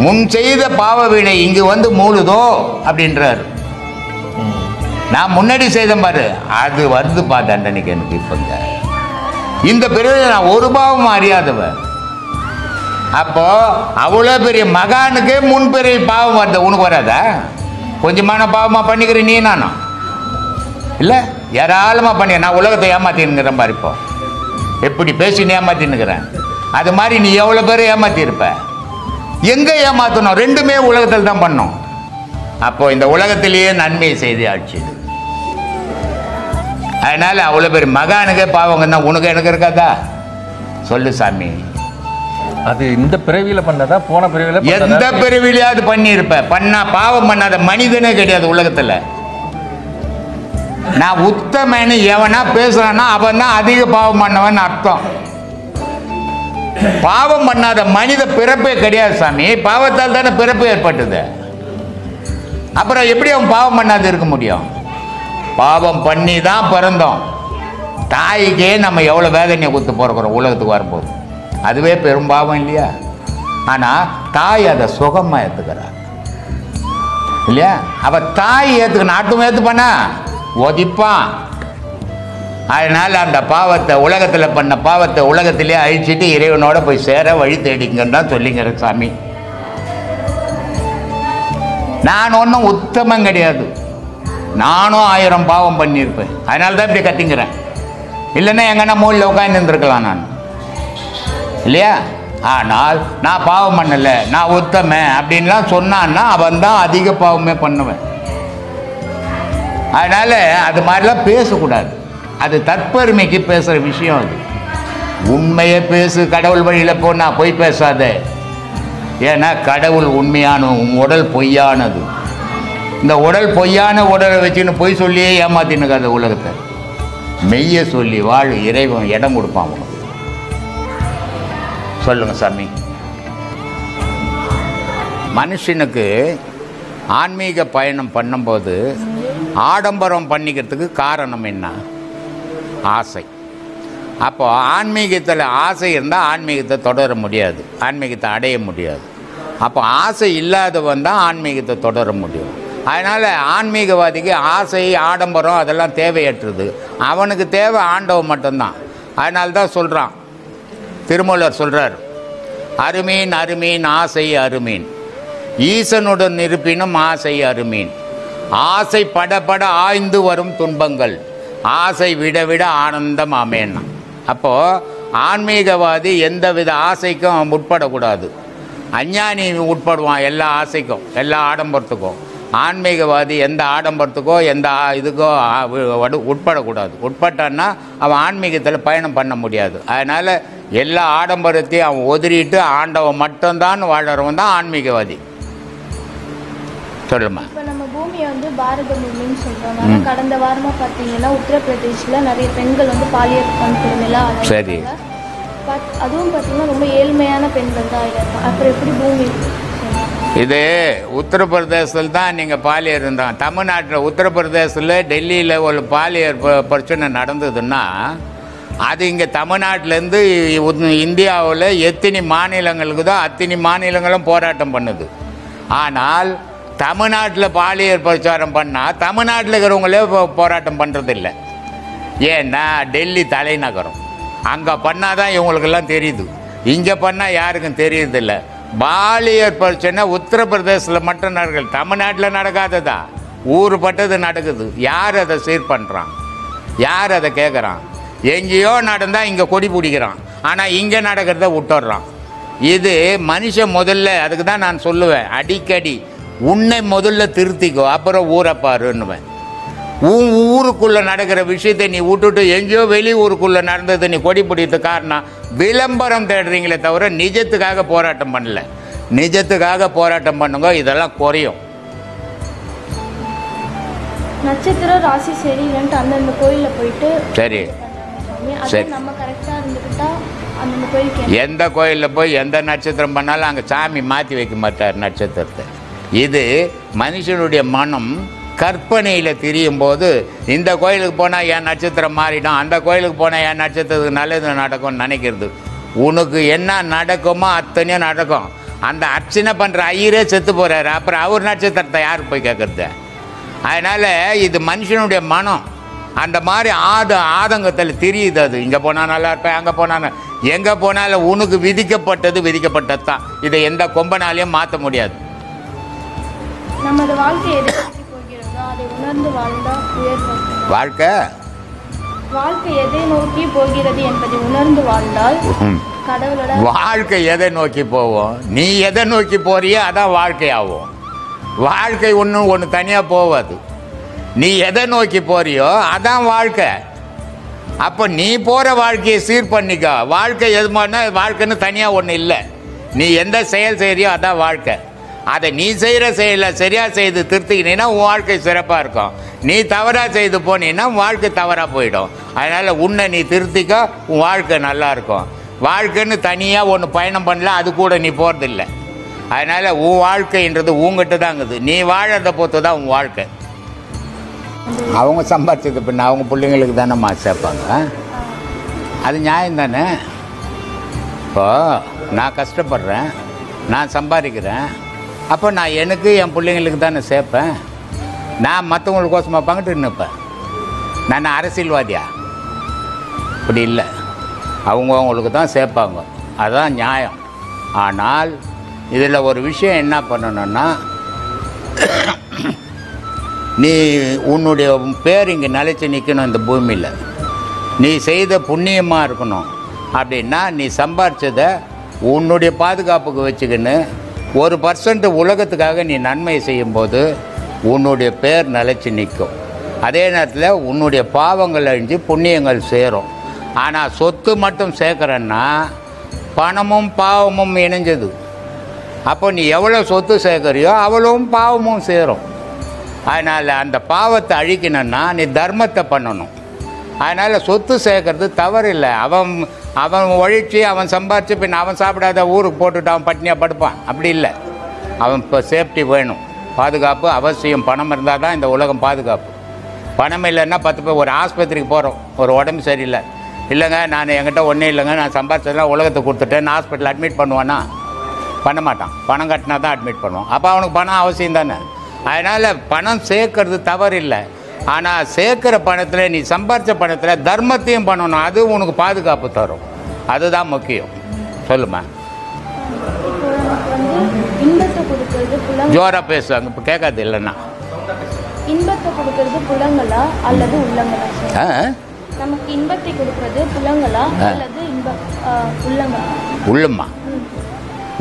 முன் செய்த பாவ வினை இங்கு வந்து மூழுதோ அப்படின்றாரு. நான் முன்னாடி செய்தேன் பாரு, அது வருதுப்பா தண்டனைக்கு எனக்கு. இப்போங்க இந்த பிறவியில் நான் ஒரு பாவம் அறியாதவன். அப்போ அவ்வளோ பெரிய மகானுக்கே முன்பிறவி பாவம் வருது, உனக்கு வராதா? கொஞ்சமான பாவமாக பண்ணிக்கிறேன் நீ நானும் இல்லை, ஏராளமாக பண்ணி நான் உலகத்தை ஏமாத்தின்னுக்கிறேன் பாரு. இப்போ எப்படி பேசின்னு ஏமாத்தின்னுக்கிறேன், அது மாதிரி நீ எவ்வளோ பேர் ஏமாத்திருப்ப. எங்கே ஏமாற்றணும்? ரெண்டுமே உலகத்தில் தான் பண்ணோம். அப்போ இந்த உலகத்திலேயே நன்மையை செய்து ஆட்சி. அதனால அவ்வளோ பேர் மகானுக்கே பாவங்க தான், உனக்கு எனக்கு இருக்காதா? சொல்லு சாமி. அது இந்த பிறவியில பண்ணதா போன பிறவியில? எந்த பிறவிலையாவது பண்ணியிருப்ப. பண்ணா பாவம் பண்ணாத மனிதனே கிடையாது உலகத்தில். நான் உத்தமன்னு எவனா பேசுறான்னா அவன் தான் அதிக பாவம் பண்ணவன் அர்த்தம். பாவம் பண்ணாத மனித பிறப்பே கிடையாது சாமி. பாவத்தால் தானே பிறப்பு ஏற்பட்டது. அப்புறம் எப்படி அவன் பாவம் பண்ணாது இருக்க முடியும்? பாவம் பண்ணி தான் பிறந்தோம். தாய்க்கே நம்ம எவ்வளோ வேதனையை கொடுத்து பிறக்கிறோம் உலகத்துக்கு வரும்போது. அதுவே பெரும் பாவம் இல்லையா? ஆனால் தாய் அதை சுகமாக ஏற்றுக்கிறார் இல்லையா? அவள் தாய் ஏற்றுக்கணும், நாட்டும் ஏற்றுப்பானா ஒதிப்பான். அதனால் அந்த பாவத்தை உலகத்தில் பண்ண பாவத்தை உலகத்திலே அழிச்சிட்டு இறைவனோட போய் சேர வழி தேடிங்கன்னு தான் சொல்லிங்கிற சாமி. நான் ஒன்றும் உத்தமம் கிடையாது, நானும் 1000 பாவம் பண்ணியிருப்பேன். அதனால தான் இப்படி கத்திங்கிறேன். இல்லைன்னா எங்கன்னா மூலில் உட்காந்து இருந்திருக்கலாம் நான் இல்லையா? ஆனால் நான் பாவம் பண்ணலை, நான் உத்தமன் அப்படின்லாம் சொன்னான்னா அவன் தான் அதிக பாவமே பண்ணுவேன். அதனால் அது மாதிரிலாம் பேசக்கூடாது. அது தற்பெருமைக்கு பேசுகிற விஷயம். அது உண்மையை பேசு, கடவுள் வழியில் போனா பொய் பேசாத. ஏன்னா கடவுள் உண்மையான, உடல் பொய்யானது. இந்த உடல் பொய்யான உடலை வச்சுன்னு பொய் சொல்லியே ஏமாத்தினுக்காத உலகத்தை. மெய்ய சொல்லி வாழ், இறைவன் இடம் கொடுப்பான் உனக்கு. சொல்லுங்க சாமி. மனுஷனுக்கு ஆன்மீக பயணம் பண்ணும்போது ஆடம்பரம் பண்ணிக்கிறதுக்கு காரணம் என்ன? ஆசை. அப்போ ஆன்மீகத்தில் ஆசை இருந்தால் ஆன்மீகத்தை தொடர முடியாது, ஆன்மீகத்தை அடைய முடியாது. அப்போ ஆசை இல்லாதவன் தான் ஆன்மீகத்தை தொடர முடியும். அதனால் ஆன்மீகவாதிக்கு ஆசை ஆடம்பரம் அதெல்லாம் தேவையற்றது. அவனுக்கு தேவை ஆண்டவன் மட்டும்தான். அதனால தான் சொல்கிறான், திருமூலர் சொல்கிறார், அருமீன் அருமீன் ஆசை அருமீன், ஈசனுடன் இருப்பினும் ஆசை அருமீன், ஆசை படபட ஆய்ந்து வரும் துன்பங்கள், ஆசை விட விட ஆனந்தம் ஆமேன்னா. அப்போது ஆன்மீகவாதி எந்தவித ஆசைக்கும் உட்படக்கூடாது. அஞ்ஞானி உட்படுவான் எல்லா ஆசைக்கும், எல்லா ஆடம்பரத்துக்கும். ஆன்மீகவாதி எந்த ஆடம்பரத்துக்கோ எந்த இதுக்கோ உட்படக்கூடாது. உட்பட்டான்னா அவன் ஆன்மீகத்தில் பயணம் பண்ண முடியாது. அதனால் எல்லா ஆடம்பரத்தையும் அவன் ஒதுறிட்டு ஆண்டவன் மட்டும்தான் வாழறவன் தான் ஆன்மீகவாதி. சொல்லுமா. இப்போ நம்ம பூமியை வந்து பாரத பூமின்னு சொல்கிறோம். ஆனால் கடந்த வாரமாக பார்த்தீங்கன்னா உத்தரப்பிரதேசில் நிறைய பெண்கள் வந்து பாலியல் வன்கொடுமைலாம் சரி, அதுவும் பார்த்தீங்கன்னா ரொம்ப ஏழ்மையான பெண்கள் தான் இருக்கும். அப்புறம் எப்படி பூமி? இது உத்தரப்பிரதேசத்தில் தான் நீங்கள் பாலியல் இருந்தாங்க. தமிழ்நாட்டில் உத்தரப்பிரதேசத்தில் டெல்லியில் ஒரு பாலியல் பிரச்சனை நடந்ததுன்னா அது இங்கே தமிழ்நாட்டிலேருந்து இந்தியாவில் எத்தனை மாநிலங்களுக்கு தான் அத்தனை மாநிலங்களும் போராட்டம் பண்ணுது. ஆனால் தமிழ்நாட்டில் பாலியல் பிரச்சாரம் பண்ணால் தமிழ்நாட்டில் இருக்கிறவங்களே போராட்டம் பண்ணுறதில்லை. ஏன்னா டெல்லி தலைநகரம், அங்கே பண்ணால் தான் இவங்களுக்கெல்லாம் தெரியுது, இங்கே பண்ணால் யாருக்கும் தெரியறதில்லை. பாலியல் பிரச்சனை உத்தரப்பிரதேசத்தில் மட்டும் நடக்குது, தமிழ்நாட்டில் நடக்காததா? ஊர் பட்டது நடக்குது. யார் அதை சீர் பண்ணுறான்? யார் அதை கேட்குறான்? எங்கேயோ நடந்தால் இங்கே கொடி பிடிக்கிறான், ஆனால் இங்கே நடக்கிறத விட்டுடுறான். இது மனுஷன் முதல்ல, அதுக்கு தான் நான் சொல்லுவேன் அடிக்கடி, உன்னை முதல்ல திருத்திக்கோ, அப்புறம் ஊரை பாருன்னுவேன். ஊருக்குள்ளே நடக்கிற விஷயத்தை நீ விட்டுட்டு எங்கேயோ வெளி ஊருக்குள்ளே நடந்தது நீ கொடி பிடித்த காரணம் விளம்பரம் தேடுறீங்களே தவிர நிஜத்துக்காக போராட்டம் பண்ணல. நிஜத்துக்காக போராட்டம் பண்ணுங்க, இதெல்லாம் குறையும். நட்சத்திர ராசி சரியில்லைன்ட்டு அந்தந்த கோயிலில் போயிட்டு சரி சரி நம்ம கரெக்டாக இருந்துக்கிட்டா அந்தந்த கோயிலுக்கு எந்த கோயிலில் போய் எந்த நட்சத்திரம் பண்ணாலும் அங்கே சாமி மாற்றி வைக்க மாட்டார் நட்சத்திரத்தை. இது மனுஷனுடைய மனம் கற்பனையில் திரியும் போது இந்த கோயிலுக்கு போனால் என் நட்சத்திரம் மாறிடும், அந்த கோயிலுக்கு போனால் என் நட்சத்திரத்துக்கு நல்லது நடக்கும்னு நினைக்கிறது. உனக்கு என்ன நடக்குமோ அத்தனையும் நடக்கும். அந்த அர்ச்சனை பண்ணுற ஐயரே செத்து போகிறாரு, அப்புறம் அவர் நட்சத்திரத்தை யாருக்கு போய் கேட்குறது? அதனால் இது மனுஷனுடைய மனம். அந்த மாதிரி ஆதங்கத்தில் தெரியுது. அது இங்கே போனால் நல்லா இருப்பேன், அங்கே போனால் எங்கே போனாலும் உனக்கு விதிக்கப்பட்டது தான். இதை எந்த கொம்பனாலையும் மாற்ற முடியாது. நமது வாழ்க்கை எதை நோக்கி போகிறதோ அதை உணர்ந்து வாழ்ந்தால் உயர்வு. வாழ்க்கை எதை நோக்கி போகிறது என்பதை உணர்ந்து வாழ்ந்தால் கடவுளோட வாழ்க்கை எதை நோக்கி போவோம்? நீ எதை நோக்கி போறியோ அதான் வாழ்க்கை ஆகும். வாழ்க்கை ஒன்று தனியாக போவாது. நீ எதை நோக்கி போறியோ அதான் வாழ்க்கை. அப்போ நீ போகிற வாழ்க்கையை சீர் பண்ணிக்க. வாழ்க்கை எதுமானா வாழ்க்கைன்னு தனியாக ஒன்று இல்லை. நீ எந்த செயல் செய்கிறியோ அதான் வாழ்க்கை. அதை நீ செய்கிற செயலை சரியாக செய்து திருத்திக்கினீன்னா உன் வாழ்க்கை சிறப்பாக இருக்கும். நீ தவறாக செய்து போனீன்னா வாழ்க்கை தவறாக போயிடும். அதனால் உன்னை நீ திருத்திக்க, உன் வாழ்க்கை நல்லாயிருக்கும். வாழ்க்கைன்னு தனியாக ஒன்று பயணம் பண்ணல, அது கூட நீ போகிறதில்ல. அதனால் உன் வாழ்க்கைன்றது உங்ககிட்ட தாங்குது. நீ வாழறத பொறுத்து தான் உன் வாழ்க்கை. அவங்க சம்பாதிச்சது பின்ன அவங்க பிள்ளைங்களுக்கு தானேம்மா சேர்ப்பாங்க. அது நியாயம் தானே. இப்போ நான் கஷ்டப்படுறேன், நான் சம்பாதிக்கிறேன், அப்போ நான் எனக்கு என் பிள்ளைங்களுக்கு தானே சேர்ப்பேன். நான் மற்றவங்களுக்கோசமாக பங்கிட்டு நிற்பேன். நான் அரசியல்வாதியா? அப்படி இல்லை. அவங்களுக்கு தான் சேர்ப்பாங்க. அதுதான் நியாயம். ஆனால் இதில் ஒரு விஷயம் என்ன பண்ணணும்னா, நீ உன்னுடைய பேர் இங்கே நிலைச்சி நிற்கணும் இந்த பூமியில். நீ செய்த புண்ணியமாக இருக்கணும். அப்படின்னா நீ சம்பாரிச்சதை உன்னுடைய பாதுகாப்புக்கு வச்சுக்கின்னு 1% உலகத்துக்காக நீ நன்மை செய்யும்போது உன்னுடைய பேர் நிலைச்சி நிற்கும். அதே நேரத்தில் உன்னுடைய பாவங்கள் அழிஞ்சு புண்ணியங்கள் சேரும். ஆனால் சொத்து மட்டும் சேர்க்குறன்னா பணமும் பாவமும் இணைஞ்சது. அப்போ நீ எவ்வளோ சொத்து சேர்க்குறியோ அவ்வளவும் பாவமும் சேரும். அதனால் அந்த பாவத்தை அழிக்கணும்னா நீ தர்மத்தை பண்ணணும். அதனால் சொத்து சேர்க்கறது தவறு இல்லை. அவன் ஒழிச்சு அவன் சம்பாரிச்சு பின் அவன் சாப்பிடாத ஊருக்கு போட்டுட்டு அவன் பட்டினியாக படுப்பான். அப்படி இல்லை. அவன் இப்போ சேஃப்டி வேணும், பாதுகாப்பு அவசியம். பணம் இருந்தால் தான் இந்த உலகம் பாதுகாப்பு. பணம் இல்லைன்னா 10 பேர் ஒரு ஆஸ்பத்திரிக்கு போகிறோம், ஒரு உடம்பு சரியில்லை, இல்லைங்க நான் என்கிட்ட ஒன்றும் இல்லைங்க, நான் சம்பாரிச்சதெல்லாம் உலகத்தை கொடுத்துட்டேன், நான் ஹாஸ்பிட்டல் அட்மிட் பண்ணுவானா? பண்ண மாட்டான். பணம் கட்டினா தான் அட்மிட் பண்ணுவான். அப்போ அவனுக்கு பணம் அவசியம் தானே. அதனால் பணம் சேர்க்கறது தவறு இல்லை. ஆனால் சேர்க்குற பணத்தில் நீ சம்பாரித்த பணத்தில் தர்மத்தையும் பண்ணணும். அது உனக்கு பாதுகாப்பு தரும். அதுதான் முக்கியம். சொல்லுமா, ஜோராக பேசுவாங்க. இப்போ கேட்காது இல்லைன்னா. இன்பத்தை கொடுக்கறது புலங்களா அல்லது உள்ளங்களா? நமக்கு இன்பத்தை கொடுப்பது புலங்களா அல்லது உள்ளங்களா? உள்ளம்மா.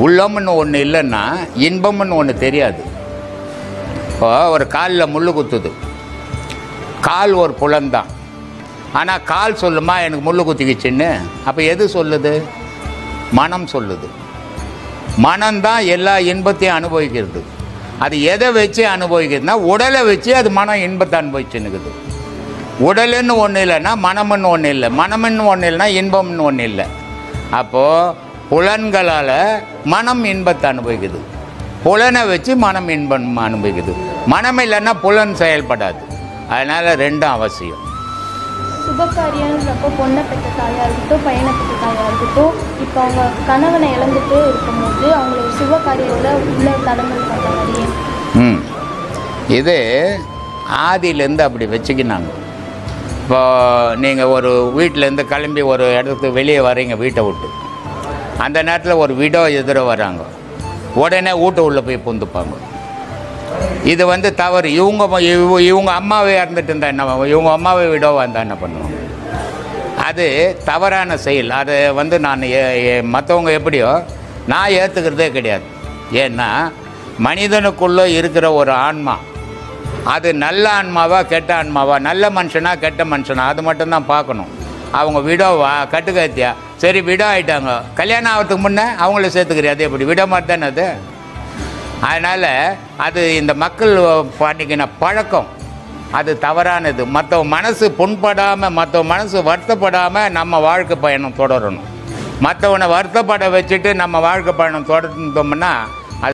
உள்ளம்னு ஒன்று இல்லைன்னா இன்பம்னு ஒன்று தெரியாது. இப்போ ஒரு காலில் முள் குத்துது, கால் ஒரு புலந்தான். ஆனால் கால் சொல்லுமா எனக்கு முள் குத்திக்கிச்சின்னு? அப்போ எது சொல்லுது? மனம் சொல்லுது. மனம்தான் எல்லா இன்பத்தையும் அனுபவிக்கிறது. அது எதை வச்சு அனுபவிக்கிறதுனா உடலை வச்சு அது மனம் இன்பத்தை அனுபவிச்சுன்னுக்குது. உடலுன்னு ஒன்று இல்லைன்னா மனம்னு ஒன்று இல்லை, மனம்னு ஒன்று இல்லைன்னா இன்பம்னு ஒன்று இல்லை. அப்போது புலன்களால் மனம் இன்பத்தை அனுபவிக்குது, புலனை வச்சு மனம் இன்பம் அனுபவிக்குது. மனம் இல்லைன்னா புலன் செயல்படாது. அதனால் ரெண்டும் அவசியம். சுபகாரியன்றப்போ பொண்ணை பெற்ற தாயாக இருக்கட்டும், பையனை பெற்ற தாயாக இருக்கட்டும், இப்போ அவங்க கணவனை இழந்துட்டு இருக்கும்போது அவங்களோட சுபகாரியோட உள்ள தடங்கள் பார்த்தாங்க. இது ஆதியிலேருந்து அப்படி வச்சுக்கினாங்க. இப்போ நீங்கள் ஒரு வீட்டிலேருந்து கிளம்பி ஒரு இடத்துக்கு வெளியே வரீங்க வீட்டை விட்டு, அந்த நேரத்தில் ஒரு விடோ எதிர வராங்க, உடனே வீட்டு உள்ளே போய் புந்துப்பாங்க. இது தவறு. இவங்க அம்மாவே இறந்துட்டு இருந்தா என்ன, இவங்க அம்மாவை விடோவாக இருந்தால் என்ன பண்ணுவாங்க? அது தவறான செயல். அதை நான் மற்றவங்க எப்படியோ நான் ஏற்றுக்கிறதே கிடையாது. ஏன்னா மனிதனுக்குள்ளே இருக்கிற ஒரு ஆன்மா, அது நல்ல ஆன்மாவா கெட்ட ஆன்மாவா, நல்ல மனுஷனா கெட்ட மனுஷனா, அது மட்டும்தான் பார்க்கணும். அவங்க விடோவா கட்டுக்கத்தியா, சரி விடோ ஆகிட்டாங்க, கல்யாணம் ஆகிறதுக்கு முன்னே அவங்கள சேர்த்துக்கிறேன், அது எப்படி விடோ மாதிரி தானே அது. அதனால் அது இந்த மக்கள் பண்ணிக்கின பழக்கம் அது தவறானது. மற்றவங்க மனசு புண்படாமல், மற்றவங்க மனசு வருத்தப்படாமல் நம்ம வாழ்க்கை பயணம் தொடரணும். மற்றவனை வருத்தப்பட வச்சுட்டு நம்ம வாழ்க்கை பயணம் தொடர்ந்தோம்னா